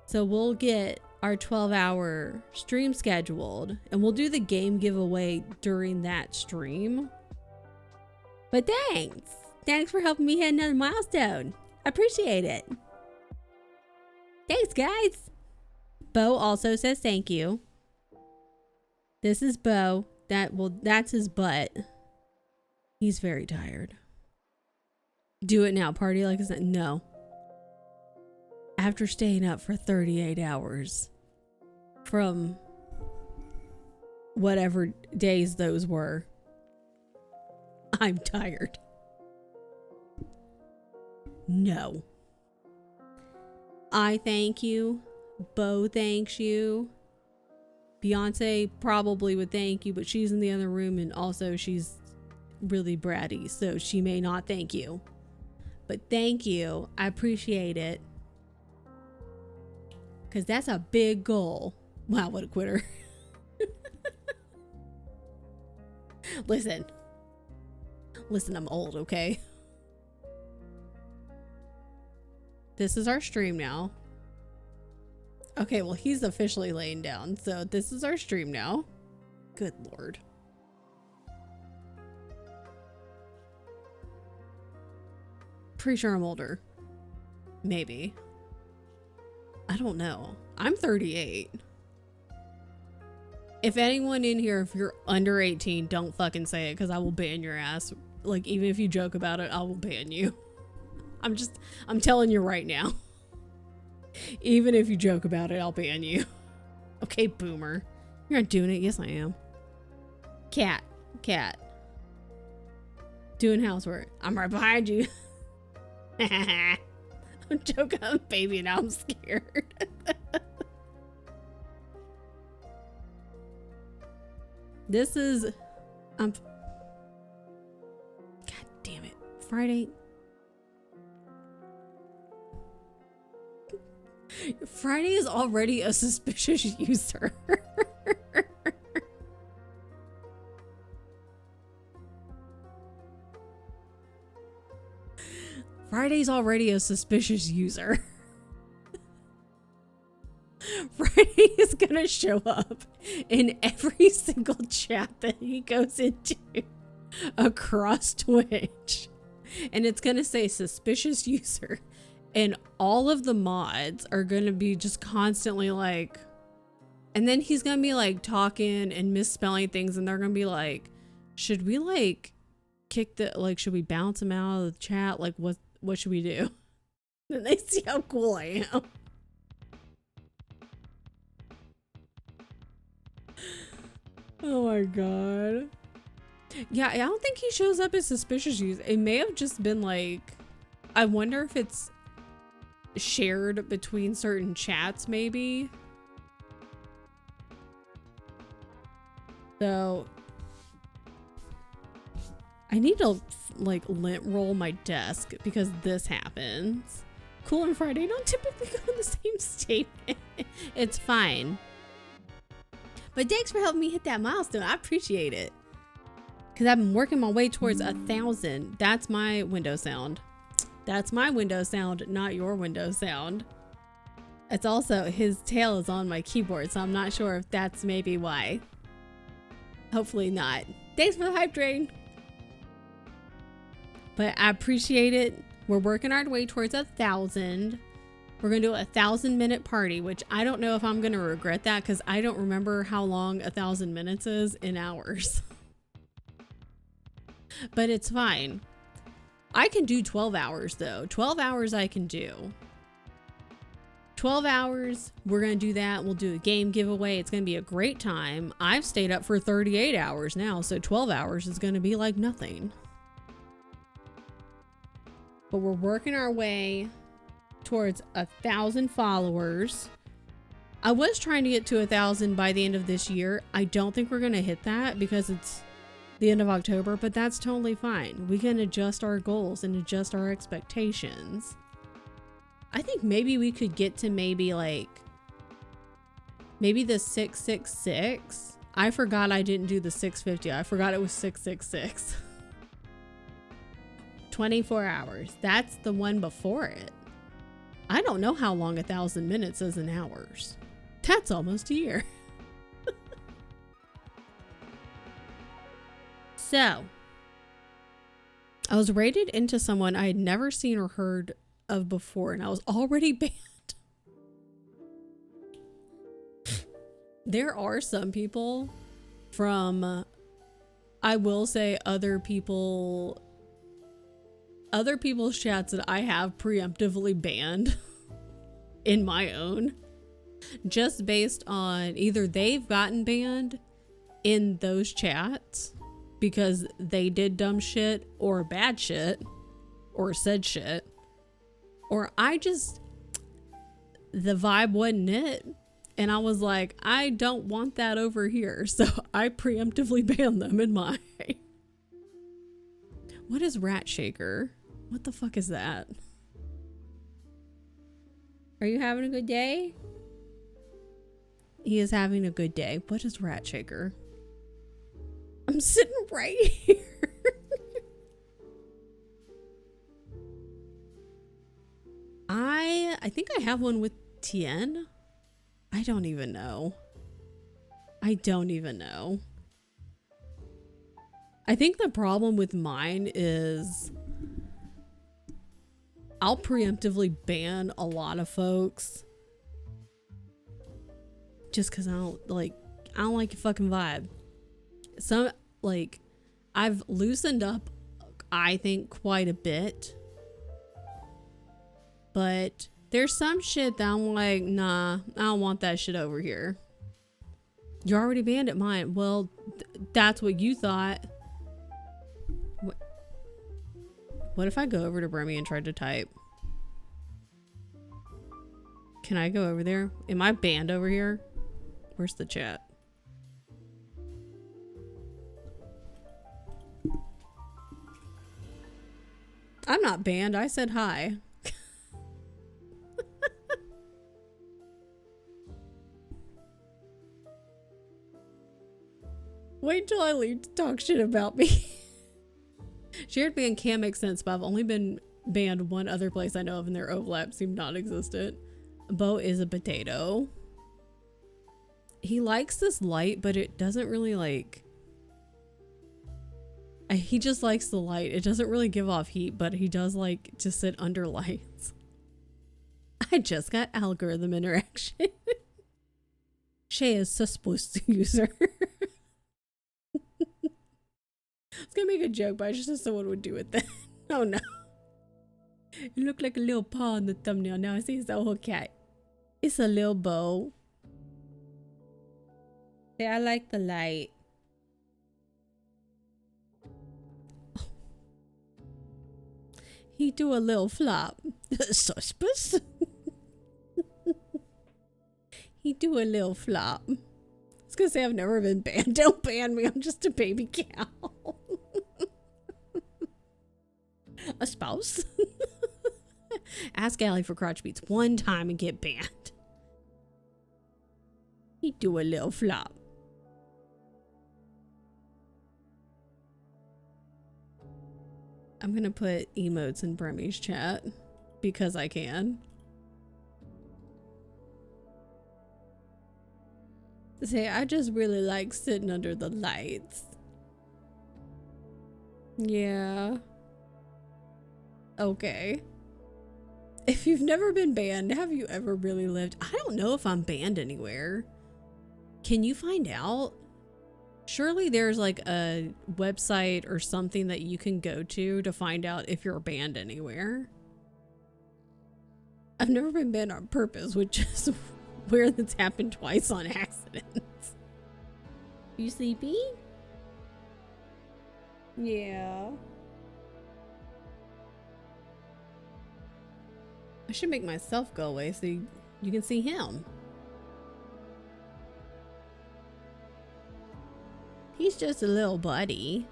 Speaker 1: So we'll get our 12-hour stream scheduled, and we'll do the game giveaway during that stream. But thanks. Thanks for helping me hit another milestone. I appreciate it. Thanks, guys. Bo also says thank you. This is Bo. That's his butt. He's very tired. Do it now. Party like it's not. No. After staying up for 38 hours from whatever days those were, I'm tired. No. I thank you. Bo thanks you. Beyonce probably would thank you, but she's in the other room, and also she's really bratty, so she may not thank you. But thank you. I appreciate it. Because that's a big goal. Wow, what a quitter. Listen, I'm old, okay? This is our stream now. Okay, well, he's officially laying down, so this is our stream now. Good Lord. Pretty sure I'm older. Maybe. I don't know. I'm 38. If anyone in here, if you're under 18, don't fucking say it, because I will ban your ass. Like, even if you joke about it, I will ban you. I'm telling you right now. Even if you joke about it, I'll ban you. Okay, boomer. You're not doing it. Yes, I am. Cat. Doing housework. I'm right behind you. I'm joking. I'm a baby and I'm scared. This is... God damn it. Friday... Friday is already a suspicious user. Friday's already a suspicious user. Friday is gonna show up in every single chat that he goes into across Twitch. And it's gonna say suspicious user. And all of the mods are going to be just constantly like, and then he's going to be like talking and misspelling things. And they're going to be like, should we like kick the, like, should we bounce him out of the chat? Like, what should we do? Then they see how cool I am. Oh my God. Yeah, I don't think he shows up as suspicious user. It may have just been like, I wonder if it's shared between certain chats, maybe. So I need to like lint roll my desk because this happens. Cool and Friday don't typically go in the same statement. It's fine. But thanks for helping me hit that milestone. I appreciate it. Because I've been working my way towards 1,000. That's my window sound. That's my window sound, not your window sound. It's also, his tail is on my keyboard, so I'm not sure if that's maybe why. Hopefully not. Thanks for the hype train. But I appreciate it. We're working our way towards 1,000. We're going to do a 1,000-minute party, which I don't know if I'm going to regret that because I don't remember how long 1,000 minutes is in hours. But it's fine. I can do 12 hours though. 12 hours I can do. 12 hours, we're going to do that. We'll do a game giveaway. It's going to be a great time. I've stayed up for 38 hours now, so 12 hours is going to be like nothing. But we're working our way towards 1,000 followers. I was trying to get to 1,000 by the end of this year. I don't think we're going to hit that because it's the end of October, but that's totally fine. We can adjust our goals and adjust our expectations. I think maybe we could get to maybe the 666. I forgot I didn't do the 650. I forgot it was 666. 24 hours. That's the one before it. I don't know how long 1,000 minutes is in hours. That's almost a year. So, I was rated into someone I had never seen or heard of before, and I was already banned. There are some people from, I will say, other people's chats that I have preemptively banned in my own, just based on either they've gotten banned in those chats because they did dumb shit or bad shit or said shit, or the vibe wasn't it. And I was like, I don't want that over here. So I preemptively banned them in my. What is Rat Shaker? What the fuck is that? Are you having a good day? He is having a good day. What is Rat Shaker? I'm sitting right here. I think I have one with Tien. I don't even know. I think the problem with mine is I'll preemptively ban a lot of folks just because I don't like your fucking vibe. I've loosened up, I think, quite a bit, but there's some shit that I'm like, nah, I don't want that shit over here. You already banned it, mine. Well, that's what you thought. What if I go over to Bremy and try to type? Can I go over there? Am I banned over here? Where's the chat? I'm not banned. I said hi. Wait till I leave to talk shit about me. Shared ban can make sense, but I've only been banned one other place I know of, and their overlap seemed non-existent. Bo is a potato. He likes this light, but it doesn't really like... He just likes the light. It doesn't really give off heat, but he does like to sit under lights. I just got algorithm interaction. Shay is supposed to use her. I was gonna make a joke, but I just thought someone would do it then. Oh no. You look like a little paw in the thumbnail. Now I see it's a whole cat. It's a little bow. Yeah, I like the light. He do a little flop. Suspicious. He do a little flop. I was gonna say I've never been banned. Don't ban me. I'm just a baby cow. A spouse. Ask Allie for crotch beats one time and get banned. He do a little flop. I'm gonna put emotes in Bremmy's chat because I can. Say, I just really like sitting under the lights. Yeah. Okay. If you've never been banned, have you ever really lived? I don't know if I'm banned anywhere. Can you find out? Surely there's like a website or something that you can go to find out if you're banned anywhere. I've never been banned on purpose, which is weird. That's happened twice on accident. You sleepy? Yeah. I should make myself go away so you can see him. He's just a little buddy.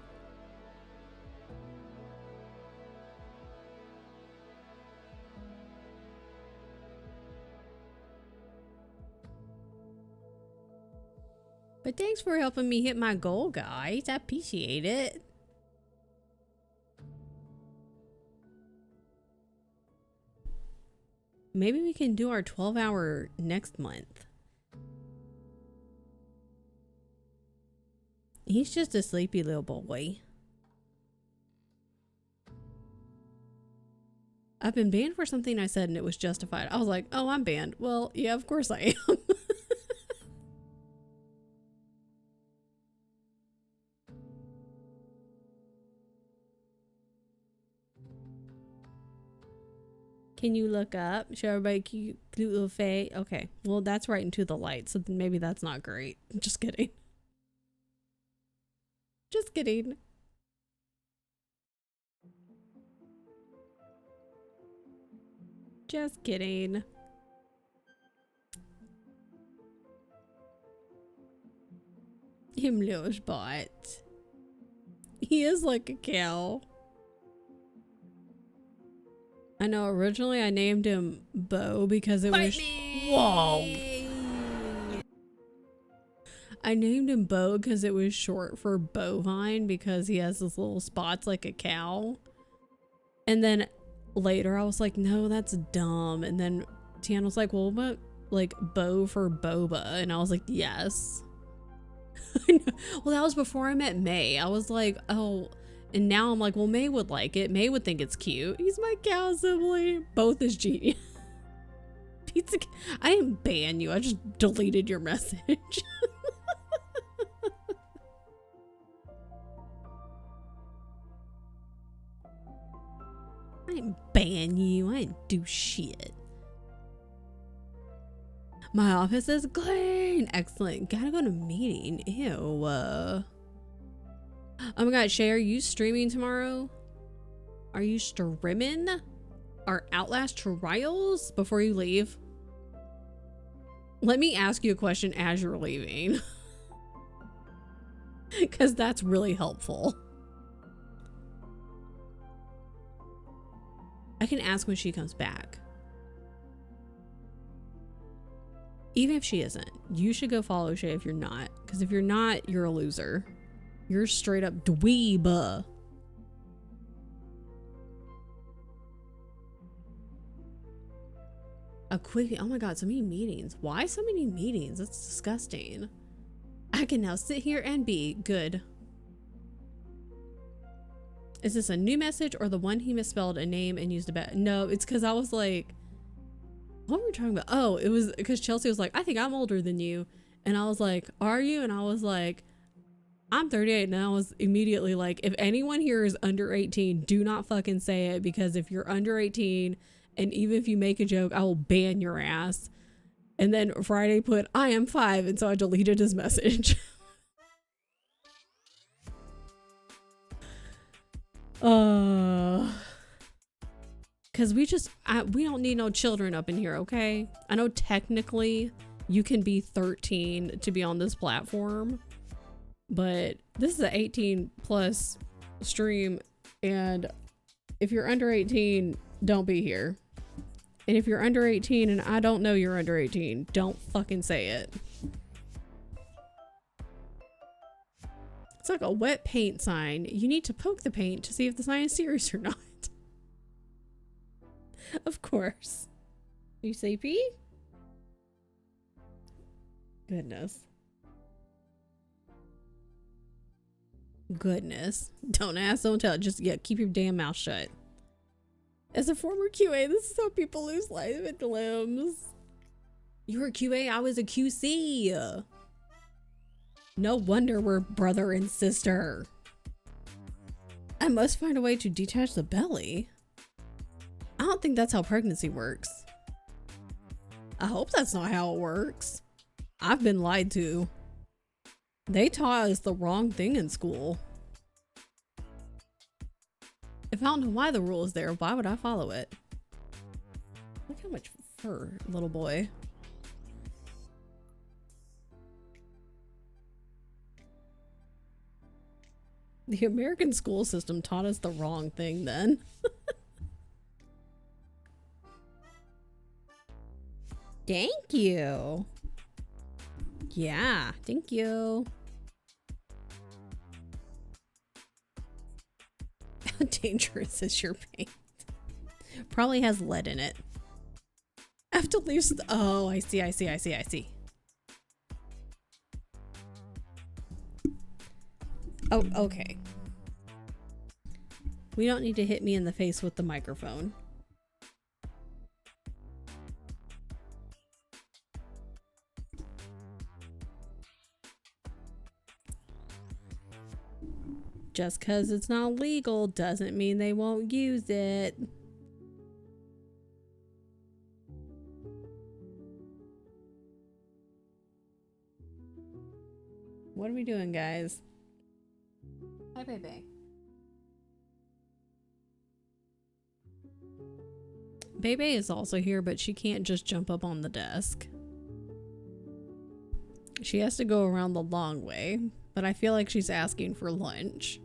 Speaker 1: But thanks for helping me hit my goal, guys. I appreciate it. Maybe we can do our 12-hour next month. He's just a sleepy little boy. I've been banned for something I said and it was justified. I was like, oh, I'm banned. Well, yeah, of course I am. Can you look up? Show everybody cute little face. Okay, well, that's right into the light, so then maybe that's not great. Just kidding. Just kidding. Just kidding. Him little spot. He is like a cow. I know originally I named him Bo because it was whoa. I named him Bo because it was short for bovine because he has those little spots like a cow. And then later I was like, no, that's dumb. And then Tiana was like, well, what like Bo for boba? And I was like, yes. Well, that was before I met May. I was like, oh. And now I'm like, well, May would like it. May would think it's cute. He's my cow sibling. Both is genius. Pizza. I didn't ban you. I just deleted your message. I didn't ban you. I didn't do shit. My office is clean. Excellent. Gotta go to a meeting. Ew. Oh my god, Shay, are you streaming tomorrow? Are you streaming our Outlast trials before you leave? Let me ask you a question as you're leaving. Because that's really helpful. I can ask when she comes back. Even if she isn't, you should go follow Shay if you're not. Because if you're not, you're a loser. You're straight up dweeb. A quick, oh my god, so many meetings. Why so many meetings? That's disgusting. I can now sit here and be good. Is this a new message or the one he misspelled a name and used a bet? No, it's because I was like, what were we talking about? Oh, it was because Chelsea was like, I think I'm older than you. And I was like, are you? And I was like, I'm 38. And I was immediately like, if anyone here is under 18, do not fucking say it, because if you're under 18 and even if you make a joke, I will ban your ass. And then Friday put, I am 5. And so I deleted his message. Because we don't need no children up in here, okay? I know technically you can be 13 to be on this platform, but this is an 18 plus stream, and if you're under 18, don't be here. And if you're under 18 and I don't know you're under 18, don't fucking say it. It's like a wet paint sign. You need to poke the paint to see if the sign is serious or not. Of course. You sleepy? Goodness. Goodness. Don't ask, don't tell. Just, yeah, keep your damn mouth shut. As a former QA, this is how people lose life and limbs. You were a QA, I was a QC. No wonder we're brother and sister. I must find a way to detach the belly. I don't think that's how pregnancy works. I hope that's not how it works. I've been lied to. They taught us the wrong thing in school. If I don't know why the rule is there, why would I follow it? Look how much fur, little boy. The American school system taught us the wrong thing then. Thank you. Yeah, thank you. How dangerous is your paint? Probably has lead in it. I have to leave. Oh, I see. Oh, okay. We don't need to hit me in the face with the microphone. Just because it's not legal doesn't mean they won't use it. What are we doing, guys? Hi, baby. Bebe is also here, but she can't just jump up on the desk. She has to go around the long way, but I feel like she's asking for lunch.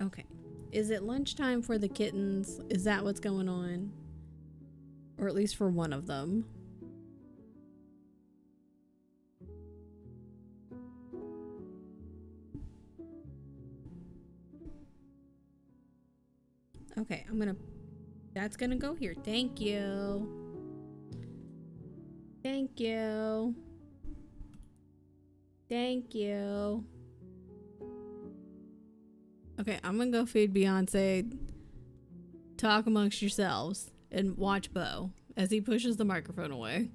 Speaker 1: Okay. Is it lunchtime for the kittens? Is that what's going on? Or at least for one of them. Okay, that's gonna go here. Thank you. Thank you. Thank you. Okay, I'm gonna go feed Beyonce. Talk amongst yourselves and watch Bo as he pushes the microphone away.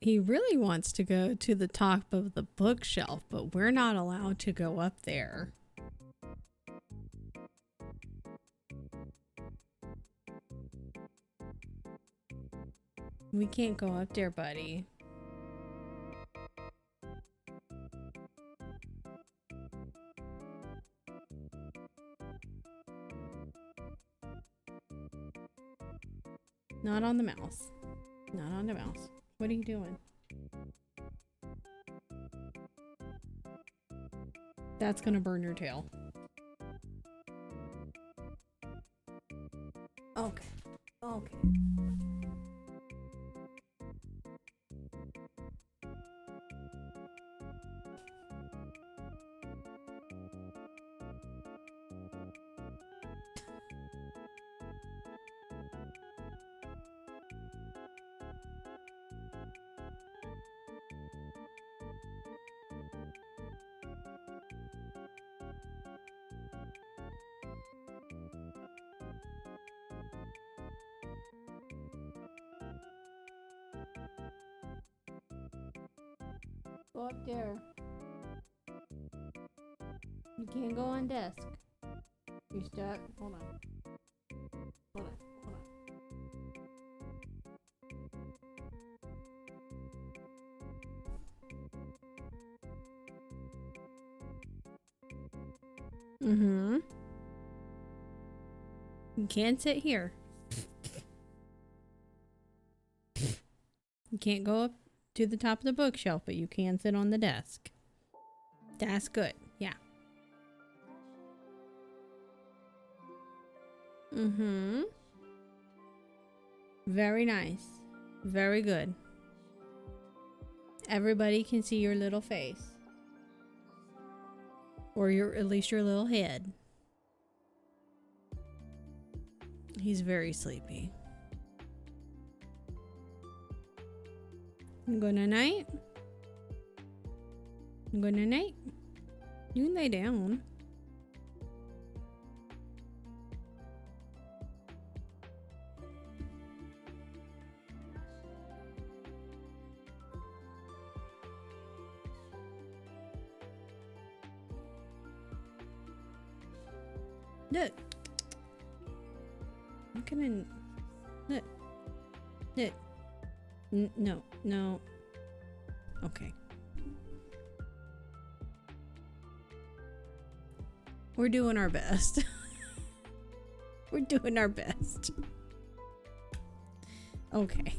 Speaker 1: He really wants to go to the top of the bookshelf, but we're not allowed to go up there. We can't go up there, buddy. Not on the mouse. Not on the mouse. What are you doing? That's gonna burn your tail. Okay. Okay. Go up there. You can't go on desk. You stuck? Hold on. Hold on. Hold on. Mm-hmm. You can't sit here. You can't go up to the top of the bookshelf, but you can sit on the desk. That's good. Yeah. Mm-hmm. Very nice. Very good. Everybody can see your little face. Or at least your little head. He's very sleepy. Good night. Good night. You can lay down. Look. I'm gonna look. Look. No, no. Okay. We're doing our best. We're doing our best. Okay.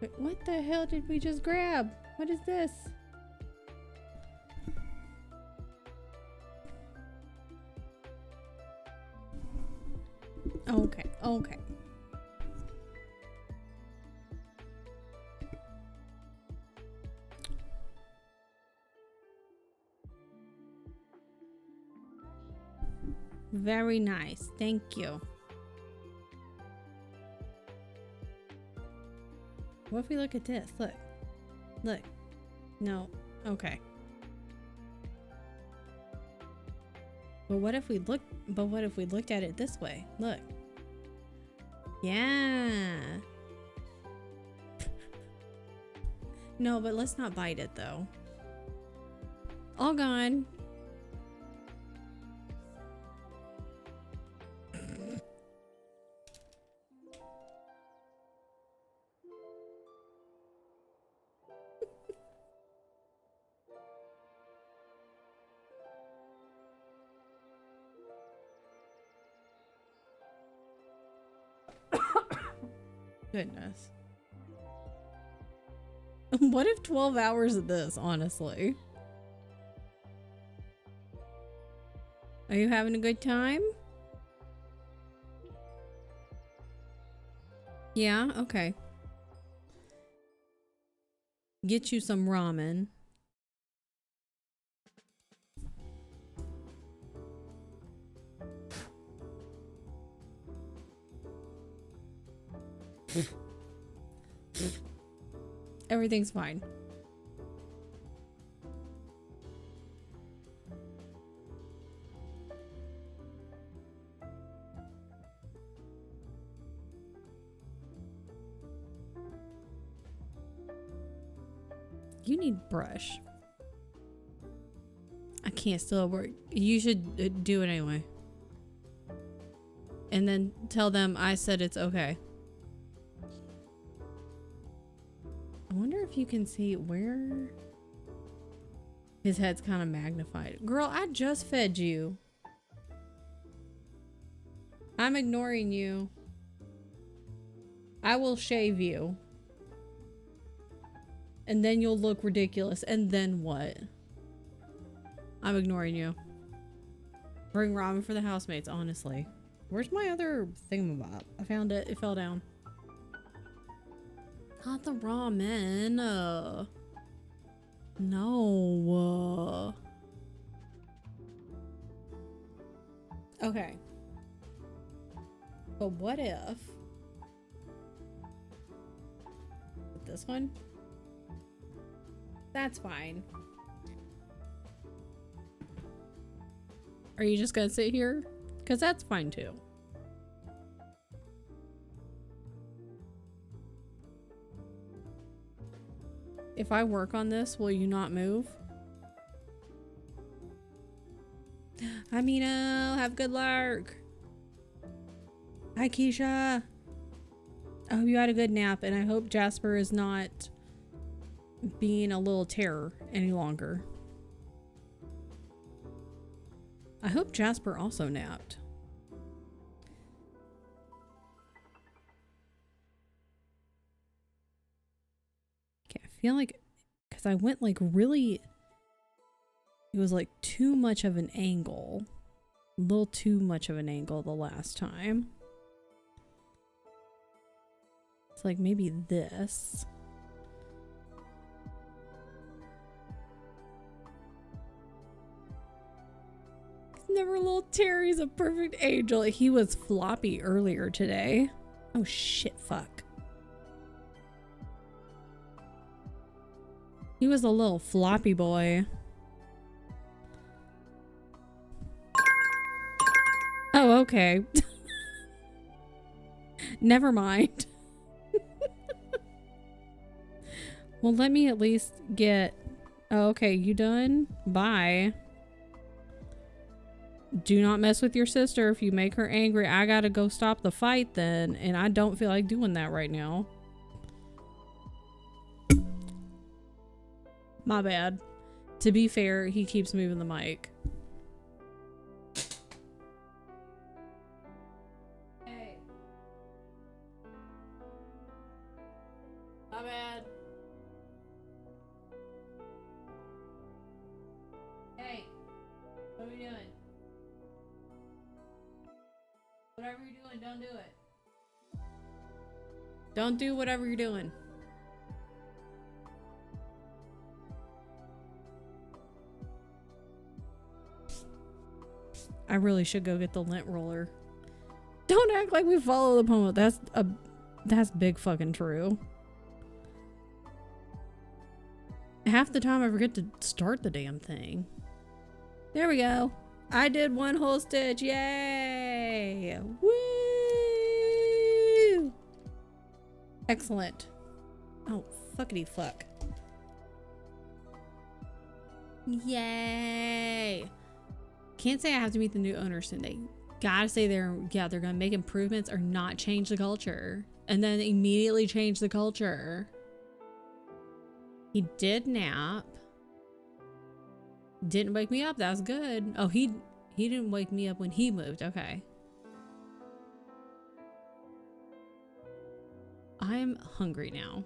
Speaker 1: Wait, what the hell did we just grab? What is this? Okay, okay. Very nice. Thank you. What if we look at this? Look. Look. No. Okay. But what if we looked at it this way? Look. Yeah. No, but let's not bite it though. All gone. Goodness. What if 12 hours of this, honestly? Are you having a good time? Yeah, okay. Get you some ramen. Everything's fine. You need brush. I can't still work. You should do it anyway. And then tell them I said it's okay. I wonder if you can see where his head's kind of magnified. Girl, I just fed you. I'm ignoring you. I will shave you. And then you'll look ridiculous. And then what? I'm ignoring you. Bring ramen for the housemates, honestly. Where's my other thingamabob? I found it. It fell down. Not the ramen. No. Okay. But what if... This one? That's fine. Are you just gonna sit here? Because that's fine too. If I work on this, will you not move? Hi, Mino. Have good luck. Hi, Keisha. I hope you had a good nap, and I hope Jasper is not being a little terror any longer. I hope Jasper also napped. Okay, I feel like, because I went like really, it was like too much of an angle. A little too much of an angle the last time. It's like maybe this. Never little Terry's a perfect angel. He was floppy earlier today. Oh shit, fuck. He was a little floppy boy. Oh, okay. Never mind. Well, let me at least get... Oh, okay, you done? Bye. Do not mess with your sister. If you make her angry, I gotta go stop the fight then. And I don't feel like doing that right now. My bad. To be fair, he keeps moving the mic. Hey. My bad. Hey. What are we doing? Whatever you're doing, don't do it. Don't do whatever you're doing. I really should go get the lint roller. Don't act like we follow the poem. That's big fucking true. Half the time I forget to start the damn thing. There we go. I did one whole stitch. Yay! Woo! Excellent. Oh, fuckity fuck. Yay! Can't say I have to meet the new owner soon. They gotta say they're gonna make improvements or not change the culture. And then immediately change the culture. He did nap. Didn't wake me up. That was good. Oh, he didn't wake me up when he moved. Okay. I'm hungry now.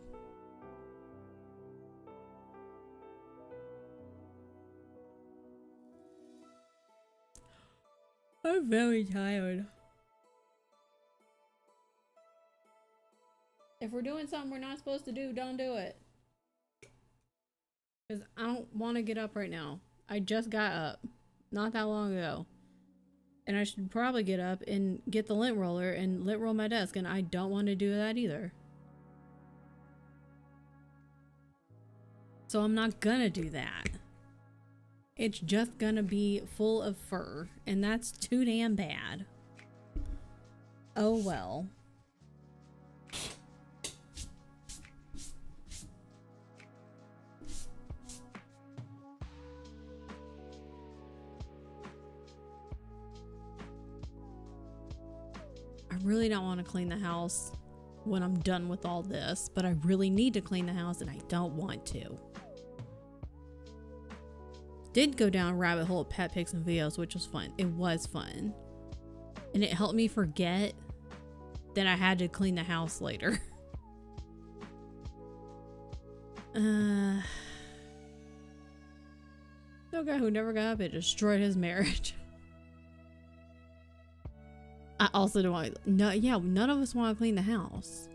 Speaker 1: I'm very tired. If we're doing something we're not supposed to do, don't do it. Because I don't want to get up right now. I just got up not that long ago. And I should probably get up and get the lint roller and lint roll my desk. And I don't want to do that either. So I'm not gonna do that. It's just gonna be full of fur. And that's too damn bad. Oh well. really don't want to clean the house when I'm done with all this, but I really need to clean the house and I don't want to. Did go down a rabbit hole of pet pics and videos, which was fun. It was fun. And it helped me forget that I had to clean the house later. The guy who never got up, it destroyed his marriage. I also don't want none of us want to clean the house.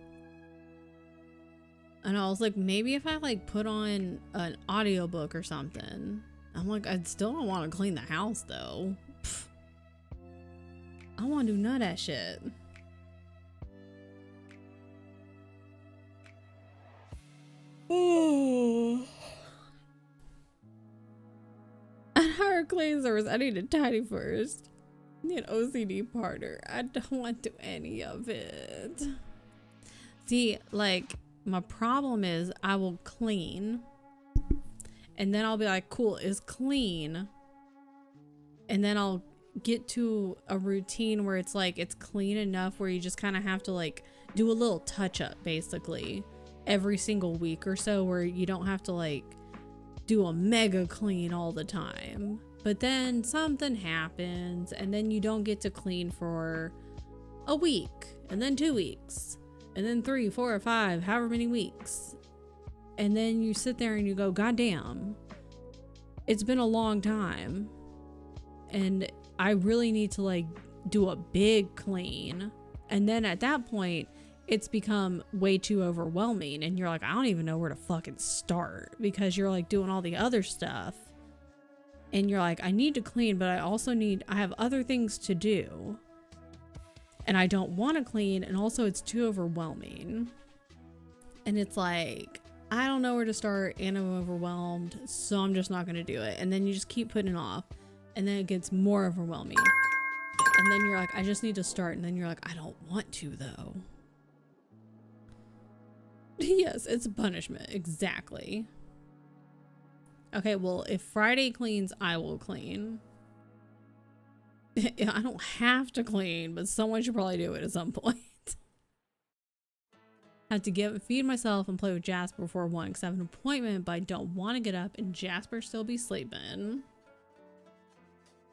Speaker 1: And I was like, maybe if I like put on an audiobook or something. I'm like, I still don't want to clean the house though. Pfft. I want to do none of that shit. Oh. At higher clean service, I need a tidy first. Need an OCD partner. I don't want to do any of it. See, like, my problem is I will clean and then I'll be like, cool, it's clean. And then I'll get to a routine where it's like, it's clean enough where you just kind of have to like do a little touch up basically every single week or so, where you don't have to like do a mega clean all the time. But then something happens and then you don't get to clean for a week, and then 2 weeks, and then 3, 4, or 5, however many weeks. And then you sit there and you go, God damn, it's been a long time. And I really need to like do a big clean. And then at that point, it's become way too overwhelming. And you're like, I don't even know where to fucking start, because you're like doing all the other stuff. And you're like, I need to clean, but I have other things to do. And I don't want to clean. And also it's too overwhelming. And it's like, I don't know where to start and I'm overwhelmed, so I'm just not going to do it. And then you just keep putting it off. And then it gets more overwhelming. And then you're like, I just need to start. And then you're like, I don't want to though. Yes, it's a punishment. Exactly. Okay, well, if Friday cleans, I will clean. I don't have to clean, but someone should probably do it at some point. Have to feed myself and play with Jasper before 1 because I have an appointment, but I don't want to get up and Jasper still be sleeping.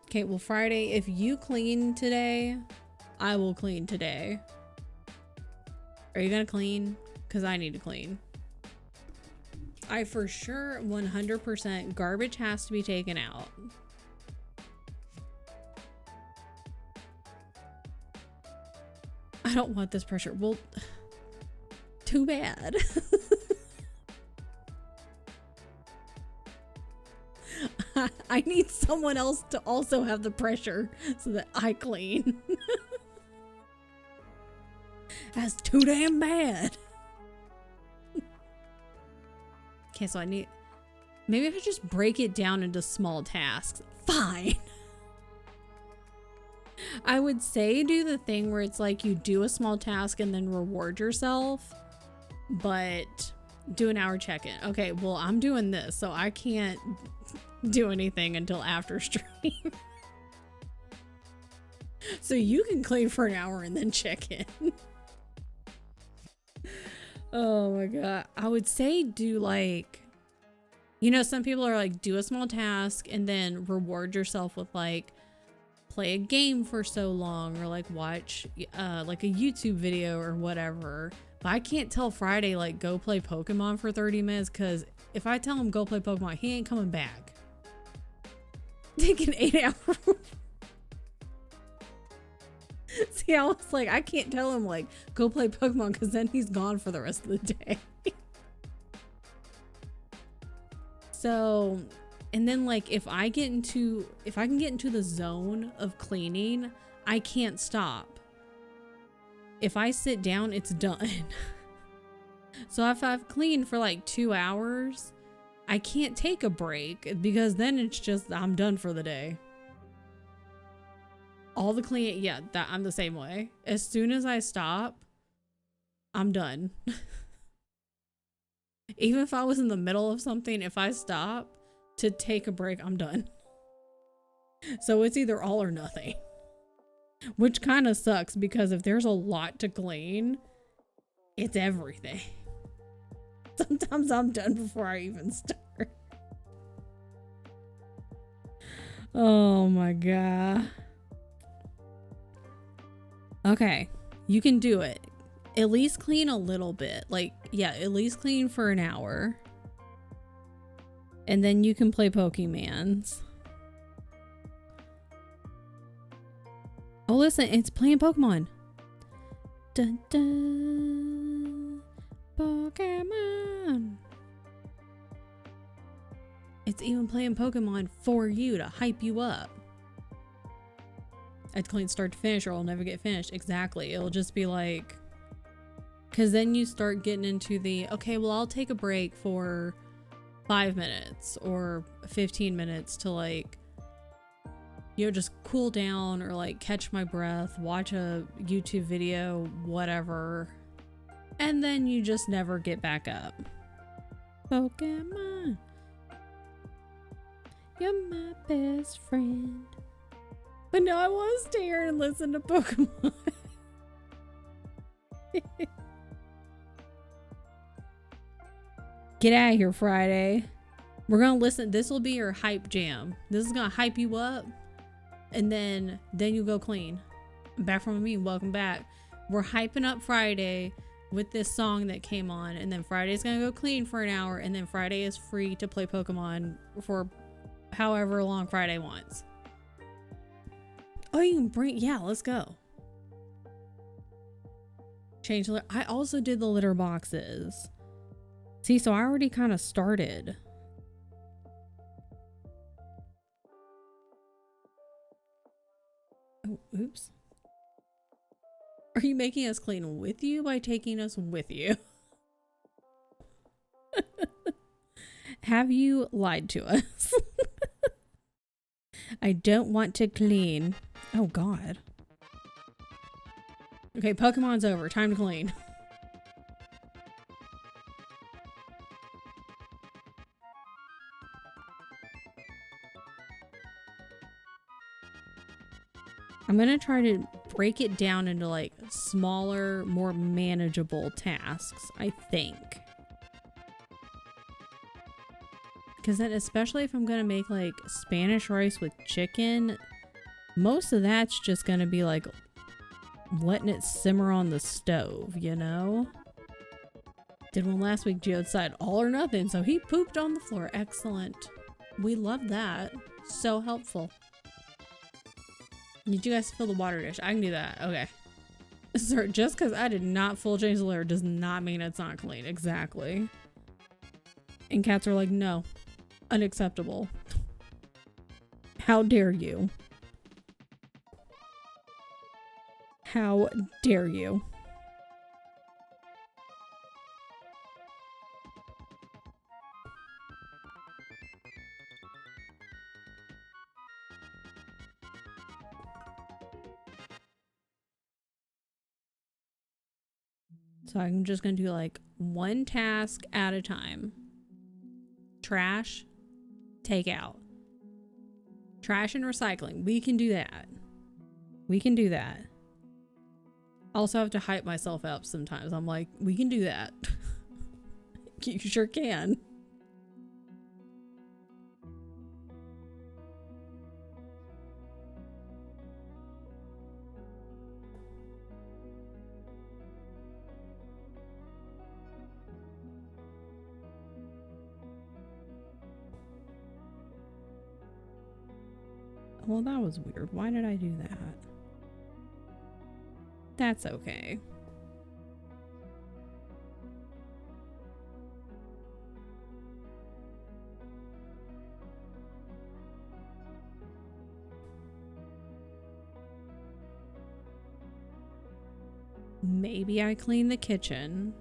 Speaker 1: Okay, well, Friday, if you clean today, I will clean today. Are you gonna clean? Because I need to clean. I for sure 100% garbage has to be taken out. I don't want this pressure. Well, too bad. I need someone else to also have the pressure so that I clean. That's too damn bad. Okay, so maybe if I just break it down into small tasks. Fine. I would say do the thing where it's like you do a small task and then reward yourself, but do an hour check-in. Okay, well, I'm doing this, so I can't do anything until after stream. So you can clean for an hour and then check in. Oh my god. I would say do like, you know, some people are like, do a small task and then reward yourself with like play a game for so long, or like watch like a YouTube video or whatever. But I can't tell Friday like go play Pokemon for 30 minutes, because if I tell him go play Pokemon, he ain't coming back. Take an 8-hour. See, I was like, I can't tell him like go play Pokemon, because then he's gone for the rest of the day. So, and then like if I can get into the zone of cleaning, I can't stop. If I sit down, it's done. So if I've cleaned for like 2 hours, I can't take a break, because then it's just, I'm done for the day. All the cleaning, yeah, I'm the same way. As soon as I stop, I'm done. Even if I was in the middle of something, if I stop to take a break, I'm done. So it's either all or nothing. Which kind of sucks because if there's a lot to clean, it's everything. Sometimes I'm done before I even start. Oh my god. Okay, you can do it. At least clean a little bit. Like, yeah, at least clean for an hour. And then you can play Pokemans. Oh, listen, it's playing Pokemon. Dun dun. Pokemon. It's even playing Pokemon for you to hype you up. I'd clean start to finish or I'll never get finished. Exactly. It'll just be like, because then you start getting into the, okay, well, I'll take a break for 5 minutes or 15 minutes to like, you know, just cool down or like catch my breath, watch a YouTube video, whatever. And then you just never get back up. Pokemon. You're my best friend. But no, I want to stay here and listen to Pokemon. Get out of here, Friday. We're going to listen. This will be your hype jam. This is going to hype you up. And then you go clean. Back from me. Welcome back. We're hyping up Friday with this song that came on. And then Friday's going to go clean for an hour. And then Friday is free to play Pokemon for however long Friday wants. Oh, you can bring, yeah, let's go. Change the, I also did the litter boxes. See, so I already kind of started. Oh, oops. Are you making us clean with you by taking us with you? Have you lied to us? I don't want to clean. Oh, God. Okay, Pokemon's over. Time to clean. I'm going to try to break it down into like smaller, more manageable tasks, I think. Because then, especially if I'm going to make like Spanish rice with chicken, most of that's just going to be like letting it simmer on the stove, you know? Did one last week, Geo decided all or nothing, so he pooped on the floor. Excellent. We love that. So helpful. Need you guys to fill the water dish. I can do that. Okay. Sir, just because I did not full change the litter does not mean it's not clean. Exactly. And cats are like, no. Unacceptable. How dare you? How dare you? So I'm just going to do like one task at a time. Trash, take out. Trash and recycling. We can do that. We can do that. Also have to hype myself up sometimes. I'm like, we can do that. You sure can. Well, that was weird. Why did I do that? That's okay. Maybe I clean the kitchen.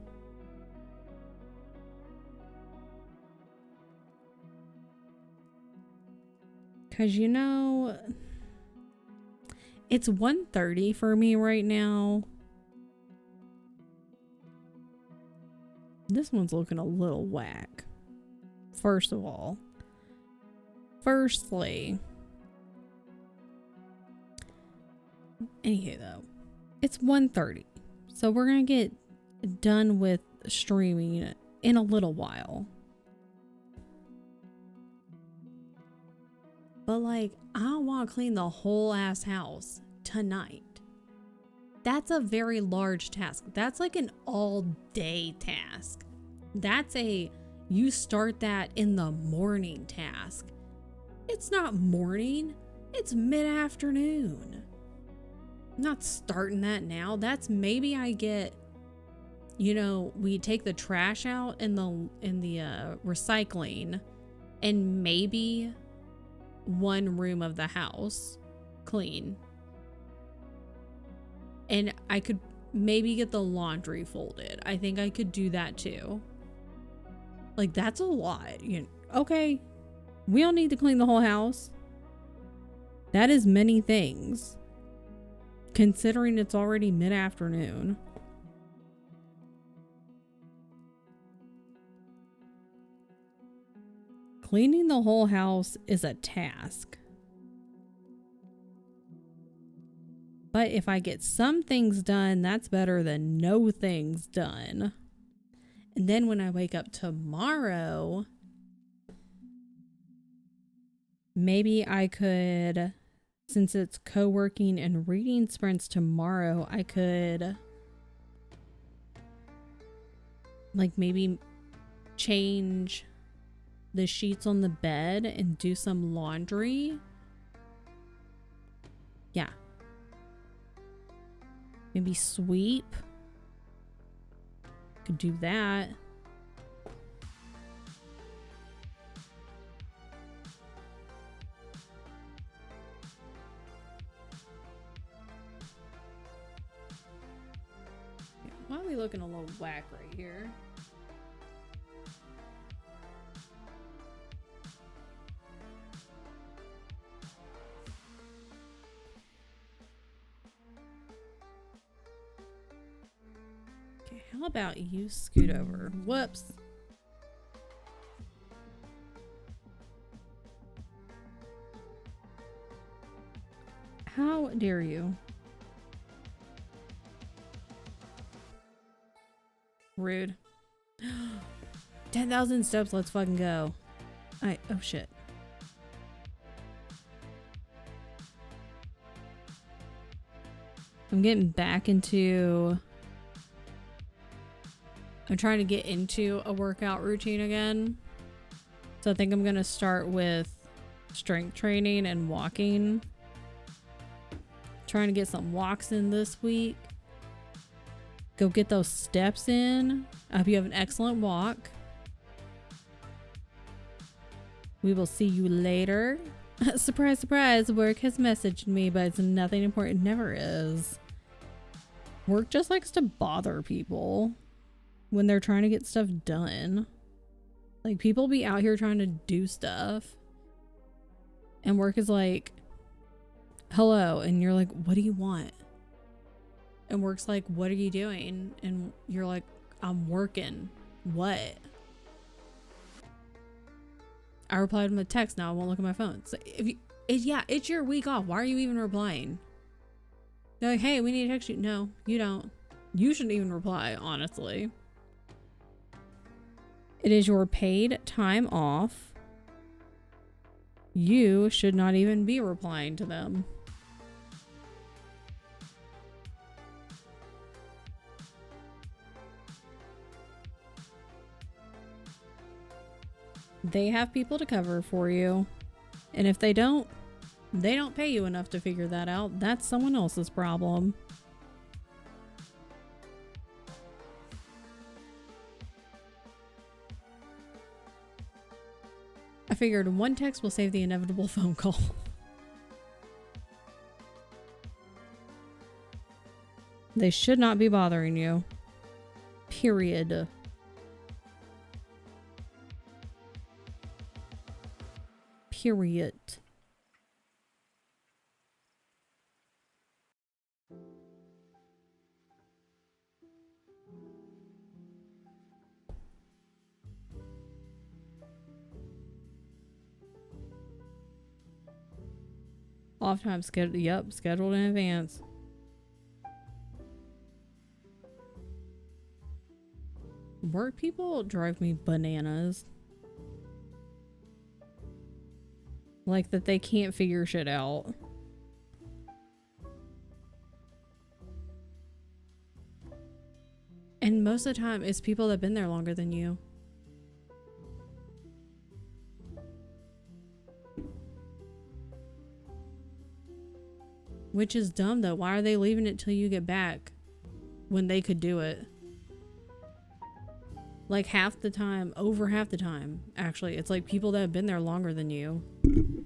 Speaker 1: Because, you know, it's 1:30 for me right now. This one's looking a little whack. First of all. Firstly, Anywho, though, it's 1:30, so we're gonna get done with streaming in a little while. But like, I don't want to clean the whole ass house tonight. That's a very large task. That's like an all-day task. That's a you start that in the morning task. It's not morning, it's mid-afternoon. I'm not starting that now. That's maybe I get, you know, we take the trash out in the recycling, and maybe one room of the house clean. And I could maybe get the laundry folded. I think I could do that too. Like, that's a lot. You know, okay, we don't need to clean the whole house. That is many things, considering it's already mid-afternoon. Cleaning the whole house is a task. But if I get some things done, that's better than no things done. And then when I wake up tomorrow, maybe I could, since it's co-working and reading sprints tomorrow, I could like maybe change the sheets on the bed and do some laundry. Yeah. Maybe sweep. Could do that. Why are we looking a little whack right here? How about you scoot over? Whoops. How dare you? Rude. 10,000 steps, let's fucking go. Oh shit. I'm getting back into... I'm trying to get into a workout routine again. So I think I'm gonna start with strength training and walking. Trying to get some walks in this week. Go get those steps in. I hope you have an excellent walk. We will see you later. Surprise, surprise, work has messaged me, but it's nothing important. Never is. Work just likes to bother people when they're trying to get stuff done. Like, people be out here trying to do stuff, and work is like, hello, and you're like, what do you want? And work's like, what are you doing? And you're like, I'm working. What? I replied with a text, now I won't look at my phone. So it's your week off. Why are you even replying? They're like, hey, we need to text you. No, you don't. You shouldn't even reply, honestly. It is your paid time off. You should not even be replying to them. They have people to cover for you. And if they don't pay you enough to figure that out. That's someone else's problem. I figured one text will save the inevitable phone call. They should not be bothering you. Period. Period. Off time scheduled. Yep, scheduled in advance. Work people drive me bananas. Like that they can't figure shit out. And most of the time, it's people that have been there longer than you. Which is dumb though. Why are they leaving it till you get back when they could do it? Like half the time, over half the time, actually. It's like people that have been there longer than you.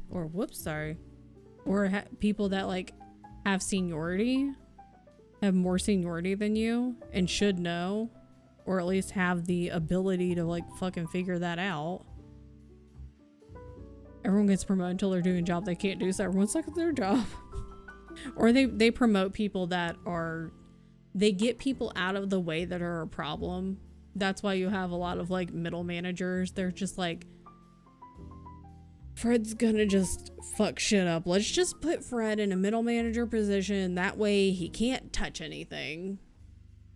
Speaker 1: Or whoops, sorry. Or people that like have seniority. Have more seniority than you and should know, or at least have the ability to like fucking figure that out. Everyone gets promoted until they're doing a job they can't do, so everyone sucks at their job. Or they promote people that are, they get people out of the way that are a problem. That's why you have a lot of like middle managers. They're just like, Fred's gonna just fuck shit up. Let's just put Fred in a middle manager position. That way he can't touch anything.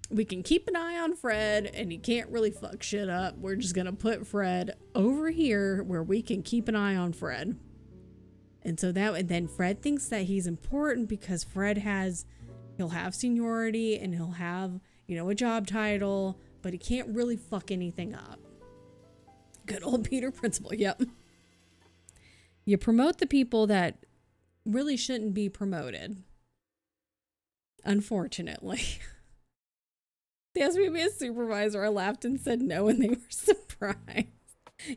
Speaker 1: We can keep an eye on Fred and he can't really fuck shit up. We're just gonna put Fred over here where we can keep an eye on Fred. And so that, and then Fred thinks that he's important because Fred he'll have seniority and he'll have, you know, a job title, but he can't really fuck anything up. Good old Peter Principle, yep. You promote the people that really shouldn't be promoted. Unfortunately. They asked me to be a supervisor. I laughed and said no, and they were surprised.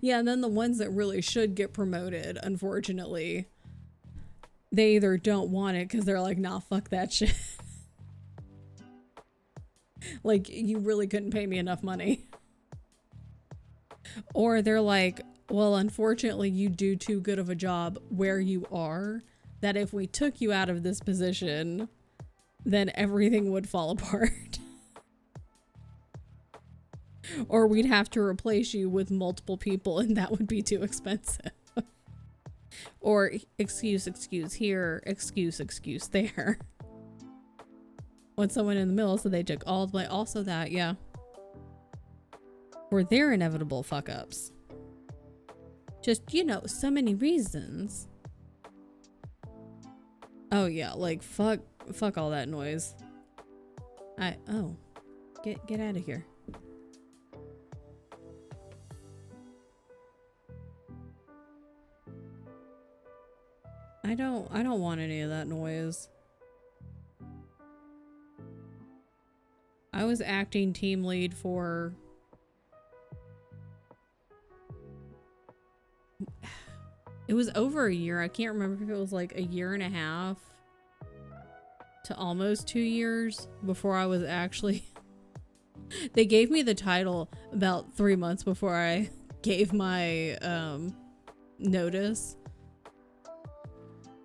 Speaker 1: Yeah, and then the ones that really should get promoted, unfortunately, they either don't want it because they're like, nah, fuck that shit. Like, you really couldn't pay me enough money. Or they're like, well, unfortunately, you do too good of a job where you are that if we took you out of this position, then everything would fall apart. Or we'd have to replace you with multiple people and that would be too expensive. Or excuse here, excuse there. When someone in the middle, so they took all the way. Also that, yeah. Or their inevitable fuck ups. Just, you know, so many reasons. Oh yeah, like fuck all that noise. Get out of here. I don't want any of that noise. I was acting team lead for it was over a year. I can't remember if it was like a year and a half to almost 2 years before I was actually they gave me the title about 3 months before I gave my notice.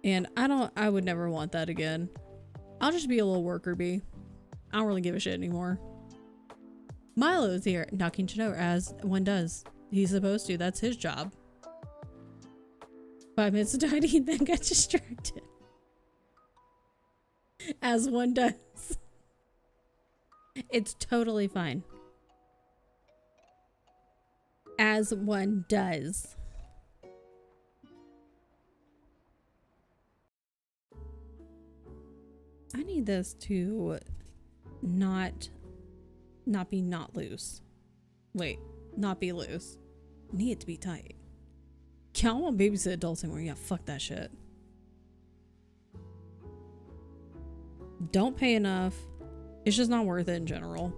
Speaker 1: And I would never want that again. I'll just be a little worker bee. I don't really give a shit anymore. Milo's here knocking shit over as one does. He's supposed to. That's his job. 5 minutes of tidy and then got distracted. As one does. It's totally fine. As one does. I need this to not be not loose. Wait, not be loose. Need it to be tight. I don't want babysit adults anymore. Yeah, fuck that shit. Don't pay enough. It's just not worth it in general.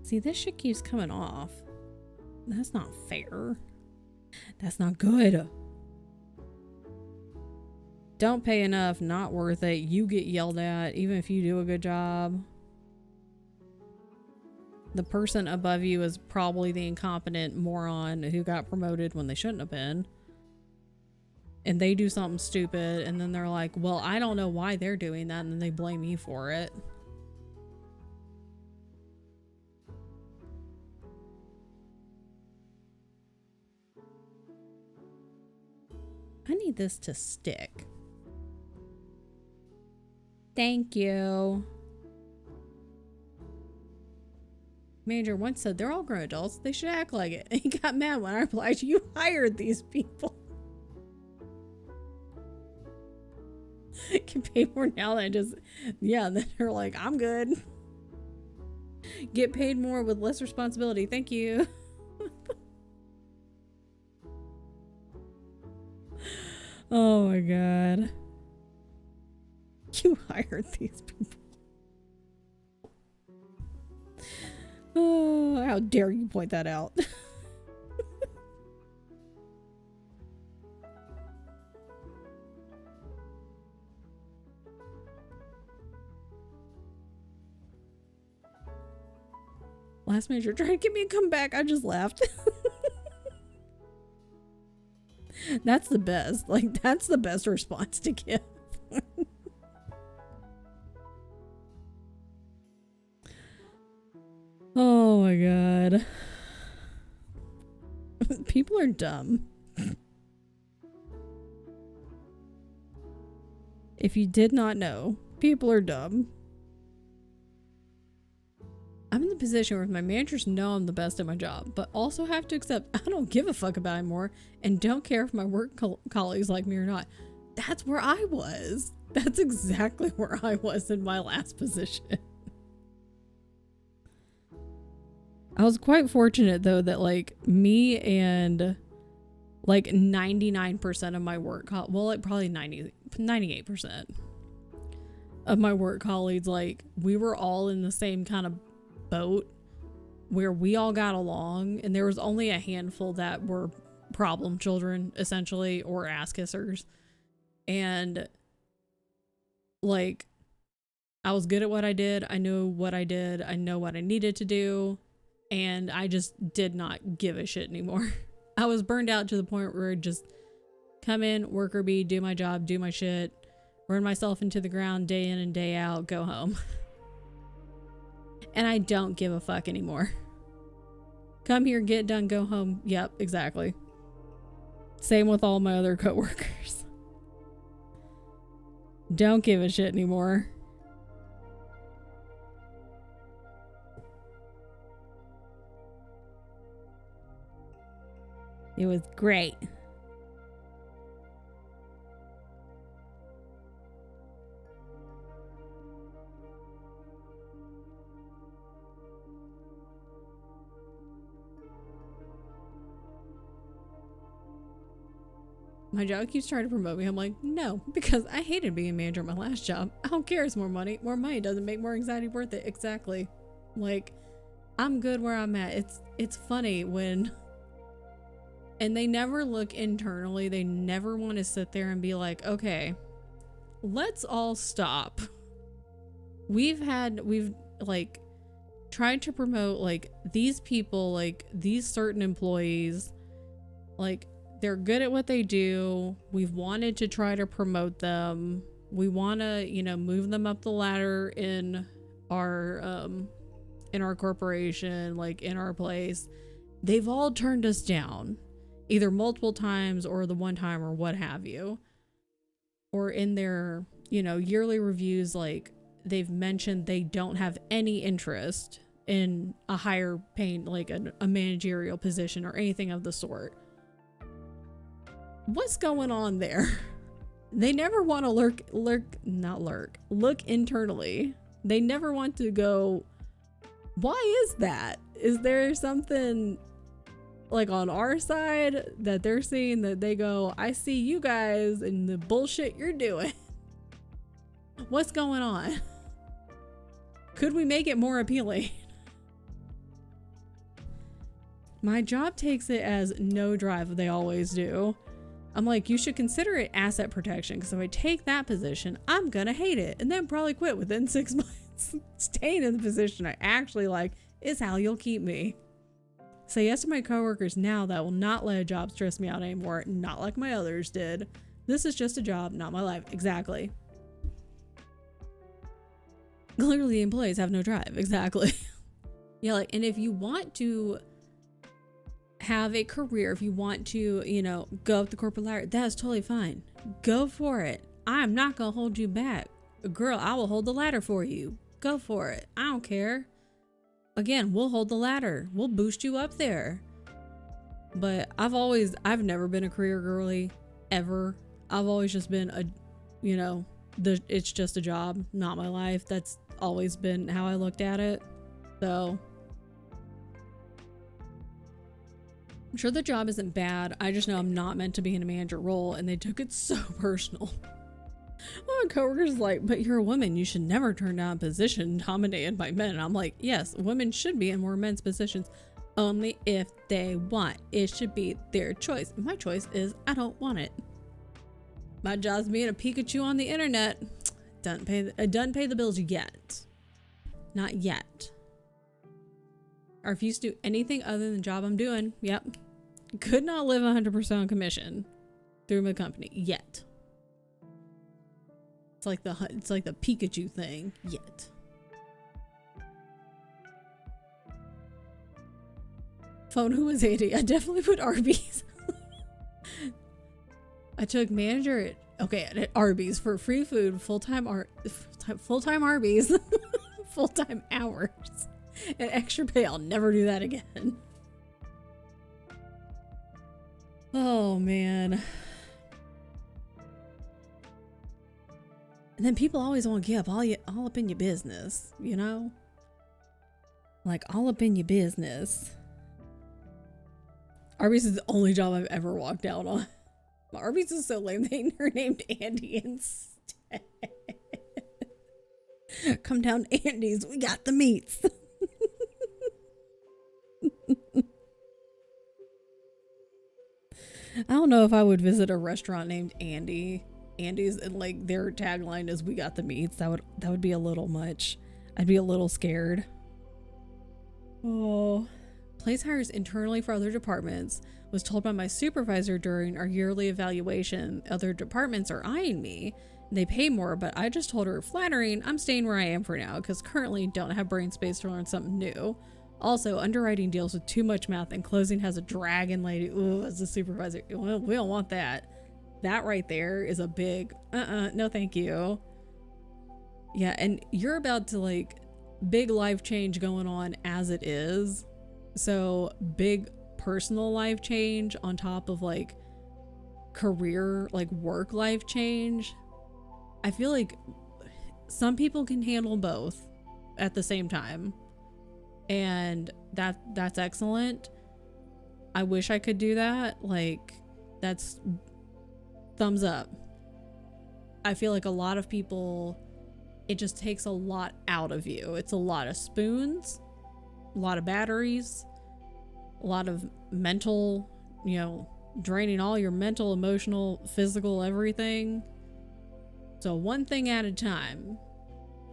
Speaker 1: See, this shit keeps coming off. That's not fair. That's not good. Don't pay enough, not worth it. You get yelled at, even if you do a good job. The person above you is probably the incompetent moron who got promoted when they shouldn't have been. And they do something stupid, and then they're like, well, I don't know why they're doing that, and then they blame you for it. I need this to stick. Thank you. Manager once said they're all grown adults. They should act like it. And he got mad when I replied, you hired these people. Get paid more now than just, yeah, and then they're like, I'm good. Get paid more with less responsibility. Thank you. Oh my god. You hired these people. Oh, how dare you point that out? Last manager tried to get me to come back. I just laughed. That's the best. Like, that's the best response to give. Oh my god. People are dumb. If you did not know, people are dumb. I'm in the position where my managers know I'm the best at my job, but also have to accept I don't give a fuck about it anymore and don't care if my work colleagues like me or not. That's where I was. That's exactly where I was in my last position. I was quite fortunate though that like me and like 99% of my work, well, like probably 98% of my work colleagues, like we were all in the same kind of boat where we all got along, and there was only a handful that were problem children essentially, or ass kissers. And like I was good at what I did. I knew what I did. I know what I needed to do. And I just did not give a shit anymore. I was burned out to the point where I'd just come in, worker bee, do my job, do my shit, run myself into the ground day in and day out, go home. And I don't give a fuck anymore. Come here, get done, go home. Yep, exactly. Same with all my other coworkers. Don't give a shit anymore. It was great. My job keeps trying to promote me. I'm like, no, because I hated being a manager at my last job. I don't care. It's more money. More money doesn't make more anxiety worth it. Exactly. Like, I'm good where I'm at. It's funny when, and they never look internally. They never want to sit there and be like, okay, let's all stop. We've like tried to promote like these people, like these certain employees, like they're good at what they do. We've wanted to try to promote them. We want to, you know, move them up the ladder in our corporation, like in our place. They've all turned us down, either multiple times or the one time or what have you. Or in their, you know, yearly reviews, like they've mentioned they don't have any interest in a higher paying, like a managerial position or anything of the sort. What's going on there? They never want to look internally. They never want to go, why is that? Is there something like on our side that they're seeing that they go, I see you guys and the bullshit you're doing. What's going on? Could we make it more appealing? My job takes it as no drive. They always do. I'm like, you should consider it asset protection, because if I take that position, I'm gonna hate it and then probably quit within 6 months. Staying in the position I actually like is how you'll keep me. Say yes to my coworkers now that will not let a job stress me out anymore, not like my others did. This is just a job, not my life. Exactly. Clearly, the employees have no drive. Exactly. Yeah, like, and if you want to have a career, if you want to, you know, go up the corporate ladder, that's totally fine. Go for it. I'm not gonna hold you back. Girl, I will hold the ladder for you. Go for it. I don't care. again, we'll hold the ladder. We'll boost you up there. But I've never been a career girly, ever. I've always just been a, you know, it's just a job, not my life. That's always been how I looked at it. So I'm sure the job isn't bad. I just know I'm not meant to be in a manager role, and they took it so personal. Well, my coworker's like, but you're a woman. You should never turn down a position dominated by men. And I'm like, yes, women should be in more men's positions. Only if they want. It should be their choice. My choice is I don't want it. My job's being a Pikachu on the internet. It doesn't pay the bills yet. Not yet. I refuse to do anything other than the job I'm doing. Yep. Could not live 100% on commission through my company yet. It's like the Pikachu thing yet. Phone who was 80. I definitely put Arby's. I took manager at Arby's for free food, full-time Arby's, full-time hours, and extra pay. I'll never do that again. Oh man. And then people always want to get up all up in your business, you know? Like all up in your business. Arby's is the only job I've ever walked out on. Arby's is so lame. They're named Andy instead. Come down, Andy's. We got the meats. I don't know if I would visit a restaurant named Andy's, and like their tagline is "We got the meats." That would be a little much. I'd be a little scared. Oh. Place hires internally for other departments. Was told by my supervisor during our yearly evaluation other departments are eyeing me. They pay more, but I just told her, flattering, I'm staying where I am for now because currently don't have brain space to learn something new. Also, underwriting deals with too much math and closing has a dragon lady. Ooh, as a supervisor. Well, we don't want that. That right there is a big no thank you. Yeah, and you're about to like big life change going on as it is. So big personal life change on top of like career, like work life change. I feel like some people can handle both at the same time. And that's excellent. I wish I could do that. Like that's thumbs up. I feel like a lot of people, it just takes a lot out of you. It's a lot of spoons, a lot of batteries, a lot of mental, you know, draining all your mental, emotional, physical, everything. So one thing at a time.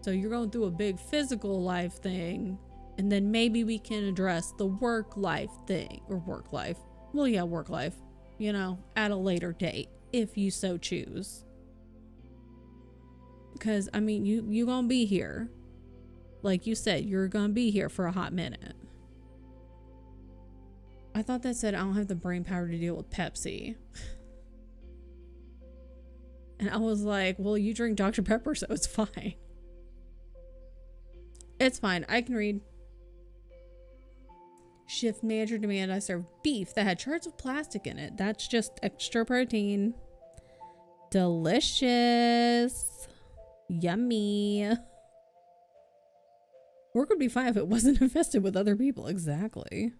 Speaker 1: So you're going through a big physical life thing, and then maybe we can address the work life thing, or work life. Well, yeah, work life, you know, at a later date, if you so choose. Because, I mean, you gonna be here. Like you said, you're gonna be here for a hot minute. I thought that said I don't have the brain power to deal with Pepsi. And I was like, well, you drink Dr. Pepper, so it's fine. It's fine. I can read. Shift manager demand I serve beef that had shards of plastic in it. That's just extra protein. Delicious. Yummy. Work would be fine if it wasn't infested with other people. Exactly.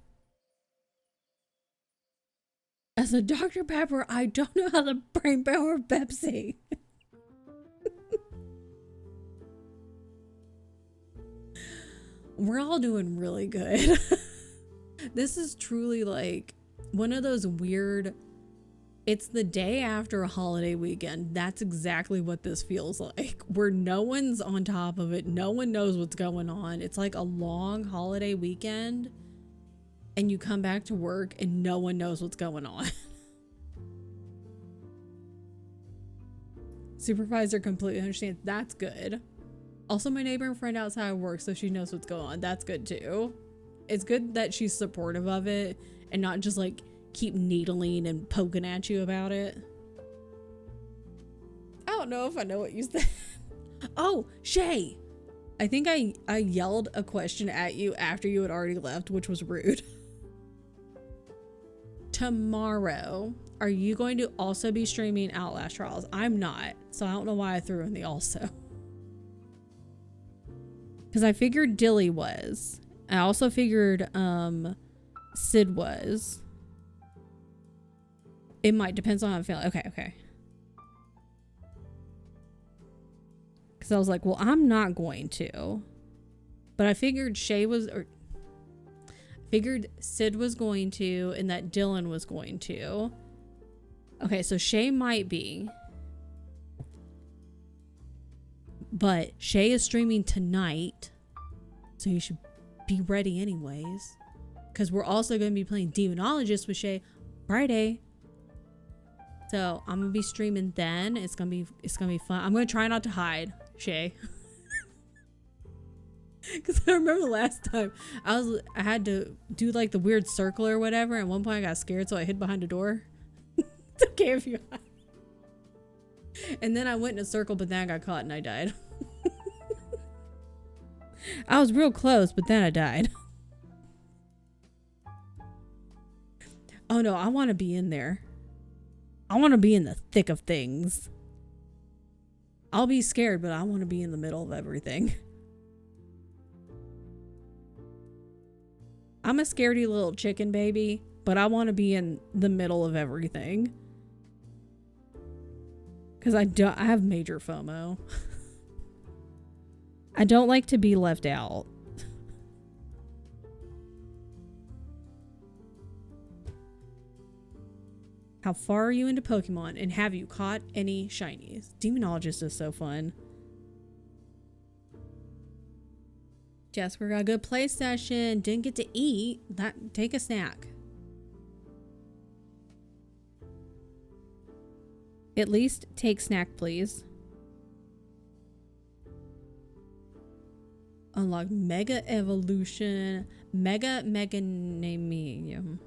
Speaker 1: As a Dr. Pepper, I don't know how the brain power of Pepsi. We're all doing really good. This is truly like one of those weird, it's the day after a holiday weekend. That's exactly what this feels like, where no one's on top of it. No one knows what's going on. It's like a long holiday weekend and you come back to work and no one knows what's going on. Supervisor completely understands. That's good. Also, my neighbor and friend outside of work, so she knows what's going on. That's good too. It's good that she's supportive of it and not just like keep needling and poking at you about it. I don't know if I know what you said. Oh, Shay. I think I yelled a question at you after you had already left, which was rude. Tomorrow, are you going to also be streaming Outlast Trials? I'm not, so I don't know why I threw in the also. Because I figured Dilly was. I also figured Sid was. It might, depends on how I'm feeling. Okay. Because I was like, well, I'm not going to. But I figured Shay was, or figured Sid was going to, and that Dylan was going to. Okay, so Shay might be. But Shay is streaming tonight. So you should be ready anyways. Because we're also going to be playing Demonologist with Shay Friday. So I'm gonna be streaming then. It's gonna be fun. I'm gonna try not to hide, Shay. Cause I remember last time I had to do like the weird circle or whatever. At one point I got scared, so I hid behind a door. It's okay if you hide. And then I went in a circle, but then I got caught and I died. I was real close, but then I died. Oh no, I want to be in there. I want to be in the thick of things. I'll be scared, but I want to be in the middle of everything. I'm a scaredy little chicken baby, but I want to be in the middle of everything. Because I have major FOMO. I don't like to be left out. How far are you into Pokemon, and have you caught any shinies? Demonologist is so fun. Jasper got a good play session. Didn't get to eat. Take a snack. At least take snack, please. Unlock Mega Evolution. Meganamium.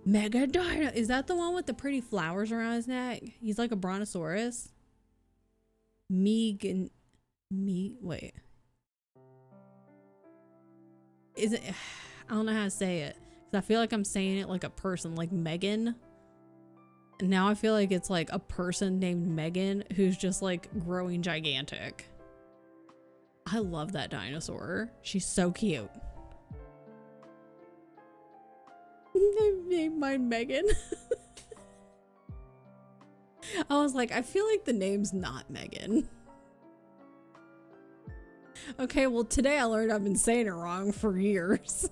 Speaker 1: Mega Dino. Is that the one with the pretty flowers around his neck? He's like a brontosaurus. Wait. Is it? I don't know how to say it. Because I feel like I'm saying it like a person, like Megan. And now I feel like it's like a person named Megan who's just like growing gigantic. I love that dinosaur. She's so cute. They named mine Megan. I was like, I feel like the name's not Megan. Okay, well today I learned I've been saying it wrong for years.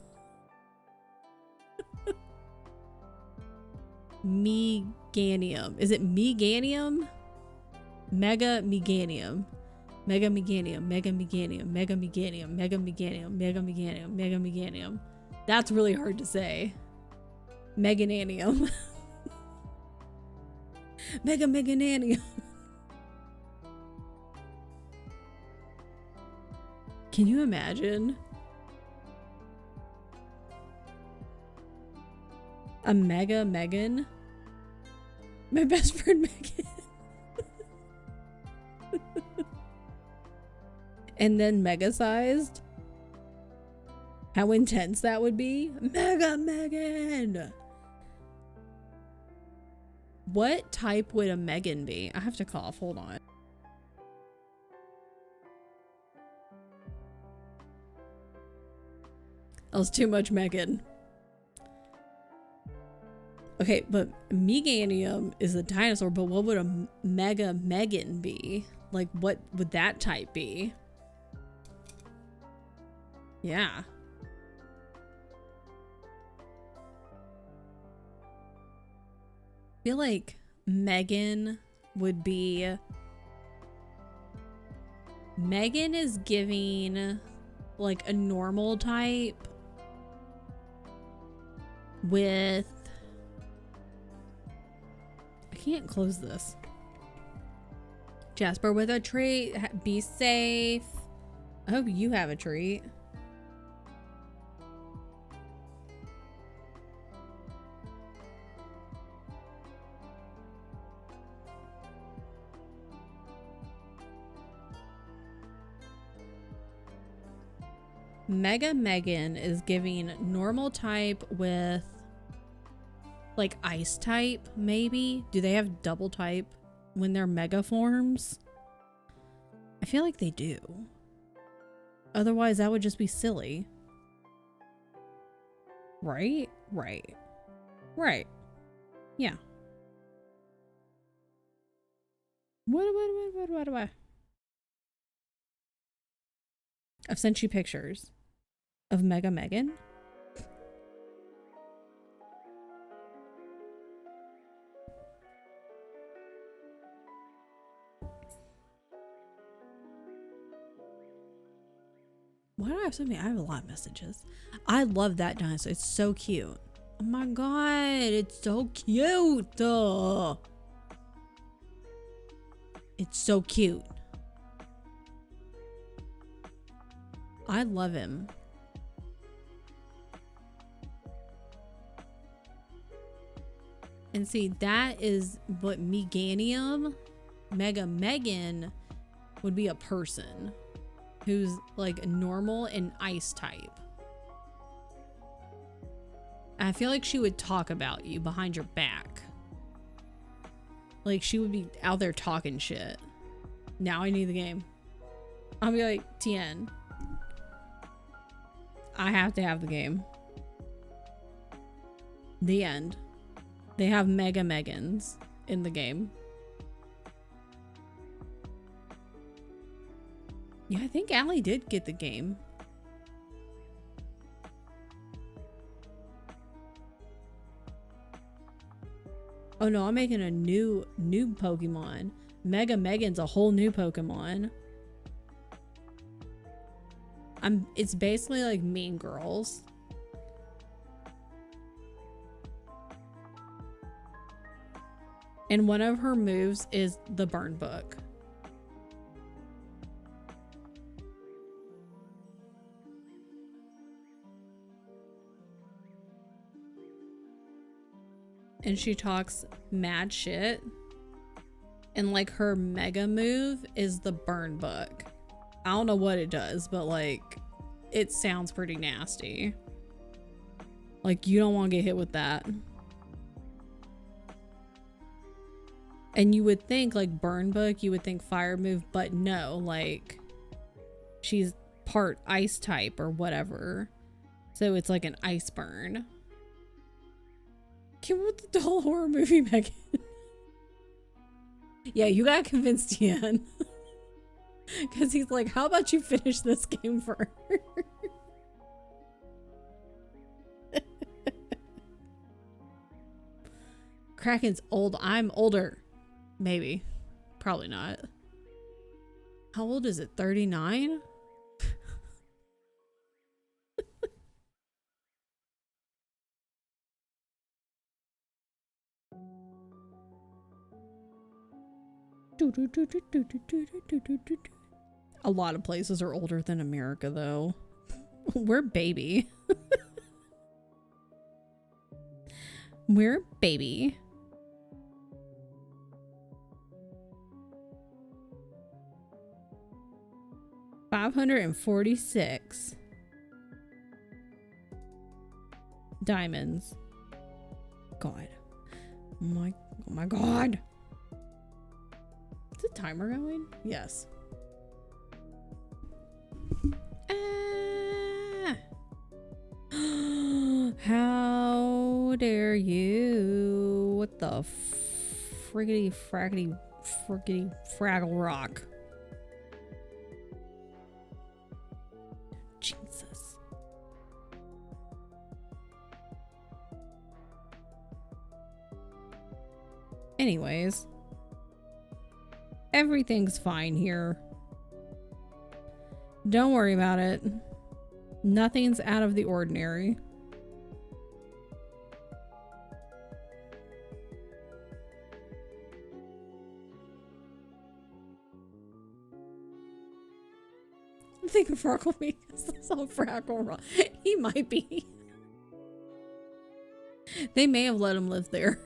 Speaker 1: Meganium. Is it Meganium? Mega Meganium. Mega Meganium. Mega Meganium. Mega Meganium. Mega Meganium. Mega Meganium. Mega Meganium. That's really hard to say. Megananium. Mega Megananium. Can you imagine? A Mega Megan? My best friend Megan. And then mega sized? How intense that would be? Mega Megan! What type would a Megan be? I have to cough, hold on. That was too much Megan. Okay, but Meganium is a dinosaur, but what would a Mega Megan be? Like, what would that type be? Yeah. I feel like Megan would be... Megan is giving like a normal type with... I can't close this. Jasper with a treat. Be safe. I hope you have a treat. Mega Megan is giving normal type with like ice type, maybe. Do they have double type when they're mega forms? I feel like they do. Otherwise, that would just be silly. Right? Right. Right. Yeah. What? I've sent you pictures of Mega Megan. Why do I have so many? I have a lot of messages. I love that dinosaur. It's so cute. Oh my god, it's so cute. It's so cute. I love him. And see, that is what Meganium, Mega Megan would be a person who's like normal and ice type. I feel like she would talk about you behind your back. Like she would be out there talking shit. Now I need the game. I'll be like, TN, I have to have the game. The end. They have Mega Megans in the game. Yeah, I think Allie did get the game. Oh no, I'm making a new Pokemon. Mega Megan's a whole new Pokemon. It's basically like Mean Girls. And one of her moves is the burn book. And she talks mad shit. And like her mega move is the burn book. I don't know what it does, but like it sounds pretty nasty. Like you don't want to get hit with that. And you would think like burn book, you would think fire move, but no, like she's part ice type or whatever. So it's like an ice burn. Came with the doll horror movie, Megan. Yeah, you gotta convince Tian. Because he's like, how about you finish this game first? Kraken's old. I'm older. Maybe. Probably not. How old is it? 39? A lot of places are older than America, though. We're baby. We're baby. $546 diamonds. God. Oh my god. Is the timer going? Yes. Ah. How dare you? What the friggity fraggity friggity fraggle rock? Jesus. Anyways, everything's fine here. Don't worry about it. Nothing's out of the ordinary. I think Froggle because that's all Fraggle Rock. He might be. They may have let him live there.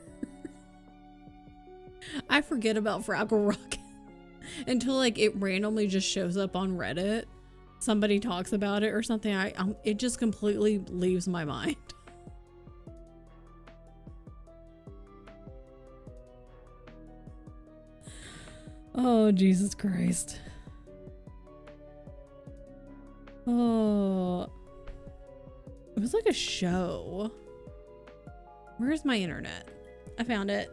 Speaker 1: I forget about Fraggle Rock until like it randomly just shows up on Reddit somebody talks about it or something, it just completely leaves my mind. Oh, Jesus Christ. Oh, it was like a show. Where's my internet? I found it.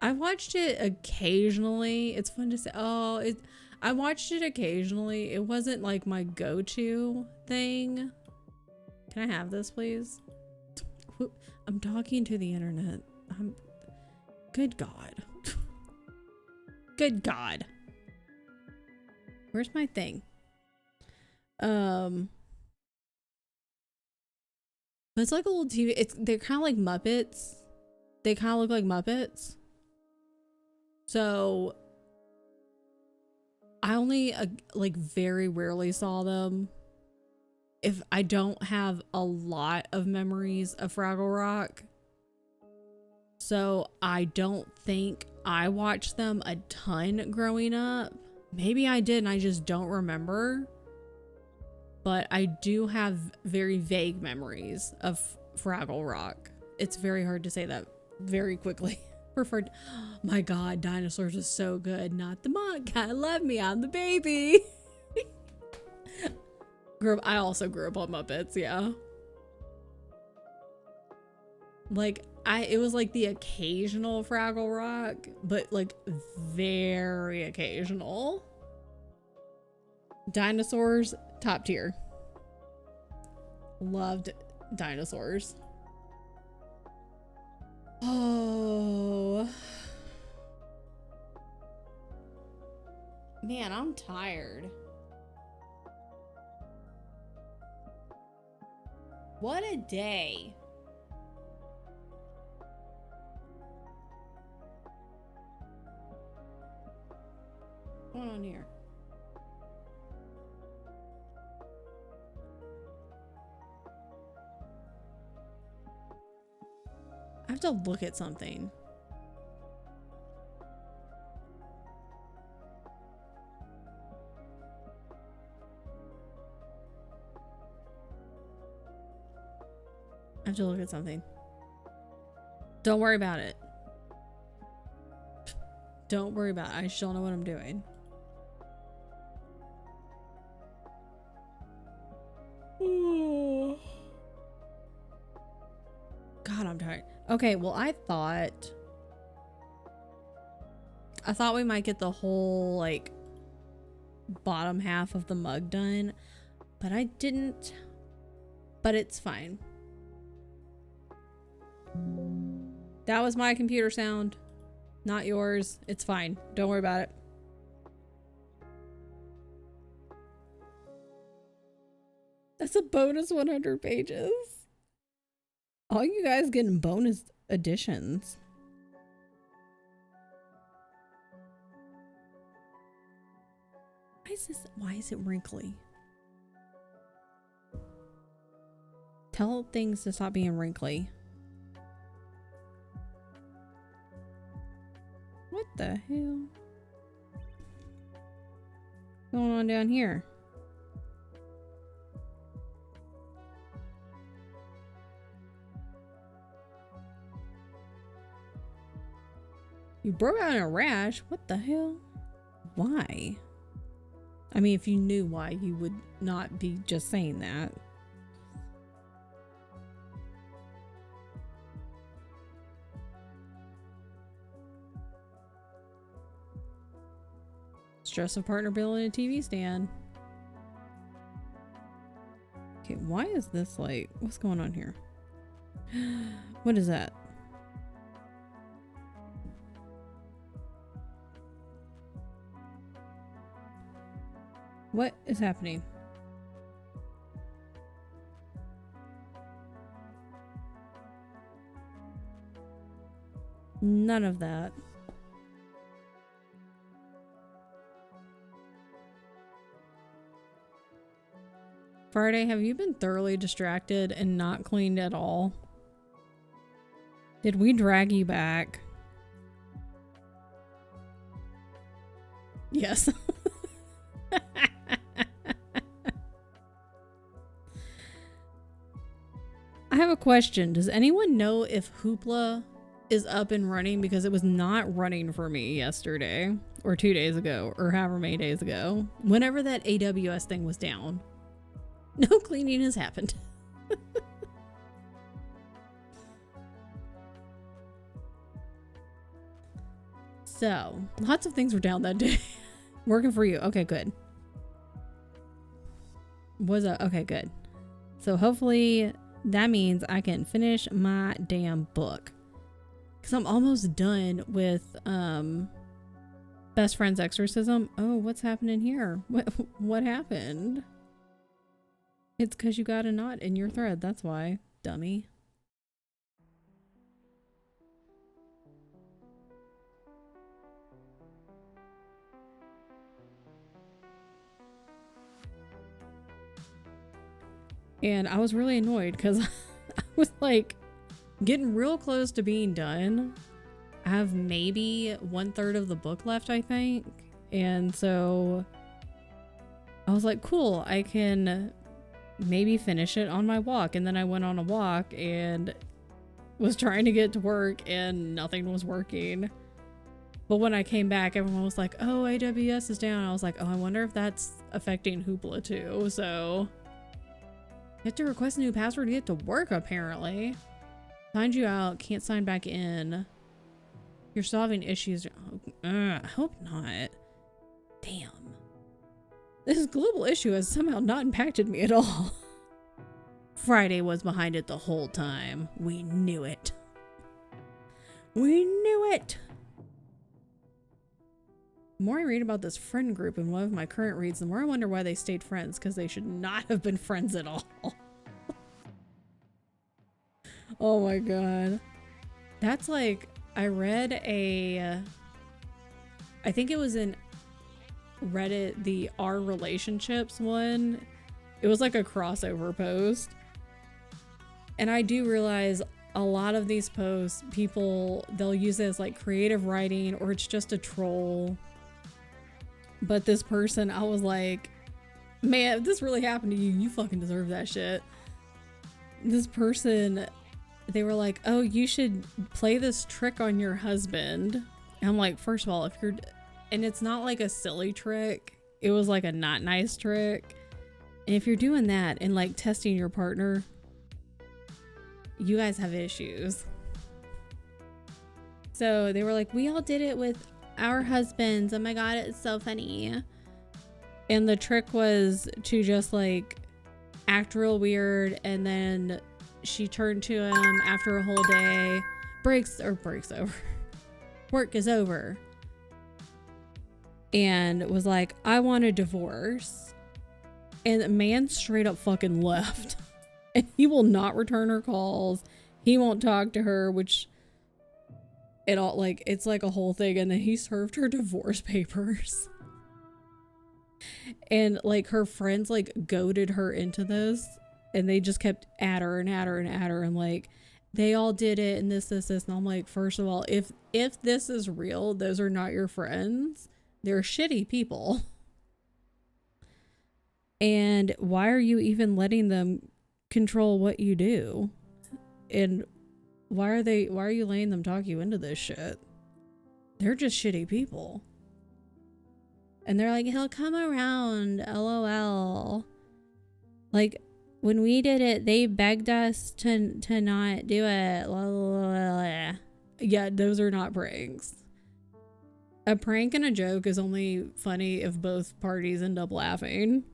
Speaker 1: I watched it occasionally. It's fun to say. Oh, I watched it occasionally. It wasn't like my go-to thing. Can I have this, please? I'm talking to the internet. Good God. Good God. Where's my thing? But it's like a little TV. They're kind of like Muppets. They kind of look like Muppets. So I only like very rarely saw them if I don't have a lot of memories of Fraggle Rock. So I don't think I watched them a ton growing up. Maybe I did and I just don't remember. But I do have very vague memories of Fraggle Rock. It's very hard to say that very quickly. Preferred. My God, Dinosaurs is so good. Not the mom. Gotta love me. I'm the baby. I also grew up on Muppets. Yeah. Like it was like the occasional Fraggle Rock, but like very occasional. Dinosaurs, top tier. Loved Dinosaurs. Oh. Man, I'm tired. What a day. What's going on here? I have to look at something. I have to look at something. Don't worry about it. Don't worry about it. I just don't know what I'm doing. God, I'm tired. Okay, well, I thought we might get the whole like bottom half of the mug done, but I didn't. But it's fine. That was my computer sound, not yours. It's fine. Don't worry about it. That's a bonus 100 pages. All you guys getting bonus editions. Why is it wrinkly? Tell things to stop being wrinkly. What the hell? What's going on down here? You broke out in a rash? What the hell? Why? I mean, if you knew why, you would not be just saying that. Stress of partner building a TV stand. Okay, why is this like... What's going on here? What is that? What is happening? None of that. Friday, have you been thoroughly distracted and not cleaned at all? Did we drag you back? Yes. I have a question. Does anyone know if Hoopla is up and running? Because it was not running for me yesterday or 2 days ago or however many days ago. Whenever that AWS thing was down. No cleaning has happened. So, lots of things were down that day. Working for you. Okay, good. Okay, good. So hopefully that means I can finish my damn book. Because I'm almost done with Best Friend's Exorcism. Oh, what's happening here? What happened? It's because you got a knot in your thread. That's why, dummy. And I was really annoyed because I was like getting real close to being done. I have maybe 1/3 of the book left, I think. And so I was like, cool, I can maybe finish it on my walk. And then I went on a walk and was trying to get to work and nothing was working. But when I came back, everyone was like, oh, AWS is down. I was like, oh, I wonder if that's affecting Hoopla too. So you have to request a new password to get to work, apparently. Signed you out. Can't sign back in. You're solving issues. I hope not. Damn. This global issue has somehow not impacted me at all. Friday was behind it the whole time. We knew it. We knew it. The more I read about this friend group in one of my current reads, the more I wonder why they stayed friends, because they should not have been friends at all. Oh my god. That's like, I read I think it was in Reddit, the Our Relationships one. It was like a crossover post. And I do realize a lot of these posts, people, they'll use it as like creative writing or it's just a troll. But this person, I was like, man, if this really happened to you, you fucking deserve that shit. This person, they were like, oh, you should play this trick on your husband. And I'm like, first of all, if you're, and it's not like a silly trick. It was like a not nice trick. And if you're doing that and like testing your partner, you guys have issues. So they were like, we all did it with our husbands. Oh my god, it's so funny. And the trick was to just like act real weird, and then she turned to him after a whole day, breaks over. Work is over. And was like, I want a divorce. And the man straight up fucking left. And he will not return her calls. He won't talk to her, which it all like, it's like a whole thing. And then he served her divorce papers. And like her friends like goaded her into this. And they just kept at her and at her and at her. And like, they all did it and this. And I'm like, first of all, if this is real, those are not your friends. They're shitty people. And why are you even letting them control what you do? And why are you letting them talk you into this shit? They're just shitty people. And they're like, he'll come around, LOL. Like, when we did it, they begged us to not do it. La, la, la, la. Yeah, those are not pranks. A prank and a joke is only funny if both parties end up laughing.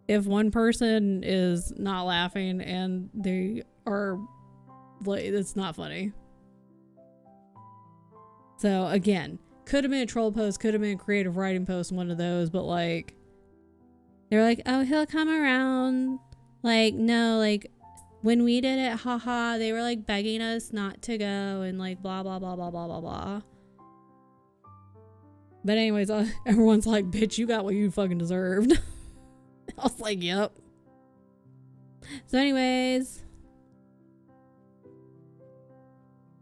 Speaker 1: If one person is not laughing and they are like, it's not funny. So again, could have been a troll post, could have been a creative writing post, one of those, but like, they're like, oh, he'll come around. Like, no, like, when we did it, haha, they were like begging us not to go and like blah, blah, blah, blah, blah, blah, blah. But anyways, everyone's like, bitch, you got what you fucking deserved. I was like, yep. So anyways,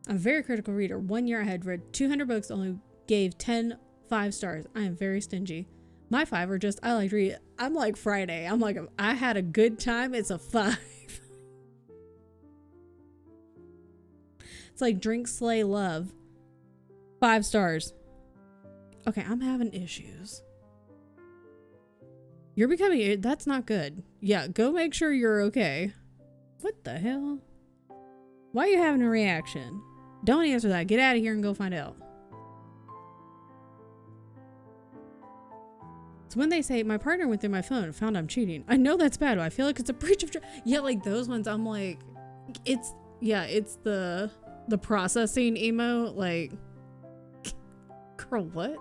Speaker 1: I'm a very critical reader. 1 year I had read 200 books, only gave 10 5 stars. I am very stingy. My 5 are just, I like to read. I'm like Friday. I'm like, I had a good time. It's a 5. It's like drink, slay, love. 5 stars. Okay, I'm having issues. You're becoming, that's not good. Yeah, go make sure you're okay. What the hell? Why are you having a reaction? Don't answer that. Get out of here and go find out. It's when they say, my partner went through my phone and found I'm cheating. I know that's bad, but I feel like it's a breach of trust. Yeah, like those ones, I'm like, it's, yeah, it's the processing emo. Like, girl, what?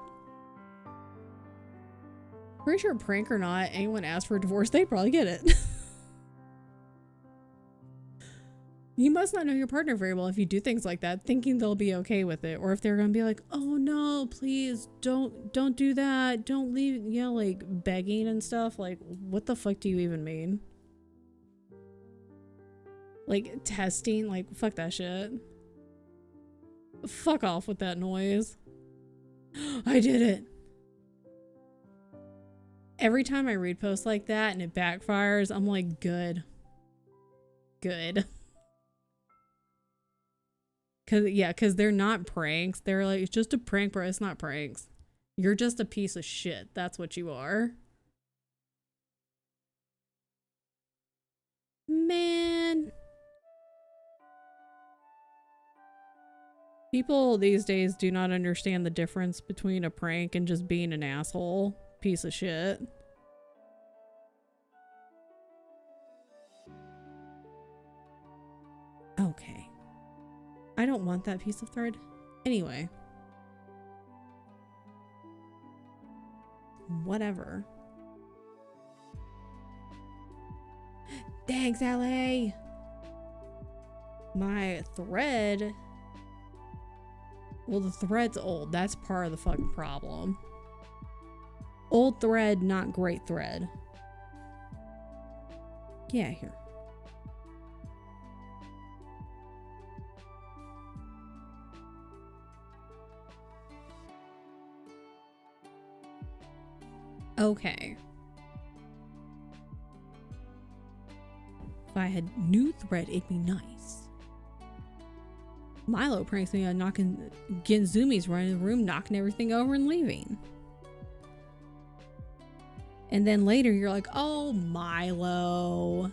Speaker 1: Pretty sure prank or not, anyone asks for a divorce, they probably get it. You must not know your partner very well if you do things like that, thinking they'll be okay with it. Or if they're gonna be like, oh no, please don't do that. Don't leave, you know, like begging and stuff. Like, what the fuck do you even mean? Like testing, like fuck that shit. Fuck off with that noise. I did it. Every time I read posts like that and it backfires, I'm like, good. Good. Cause they're not pranks. They're like, it's just a prank, bro. It's not pranks. You're just a piece of shit. That's what you are. Man. People these days do not understand the difference between a prank and just being an asshole. Piece of shit. Okay. I don't want that piece of thread. Anyway. Whatever. Thanks, LA. My thread. Well, the thread's old. That's part of the fucking problem. Old thread, not great thread. Yeah, here. Okay. If I had new thread, it'd be nice. Milo pranks me on getting zoomies running the room, knocking everything over and leaving. And then later you're like, oh, Milo.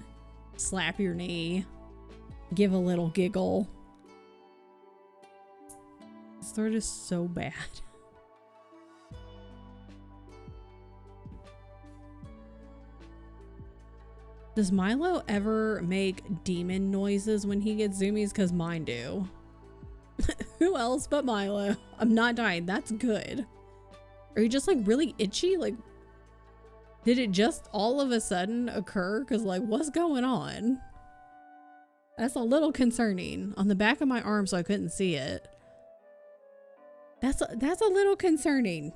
Speaker 1: Slap your knee. Give a little giggle. This thread is so bad. Does Milo ever make demon noises when he gets zoomies? Because mine do. Who else but Milo? I'm not dying. That's good. Are you just like really itchy? Like, did it just all of a sudden occur? Because like, what's going on? That's a little concerning. On the back of my arm so I couldn't see it. That's a little concerning.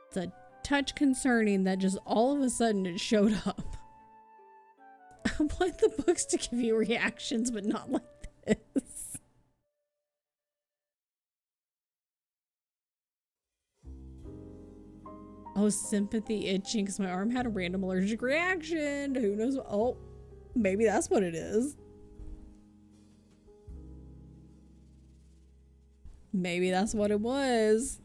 Speaker 1: It's a touch concerning that just all of a sudden it showed up. I want the books to give you reactions, but not like this. Oh, sympathy itching because my arm had a random allergic reaction. Who knows? Oh, maybe that's what it is. Maybe that's what it was.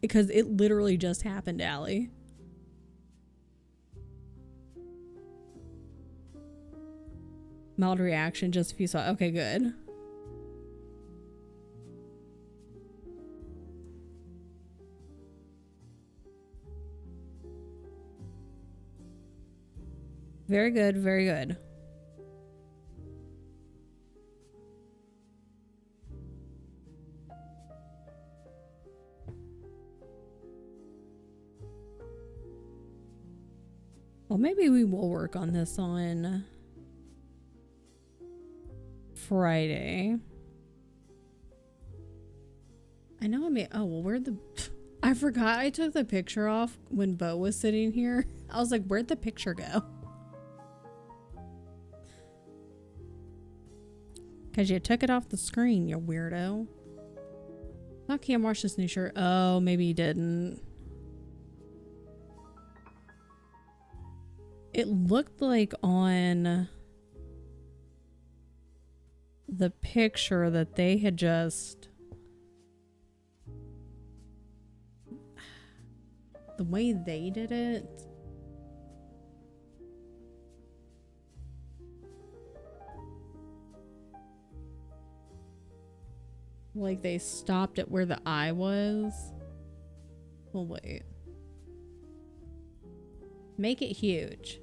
Speaker 1: Because it literally just happened, Allie. Mild reaction, just if you saw. Okay, good. Very good, very good. Well, maybe we will work on this on Friday. I know I made, oh, well, where'd the, I forgot I took the picture off when Bo was sitting here. I was like, where'd the picture go? Because you took it off the screen, you weirdo. Not Cam wash this new shirt. Oh, maybe he didn't. It looked like on the picture that they had just... The way they did it... Like they stopped it where the eye was. Well, wait. Make it huge.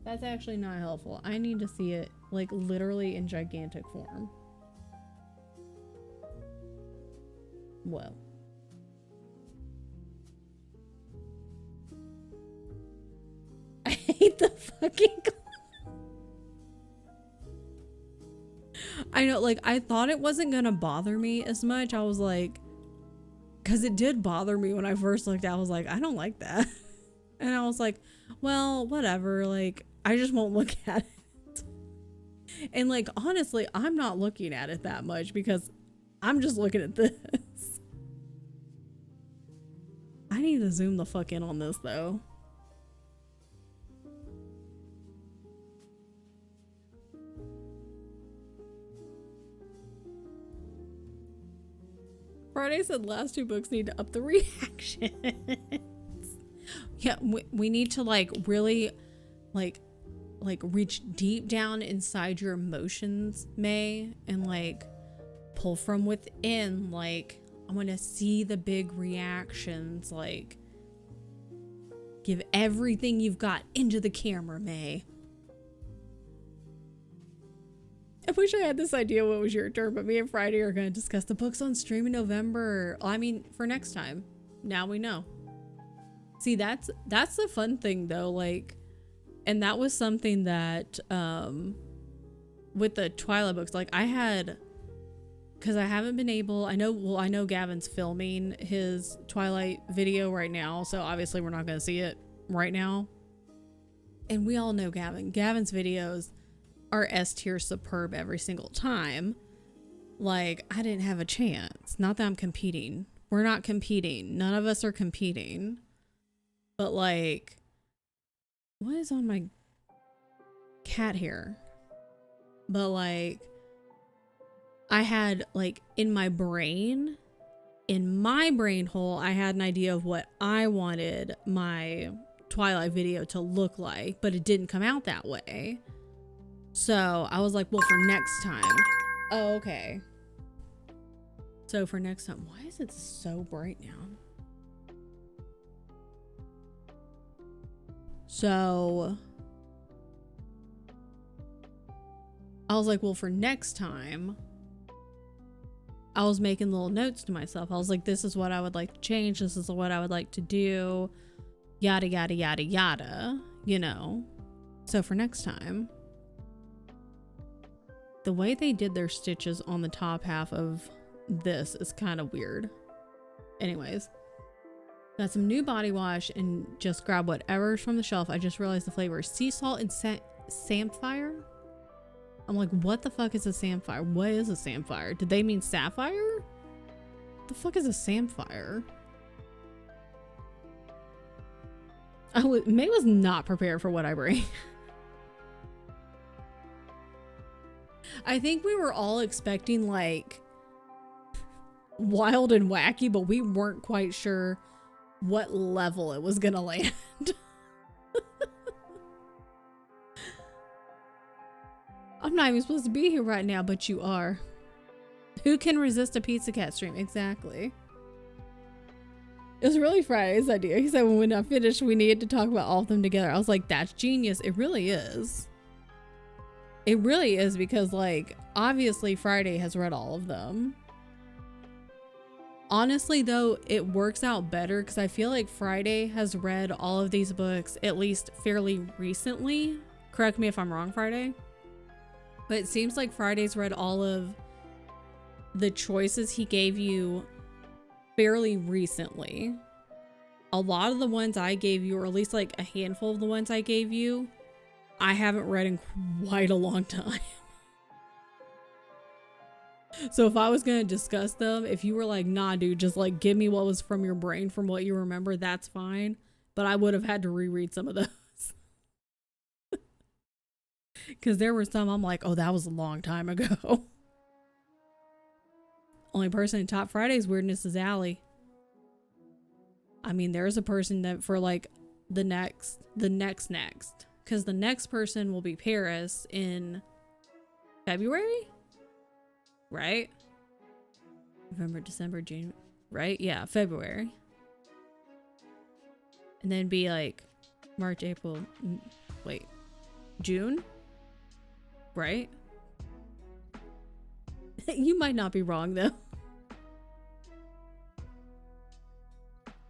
Speaker 1: That's actually not helpful. I need to see it like literally in gigantic form. Well. I hate the fucking... I know, like, I thought it wasn't gonna bother me as much. I was like... Because it did bother me when I first looked at it. I was like, I don't like that. And I was like, well, whatever. Like, I just won't look at it. And, like, honestly, I'm not looking at it that much because I'm just looking at this. I need to zoom the fuck in on this, though. Friday said last 2 books need to up the reactions. Yeah, we need to like really like reach deep down inside your emotions, May, and like pull from within. Like, I want to see the big reactions. Like, give everything you've got into the camera, May. I wish I had this idea what was your turn, but me and Friday are going to discuss the books on stream in November. I mean, for next time. Now we know. See, that's the fun thing though, like, and that was something that with the Twilight books, like I had, because I haven't been able, I know Gavin's filming his Twilight video right now, so obviously we're not going to see it right now. And we all know Gavin's videos are S tier superb every single time. Like, I didn't have a chance. Not that I'm competing. We're not competing. None of us are competing. But like, what is on my cat hair? But like, I had like in my brain hole, I had an idea of what I wanted my Twilight video to look like, but it didn't come out that way. So I was like, well, for next time. Oh, okay. So for next time, why is it so bright now? So I was like, well, for next time, I was making little notes to myself. I was like, this is what I would like to change. This is what I would like to do. Yada, yada, yada, yada, you know? So for next time, the way they did their stitches on the top half of this is kind of weird. Anyways, got some new body wash and just grab whatever's from the shelf. I just realized the flavor is sea salt and samphire. I'm like, what the fuck is a samphire? What is a samphire? Did they mean sapphire? What the fuck is a samphire? May was not prepared for what I bring. I think we were all expecting like wild and wacky, but we weren't quite sure what level it was gonna land. I'm not even supposed to be here right now, but you are. Who can resist a Pizza Cat stream? Exactly. It was really Friday's idea. He said when we're not finished, we needed to talk about all of them together. I was like, that's genius. It really is. It really is, because like obviously Friday has read all of them. Honestly though, it works out better because I feel like Friday has read all of these books at least fairly recently. Correct me if I'm wrong, Friday. But it seems like Friday's read all of the choices he gave you fairly recently. a lot of the ones I gave you, or at least like a handful of the ones I gave you, I haven't read in quite a long time. So if I was going to discuss them, if you were like, nah, dude, just like give me what was from your brain, from what you remember, that's fine. But I would have had to reread some of those. Because there were some I'm like, oh, that was a long time ago. Only person in Top Friday's weirdness is Allie. I mean, there's a person that for like the next. Because the next person will be Paris in February? Right? November, December, June. Right? Yeah, February. And then be like March, April. Wait. June? Right? You might not be wrong though.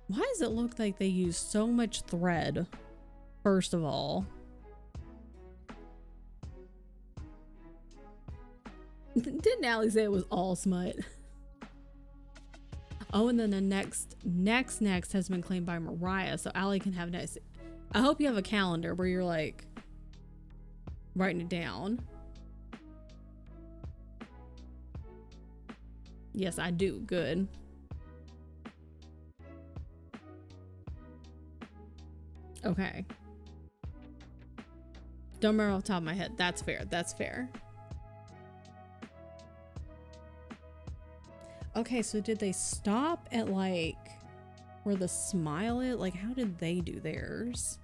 Speaker 1: Why does it look like they use so much thread? First of all. Didn't Allie say it was all smut? Oh, and then the next has been claimed by Mariah, so Allie can have next. I hope you have a calendar where you're like writing it down. Yes, I do. Good. Okay. Don't remember off the top of my head. That's fair. That's fair. Okay, so did they stop at like where the smile is? Like, how did they do theirs?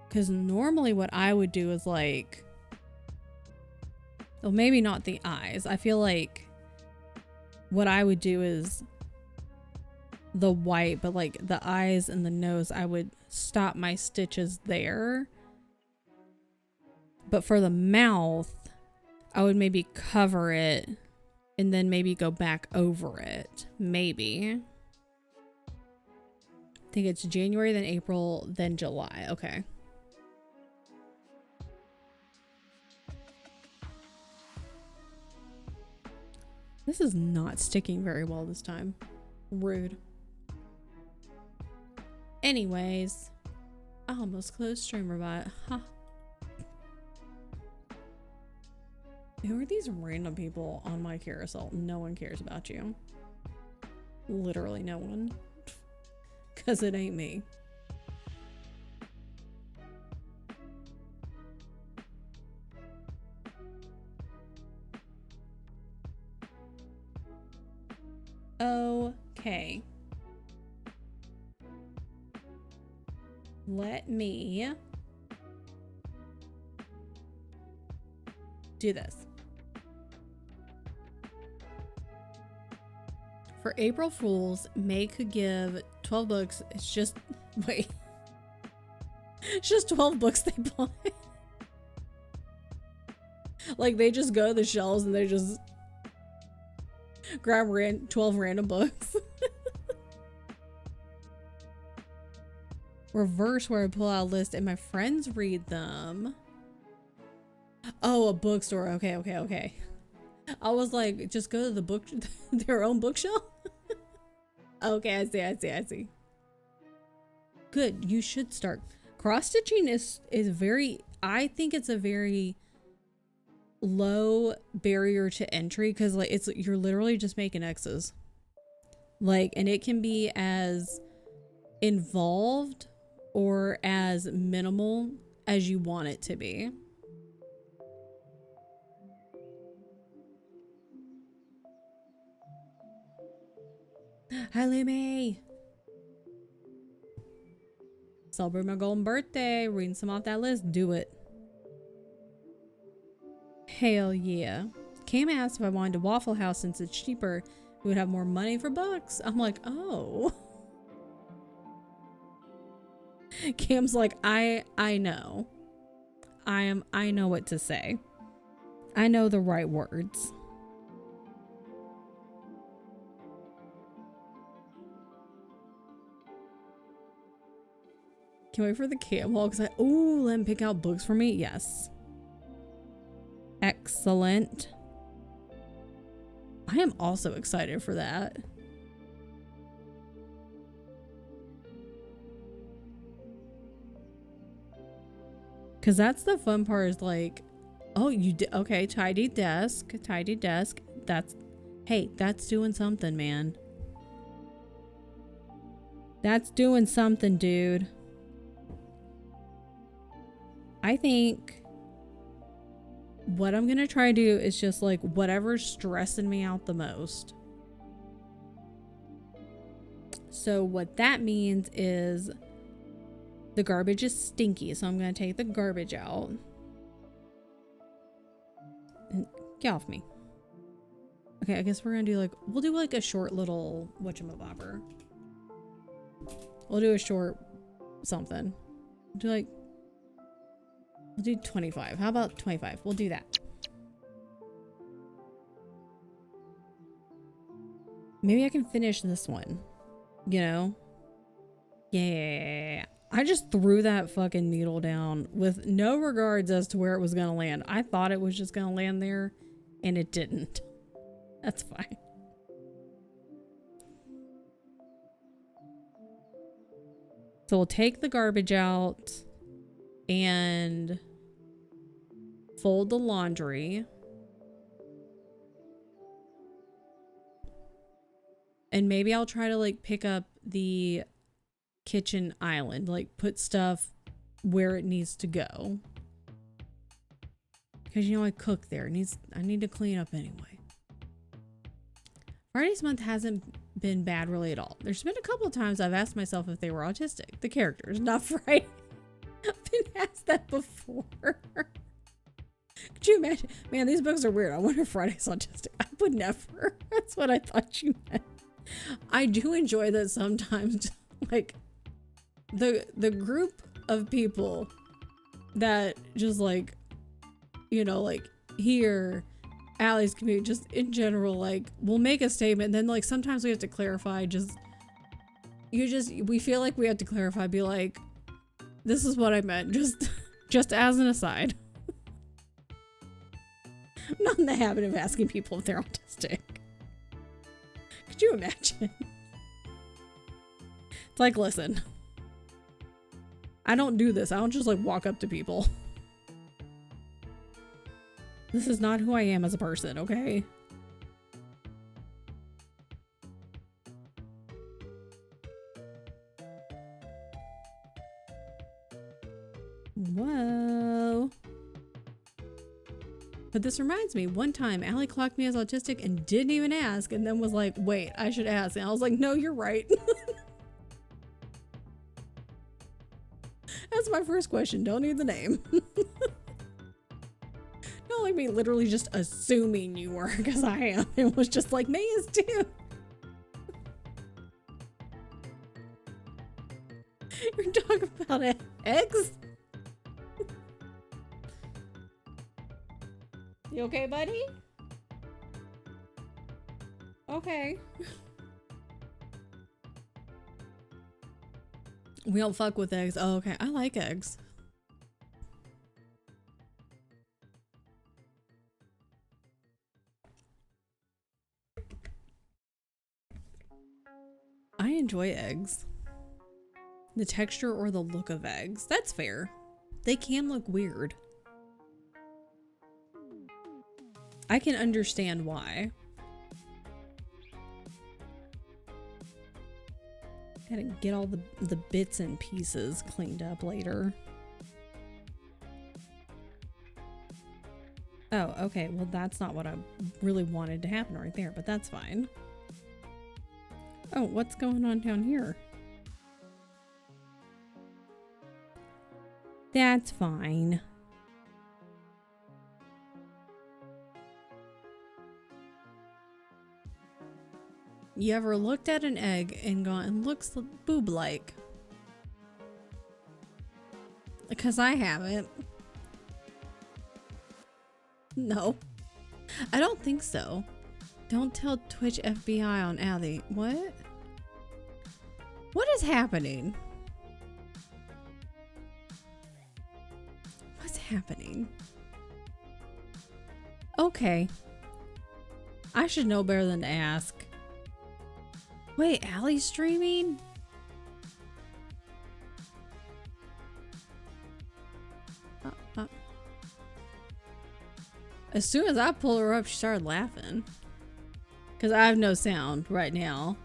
Speaker 1: Because normally what I would do is like, well, maybe not the eyes. I feel like what I would do is the white, but like the eyes and the nose, I would stop my stitches there. But for the mouth, I would maybe cover it and then maybe go back over it. Maybe. I think it's January, then April, then July. Okay. This is not sticking very well this time. Rude. Anyways. I almost closed StreamerBot. Huh. Who are these random people on my carousel? No one cares about you. Literally no one. Because it ain't me. Okay. Let me do this. For April Fools, May could give 12 books. It's just, wait. It's just 12 books they buy. Like, they just go to the shelves and they just grab 12 random books. Reverse, where I pull out a list and my friends read them. Oh, a bookstore. Okay. I was like, just go to the book, their own bookshelf. Okay, I see. Good. You should start. Cross stitching is very, I think it's a very low barrier to entry because like you're literally just making X's. Like, and it can be as involved or as minimal as you want it to be. Hi, Lemmy. Celebrate my golden birthday. Reading some off that list. Do it. Hell yeah. Cam asked if I wanted to Waffle House since it's cheaper. We would have more money for books. I'm like, oh. Cam's like, I know. I know what to say. I know the right words. Can't wait for the cam haul because let him pick out books for me. Yes. Excellent. I am also excited for that. Because that's the fun part is like, oh, you did, okay, tidy desk. That's, hey, that's doing something, man. That's doing something, dude. I think what I'm gonna try to do is just like whatever's stressing me out the most. So what that means is the garbage is stinky, so I'm gonna take the garbage out. And get off me. Okay, I guess we're gonna do like, we'll do like a short little whatchamabobber. We'll do a short something. We'll do 25. How about 25? We'll do that. Maybe I can finish this one. You know? Yeah. I just threw that fucking needle down with no regards as to where it was gonna land. I thought it was just gonna land there, and it didn't. That's fine. So we'll take the garbage out and fold the laundry. And maybe I'll try to like pick up the kitchen island, like put stuff where it needs to go. Because you know I cook there. I need to clean up anyway. Friday's month hasn't been bad really at all. There's been a couple of times I've asked myself if they were autistic. The characters, not Friday. I've been asked that before. Could you imagine? Man, these books are weird. I wonder if Friday's autistic. I would never. That's what I thought you meant. I do enjoy that sometimes, like, the group of people that just like, you know, like here, Allie's community, just in general, like, we'll make a statement, and then like sometimes we have to clarify, we feel like we have to clarify, be like, this is what I meant, just as an aside. I'm not in the habit of asking people if they're autistic. Could you imagine? It's like, listen, I don't do this. I don't just like walk up to people. This is not who I am as a person, okay? Whoa. But this reminds me, one time Allie clocked me as autistic and didn't even ask, and then was like, wait, I should ask. And I was like, no, you're right. That's my first question. Don't need the name. Don't like me literally just assuming you were, because I am. It was just like, May is too. You're talking about eggs? You okay, buddy? Okay. We don't fuck with eggs. Oh, okay. I like eggs. I enjoy eggs. The texture or the look of eggs. That's fair. They can look weird. I can understand why. Gotta get all the bits and pieces cleaned up later. Oh, okay. Well, that's not what I really wanted to happen right there, but that's fine. Oh, what's going on down here? That's fine. You ever looked at an egg and gone, looks boob-like? Because I haven't. No. I don't think so. Don't tell Twitch FBI on Allie. What? What is happening? What's happening? Okay. I should know better than to ask. Wait, Allie's streaming? As soon as I pulled her up, she started laughing. Because I have no sound right now.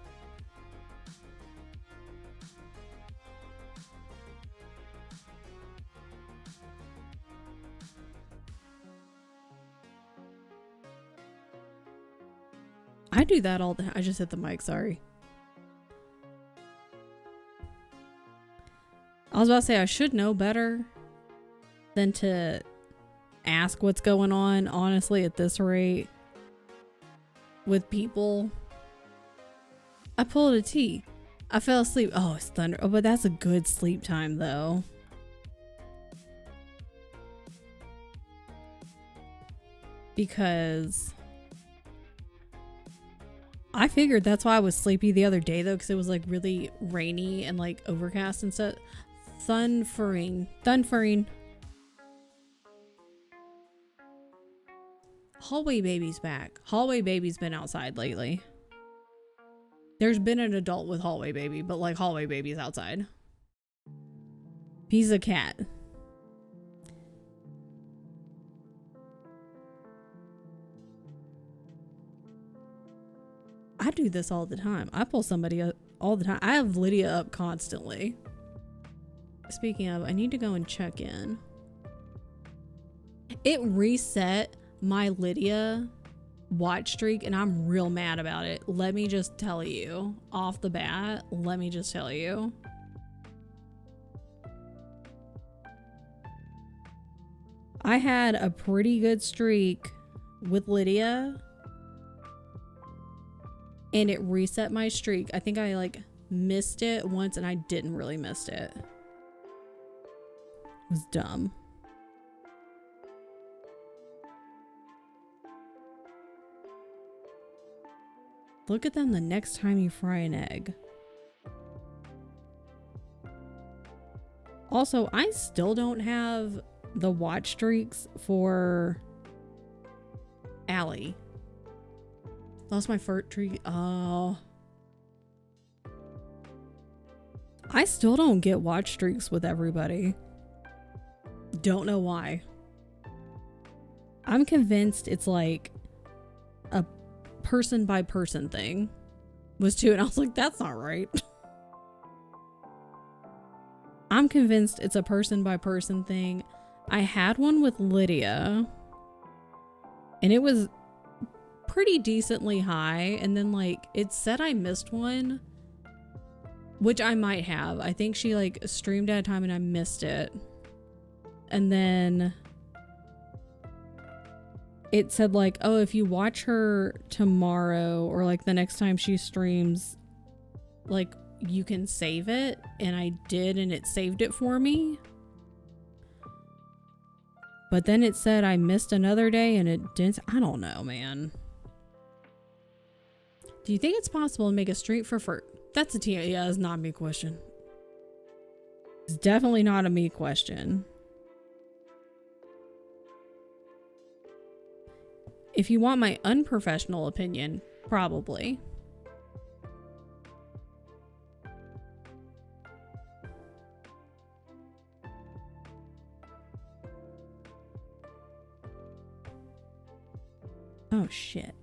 Speaker 1: I do that all the time. I just hit the mic, sorry. I was about to say I should know better than to ask what's going on, honestly, at this rate. With people. I pulled a T. I fell asleep. Oh, it's thunder. Oh, but that's a good sleep time, though. Because I figured that's why I was sleepy the other day, though, because it was like really rainy and like overcast and stuff. Thunfering. Hallway Baby's back. Hallway Baby's been outside lately. There's been an adult with Hallway Baby, but like Hallway Baby's outside. He's a cat. I do this all the time. I pull somebody up all the time. I have Lydia up constantly. Speaking of, I need to go and check in. It reset my Lydia watch streak and I'm real mad about it. Let me just tell you off the bat. Let me just tell you. I had a pretty good streak with Lydia and it reset my streak. I think I like missed it once and I didn't really miss it. It was dumb. Look at them the next time you fry an egg. Also, I still don't have the watch streaks for Allie. Lost my furt tree. Oh. I still don't get watch streaks with everybody. Don't know why. I'm convinced it's like a person by person thing. Was too, and I was like, that's not right. I'm convinced it's a person by person thing. I had one with Lydia and it was pretty decently high, and then like it said I missed one, which I might have. I think she like streamed at a time and I missed it, and then it said like, oh, if you watch her tomorrow or like the next time she streams, like you can save it, and I did, and it saved it for me. But then it said I missed another day and it didn't. I don't know, man. Do you think it's possible to make a streak for furt? That's a T. Yeah, it's not a me question. It's definitely not a me question. If you want my unprofessional opinion, probably. Oh shit.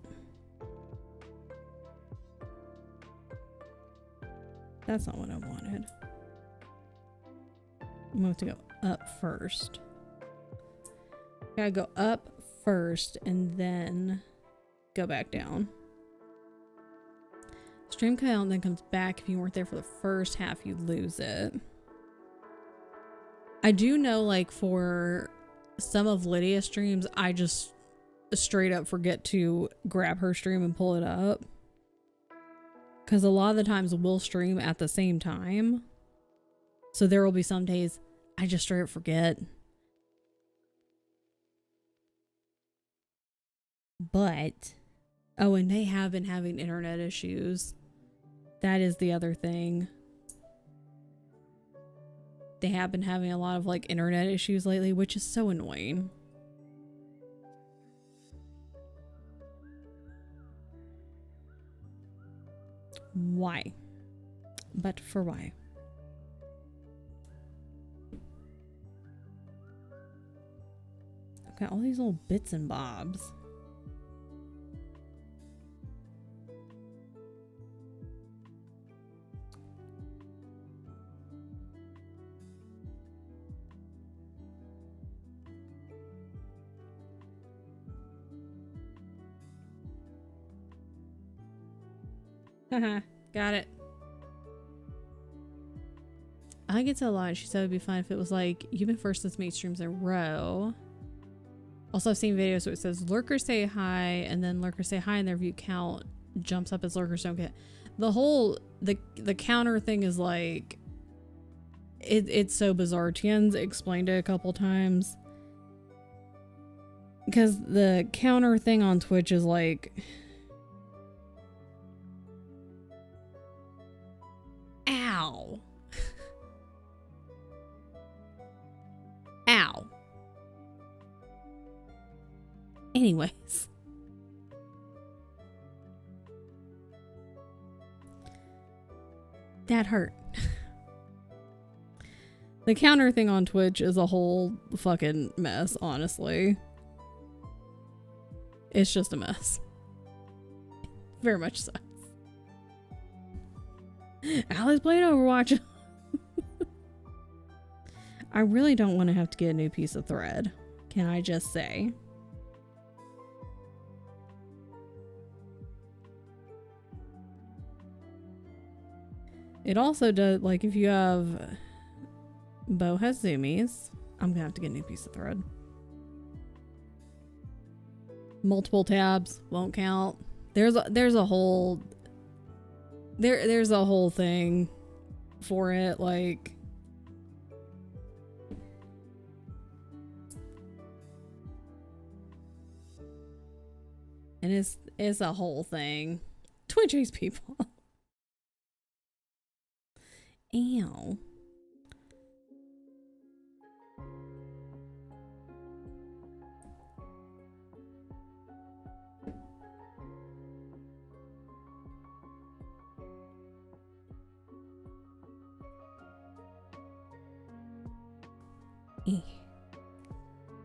Speaker 1: That's not what I wanted. I'm going to go up first. Gotta go up first and then go back down. Stream cut out and then comes back. If you weren't there for the first half, you lose it. I do know, like, for some of Lydia's streams, I just straight up forget to grab her stream and pull it up. Because a lot of the times we'll stream at the same time. So there will be some days I just straight up forget. But, oh, and they have been having internet issues. That is the other thing. They have been having a lot of like internet issues lately, which is so annoying. Why? But for why? Got all these little bits and bobs. Haha, got it. I get to a lot. She said it'd be fun if it was like, you've been first this many streams in a row. Also, I've seen videos where it says lurkers say hi, and then lurkers say hi and their view count jumps up as lurkers don't get. The whole, the counter thing is like, it's so bizarre. Tien's explained it a couple times. Because the counter thing on Twitch is like, ow. Ow. Anyways. That hurt. The counter thing on Twitch is a whole fucking mess, honestly. It's just a mess. Very much so. Alex playing Overwatch. I really don't want to have to get a new piece of thread. Can I just say? It also does, like, if you have... Bo has zoomies. I'm gonna have to get a new piece of thread. Multiple tabs won't count. There's a whole... There's a whole thing for it, like... And it's a whole thing. Twitch hates people. Ow.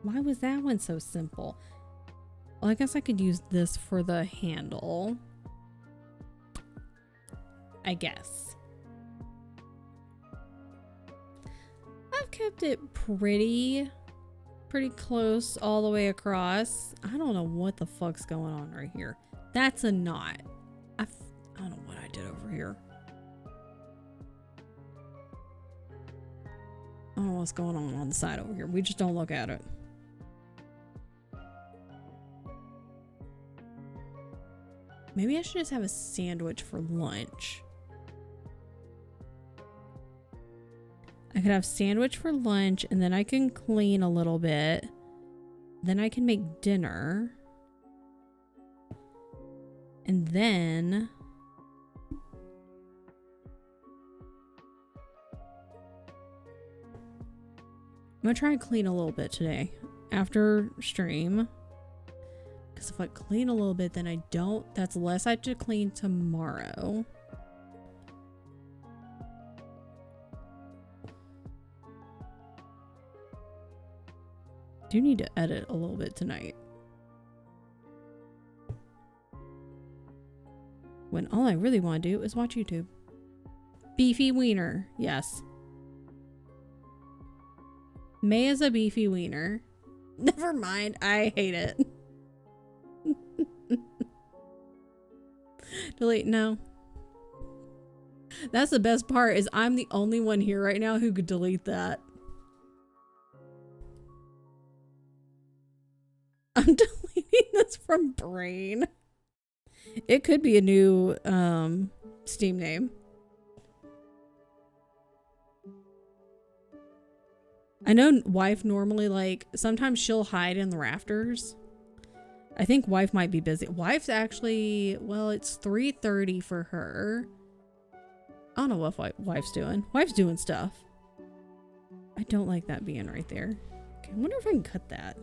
Speaker 1: Why was that one so simple? Well, I guess I could use this for the handle. I guess. I've kept it pretty close all the way across. I don't know what the fuck's going on right here. That's a knot. I don't know what I did over here. I don't know what's going on the side over here. We just don't look at it. Maybe I should just have a sandwich for lunch. I could have sandwich for lunch and then I can clean a little bit. Then I can make dinner. And then... I'm gonna try and clean a little bit today after stream. Because if I clean a little bit, then I don't... That's less I have to clean tomorrow. Do need to edit a little bit tonight. When all I really want to do is watch YouTube. Beefy wiener. Yes. May is a beefy wiener. Never mind. I hate it. Delete. No. That's the best part is I'm the only one here right now who could delete that. I'm deleting this from brain. It could be a new Steam name. I know wife normally, like, sometimes she'll hide in the rafters. I think wife might be busy. Wife's actually, well, it's 3:30 for her. I don't know what wife's doing. Wife's doing stuff. I don't like that being right there. Okay, I wonder if I can cut that.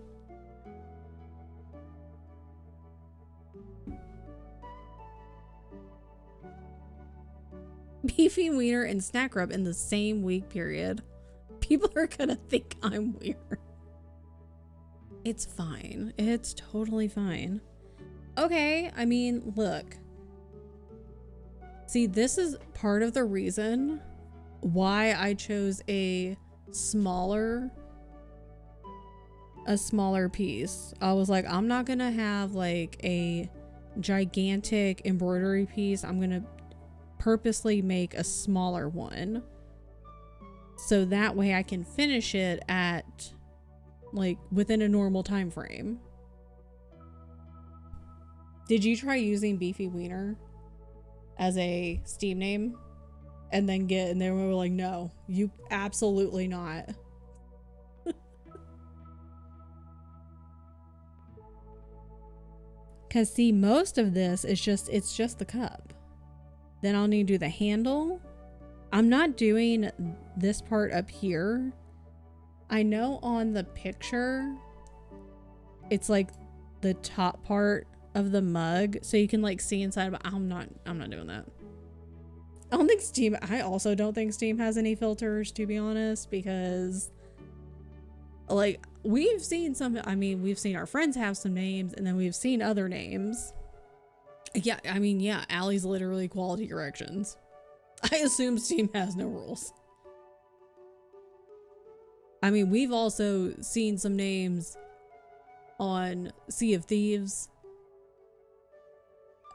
Speaker 1: Beefy wiener and snack rub in the same week period. People are gonna think I'm weird. It's fine. It's totally fine. Okay, I mean, look. See, this is part of the reason why I chose a smaller piece. I was like, I'm not gonna have like a gigantic embroidery piece. I'm gonna purposely make a smaller one. So that way I can finish it at like within a normal time frame. Did you try using Beefy Wiener as a Steam name? And then they were like, no, you absolutely not. Cause see, most of this is it's just the cup. Then I'll need to do the handle. I'm not doing this part up here. I know on the picture, it's like the top part of the mug, so you can like see inside, but I'm not doing that. I also don't think Steam has any filters, to be honest, because like we've seen our friends have some names, and then we've seen other names. Yeah, I mean, yeah, Allie's literally quality corrections. I assume Steam has no rules. I mean, we've also seen some names on Sea of Thieves,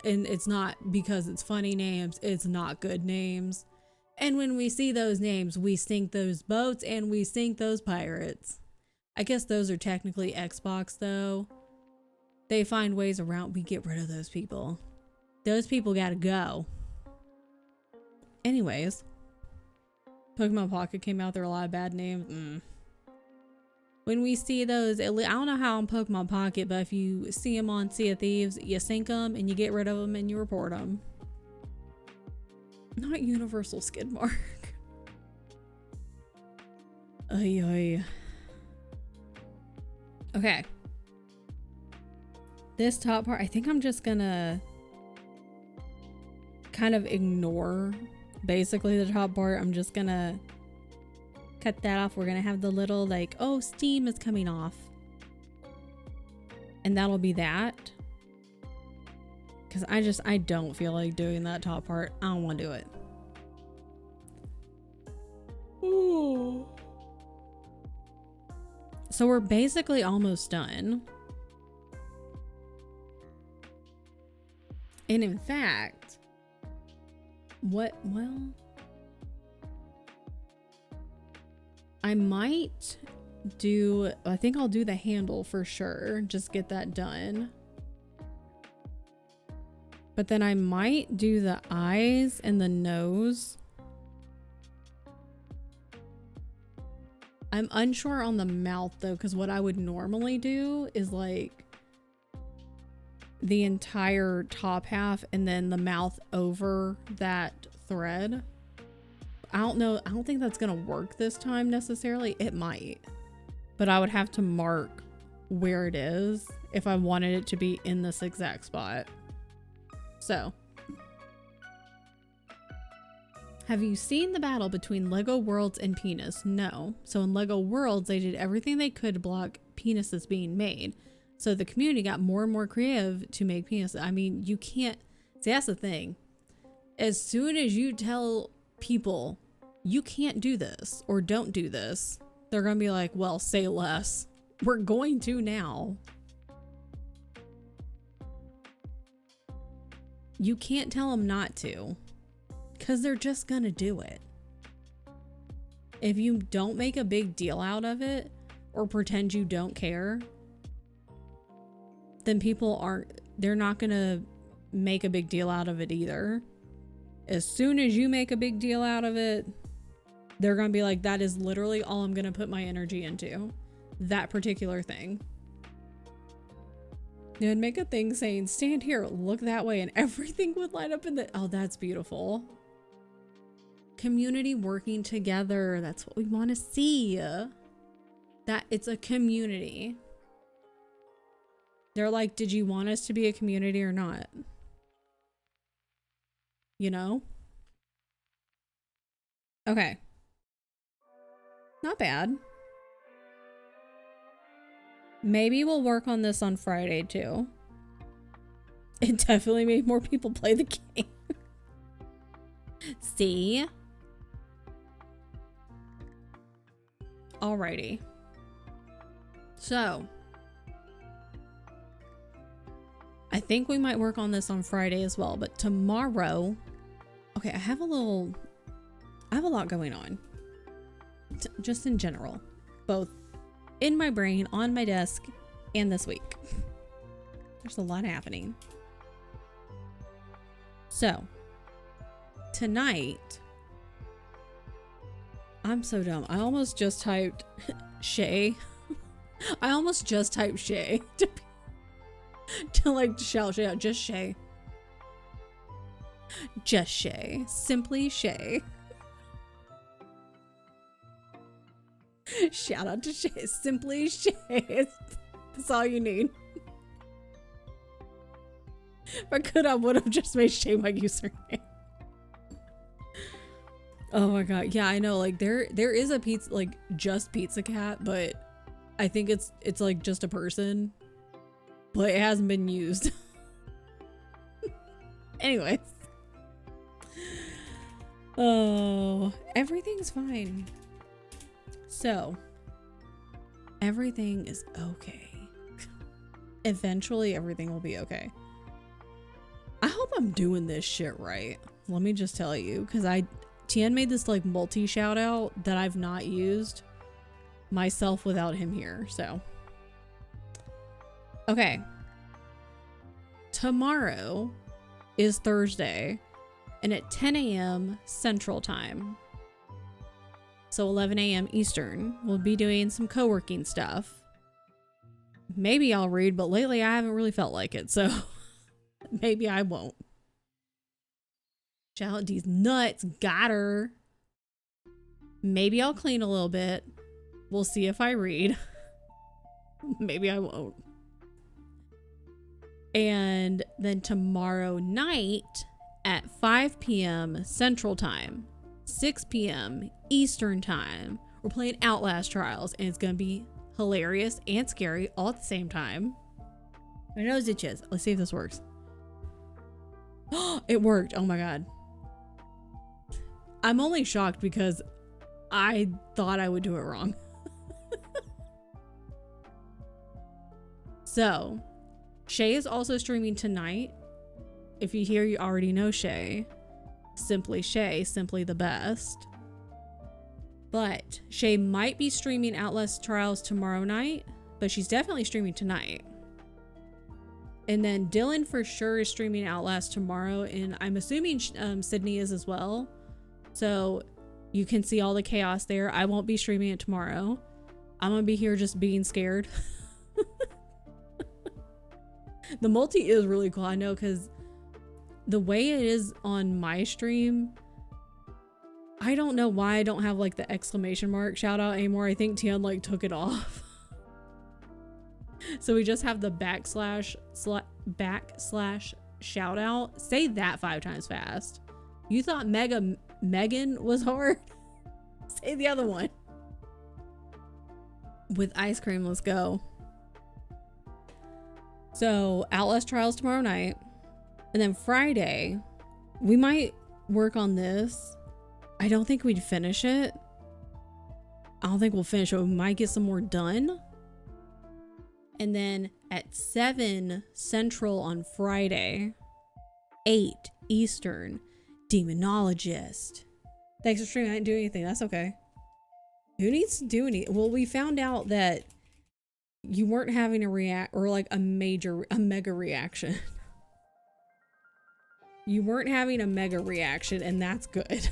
Speaker 1: and it's not because it's funny names, it's not good names. And when we see those names, we sink those boats and we sink those pirates. I guess those are technically Xbox though. They find ways around, we get rid of those people. Those people gotta go. Anyways, Pokemon Pocket came out, there are a lot of bad names. When we see those, I don't know how on Pokemon Pocket, but if you see them on Sea of Thieves, you sink them and you get rid of them and you report them. Not Universal Skid Mark. Ay, ay. Okay. This top part, I think I'm just gonna kind of ignore basically the top part. I'm just gonna cut that off. We're gonna have the little like, oh, steam is coming off, and that'll be that, because I don't feel like doing that top part. I don't want to do it. Ooh. So we're basically almost done, and in fact, I might I think I'll do the handle for sure. Just get that done. But then I might do the eyes and the nose. I'm unsure on the mouth though, because what I would normally do is like the entire top half and then the mouth over that thread. I don't know. I don't think that's gonna work this time necessarily. It might, but I would have to mark where it is if I wanted it to be in this exact spot. So, have you seen the battle between Lego Worlds and Penis? No. So in Lego Worlds, they did everything they could to block penises being made. So the community got more and more creative to make penises. I mean, you can't, see, that's the thing. As soon as you tell people you can't do this or don't do this, they're gonna be like, well, say less. We're going to now. You can't tell them not to, because they're just gonna do it. If you don't make a big deal out of it or pretend you don't care, then they're not gonna make a big deal out of it either. As soon as you make a big deal out of it, they're gonna be like, that is literally all I'm gonna put my energy into. That particular thing. They'd make a thing saying, stand here, look that way, and everything would light up in the, oh, that's beautiful. Community working together. That's what we want to see. That it's a community. They're like, did you want us to be a community or not? You know? Okay. Not bad. Maybe we'll work on this on Friday too. It definitely made more people play the game. See? Alrighty. So, I think we might work on this on Friday as well, but tomorrow, okay, I have a lot going on. Just in general, both in my brain, on my desk, and this week. There's a lot happening. So, tonight, I'm so dumb. I almost just typed Shay. I almost just typed Shay to like shout Shay out. Just Shay. Just Shay. Simply Shay. Shout out to Shay. Simply Shay. That's all you need. If I could, I would have just made Shay my username. Oh my god. Yeah, I know. Like there is a pizza, like just Pizza Cat, but I think it's like just a person, but it hasn't been used. Anyways. Oh, everything's fine. So, everything is okay. Eventually, everything will be okay. I hope I'm doing this shit right. Let me just tell you, because Tien made this like multi shout out that I've not used myself without him here. So, okay. Tomorrow is Thursday, and at 10 a.m. Central Time, so 11 a.m. Eastern, we'll be doing some co-working stuff. Maybe I'll read, but lately I haven't really felt like it, so maybe I won't. Shout out these nuts, got her. Maybe I'll clean a little bit. We'll see if I read. Maybe I won't. And then tomorrow night at 5 p.m. Central Time, 6 p.m. Eastern Time, we're playing Outlast Trials, and it's gonna be hilarious and scary all at the same time. My nose itches. Let's see if this works. It worked. Oh my god. I'm only shocked because I thought I would do it wrong. So, Shay is also streaming tonight. If you hear, you already know Shay. Simply Shay, simply the best. But Shay might be streaming Outlast Trials tomorrow night, but she's definitely streaming tonight. And then Dylan for sure is streaming Outlast tomorrow, and I'm assuming Sydney is as well. So you can see all the chaos there. I won't be streaming it tomorrow. I'm gonna be here just being scared. The multi is really cool, I know, because the way it is on my stream, I don't know why I don't have like the exclamation mark shout out anymore. I think Tian like took it off. So we just have the backslash shout out. Say that 5 times fast. You thought Megan was hard? Say the other one. With ice cream, let's go. So Outlast Trials tomorrow night. And then Friday, we might work on this. I don't think we'd finish it. I don't think we'll finish it. We might get some more done. And then at 7 Central on Friday, 8 Eastern, Demonologist. Thanks for streaming. I didn't do anything. That's okay. Who needs to do anything? Well, we found out that you weren't having a mega reaction. You weren't having a mega reaction, and that's good.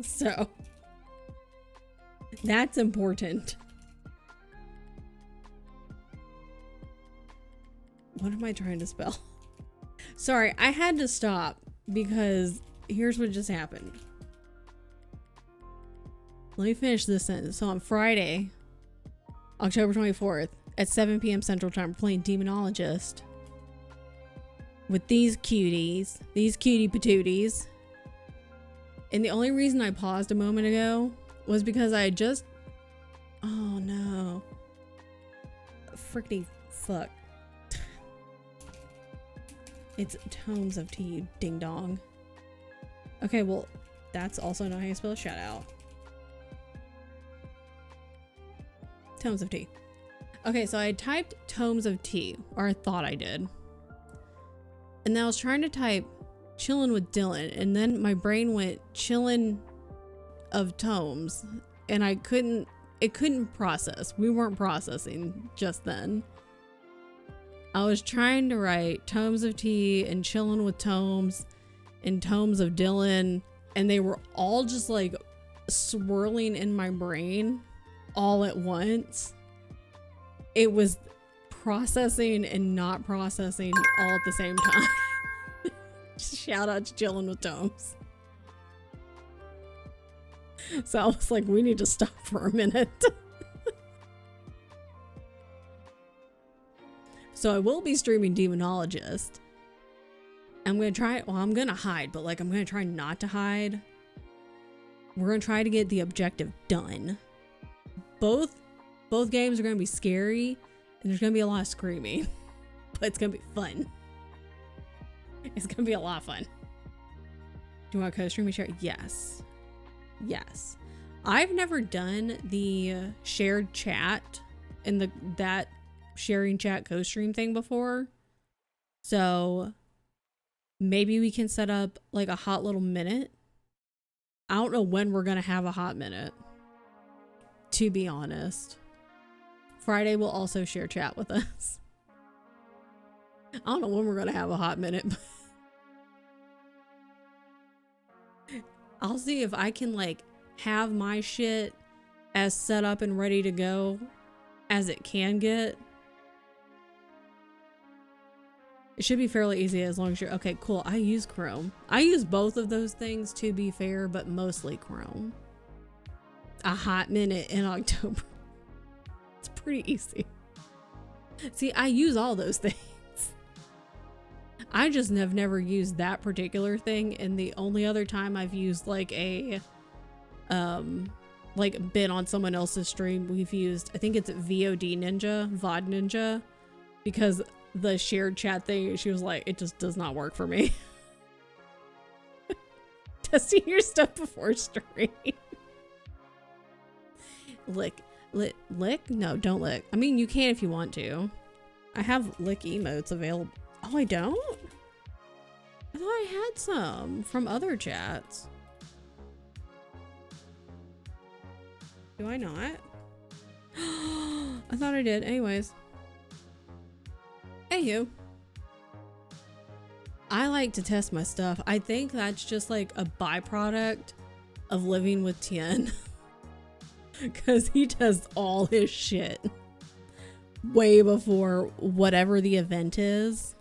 Speaker 1: So, that's important. What am I trying to spell? Sorry, I had to stop because here's what just happened. Let me finish this sentence. So on Friday, October 24th at 7 p.m. Central Time, we're playing Demonologist with these cuties, these cutie patooties. And the only reason I paused a moment ago was because I just, oh no. frickety fuck. It's Tomes of Tea, ding dong. Okay, well, that's also not how you spell shout out. Tomes of Tea. Okay, so I typed Tomes of Tea, or I thought I did. And then I was trying to type chillin' with Dylan, and then my brain went chillin' of Tomes, and it couldn't process. We weren't processing just then. I was trying to write Tomes of Tea and chillin' with Tomes and Tomes of Dylan, and they were all just like swirling in my brain all at once. It was processing and not processing all at the same time. Shout out to chillin' with Tomes. So I was like, we need to stop for a minute. So I will be streaming Demonologist. I'm going to try, well, I'm going to hide, but like, I'm going to try not to hide. We're going to try to get the objective done. Both games are going to be scary, and there's going to be a lot of screaming, but it's going to be fun. It's going to be a lot of fun. Do you want to co-stream and share? Yes. Yes. I've never done the shared chat and that sharing chat co-stream thing before. So maybe we can set up like a hot little minute. I don't know when we're going to have a hot minute, to be honest. Friday will also share chat with us. I don't know when we're going to have a hot minute, but I'll see if I can like have my shit as set up and ready to go as it can get. It should be fairly easy as long as you're okay. Cool. I use Chrome. I use both of those things, to be fair, but mostly Chrome. A hot minute in October. It's pretty easy. See, I use all those things. I just have never used that particular thing, and the only other time I've used like a like been on someone else's stream, we've used, I think it's VOD Ninja, because the shared chat thing, she was like, it just does not work for me. Testing your stuff before stream. Lick? No, don't lick. I mean, you can if you want to. I have lick emotes available. Oh, I don't? I thought I had some from other chats. Do I not? I thought I did. Anyways. Anywho. I like to test my stuff. I think that's just like a byproduct of living with Tien. Because he tests all his shit way before whatever the event is.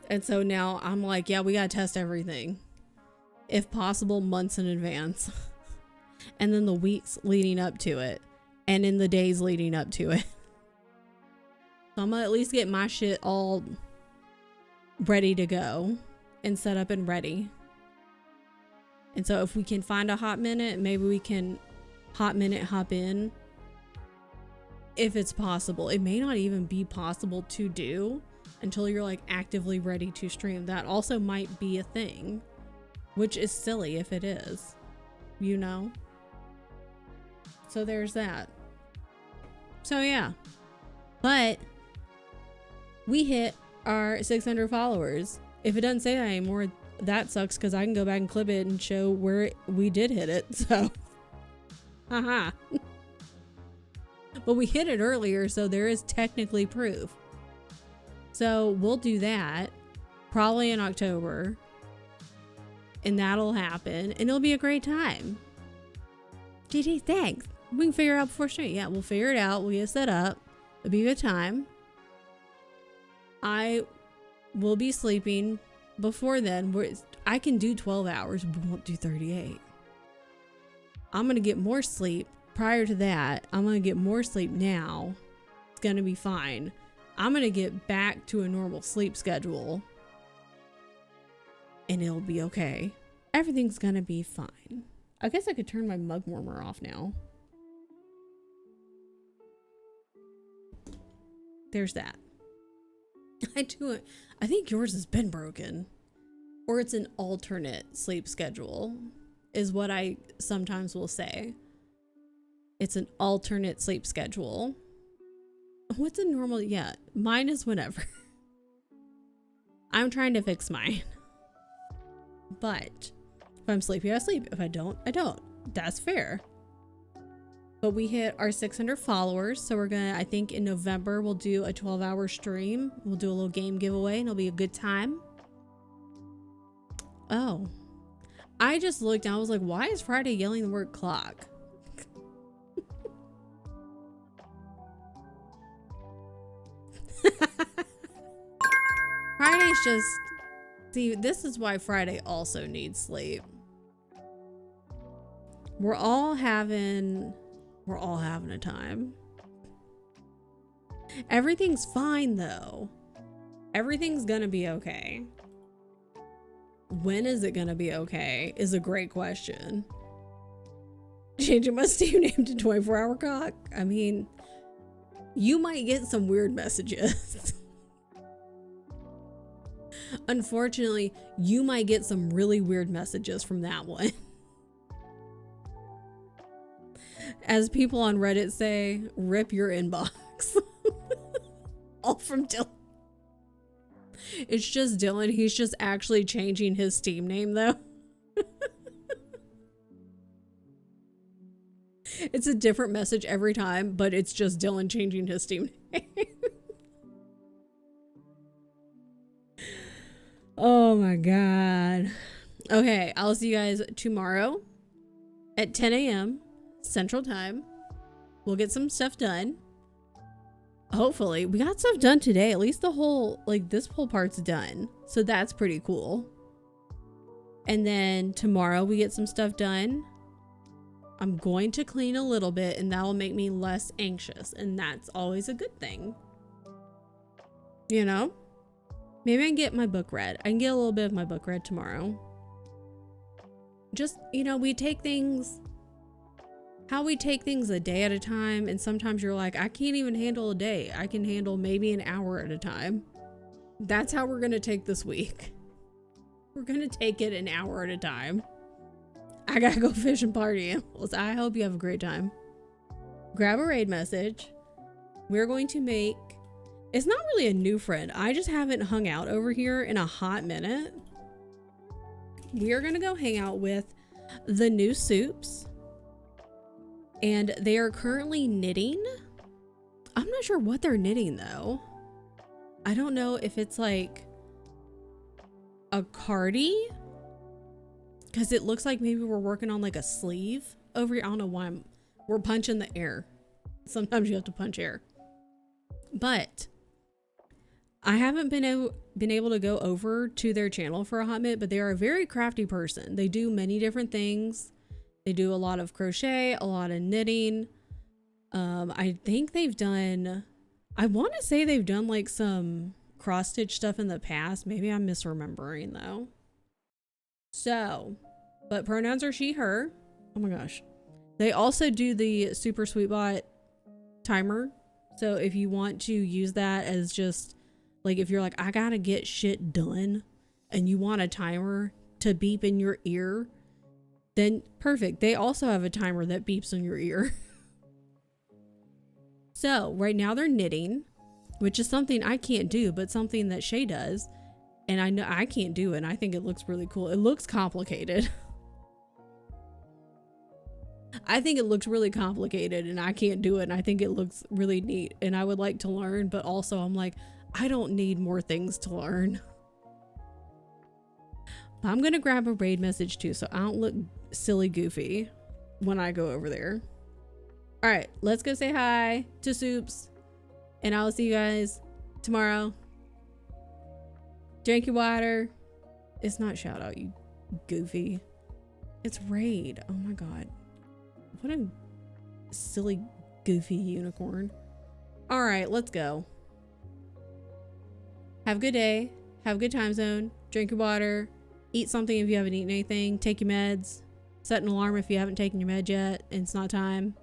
Speaker 1: And so now I'm like, yeah, we gotta test everything. If possible, months in advance. And then the weeks leading up to it. And in the days leading up to it. So I'm gonna at least get my shit all ready to go. And set up and ready. And so if we can find a hot minute, maybe we can hot minute hop in. If it's possible. It may not even be possible to do until you're like actively ready to stream. That also might be a thing, which is silly if it is, you know? So there's that. So yeah, but we hit our 600 followers. If it doesn't say that anymore, that sucks, because I can go back and clip it and show where we did hit it. So haha. But we hit it earlier, so there is technically proof. So we'll do that probably in October, and that'll happen, and it'll be a great time. GG, thanks. We can figure it out before stream. Yeah, we'll figure it out. We'll get it set up. It'll be a good time. I will be sleeping before then. I can do 12 hours, but we won't do 38. I'm going to get more sleep prior to that. I'm going to get more sleep now. It's going to be fine. I'm going to get back to a normal sleep schedule, and it'll be okay. Everything's going to be fine. I guess I could turn my mug warmer off now. there's that. I think yours has been broken. Or it's an alternate sleep schedule, is what I sometimes will say. It's an alternate sleep schedule. What's a normal? Yeah, mine is whenever. I'm trying to fix mine. But if I'm sleepy, I sleep. If I don't, I don't. That's fair. But we hit our 600 followers. So we're going to, I think in November, we'll do a 12-hour stream. We'll do a little game giveaway and it'll be a good time. Oh, I just looked and I was like, why is Friday yelling the word clock? Friday's just, see, this is why Friday also needs sleep. We're all having a time. Everything's fine though. Everything's gonna be okay. When is it gonna be okay is a great question. Changing my Steam name to 24-hour cock. I mean, you might get some weird messages. Unfortunately, you might get some really weird messages from that one. As people on Reddit say, rip your inbox. All from Dylan. It's just Dylan. He's just actually changing his Steam name though. It's a different message every time, but it's just Dylan changing his Steam name. Oh my God. Okay, I'll see you guys tomorrow at 10 a.m. Central Time. We'll get some stuff done. Hopefully. We got stuff done today. At least the whole, like, this whole part's done. So that's pretty cool. And then tomorrow we get some stuff done. I'm going to clean a little bit and that will make me less anxious. And that's always a good thing. You know? Maybe I can get my book read. I can get a little bit of my book read tomorrow. Just, you know, we take things... How we take things a day at a time, and sometimes you're like, I can't even handle a day. I can handle maybe an hour at a time. That's how we're going to take this week. We're going to take it an hour at a time. I got to go fish and party. I hope you have a great time. Grab a raid message. We're going to make... It's not really a new friend. I just haven't hung out over here in a hot minute. We are going to go hang out with the new Soups. And they are currently knitting. I'm not sure what they're knitting though. I don't know if it's like a cardi. Because it looks like maybe we're working on like a sleeve over here. I don't know why we're punching the air. Sometimes you have to punch air. But I haven't been able to go over to their channel for a hot minute, but they are a very crafty person. They do many different things. They do a lot of crochet, a lot of knitting. I think they've done, I want to say they've done like some cross stitch stuff in the past. Maybe I'm misremembering though. So, but pronouns are she, her. Oh my gosh. They also do the Super Sweetbot timer. So if you want to use that as just like, if you're like, I gotta get shit done and you want a timer to beep in your ear, then perfect. They also have a timer that beeps in your ear. So right now they're knitting, which is something I can't do, but something that Shay does. And I know I can't do it. And I think it looks really cool. It looks complicated. I think it looks really complicated and I can't do it. And I think it looks really neat and I would like to learn, but also I'm like, I don't need more things to learn. I'm going to grab a raid message too, so I don't look silly goofy when I go over there. All right, let's go say hi to Soups and I'll see you guys tomorrow. Drink your water. It's not shout out, you goofy. It's raid. Oh my God. What a silly goofy unicorn. All right, let's go. Have a good day. Have a good time zone. Drink your water. Eat something if you haven't eaten anything. Take your meds. Set an alarm if you haven't taken your med yet and it's not time.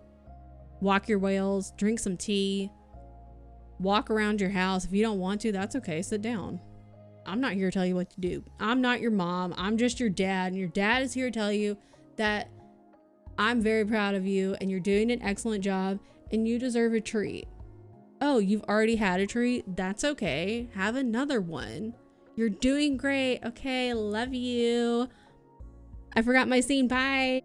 Speaker 1: Walk your whales. Drink some tea. walk around your house. If you don't want to, that's okay. Sit down. I'm not here to tell you what to do. I'm not your mom. I'm just your dad. And your dad is here to tell you that I'm very proud of you and you're doing an excellent job and you deserve a treat. Oh, you've already had a treat? That's okay. Have another one. You're doing great. Okay, love you. I forgot my scene. Bye.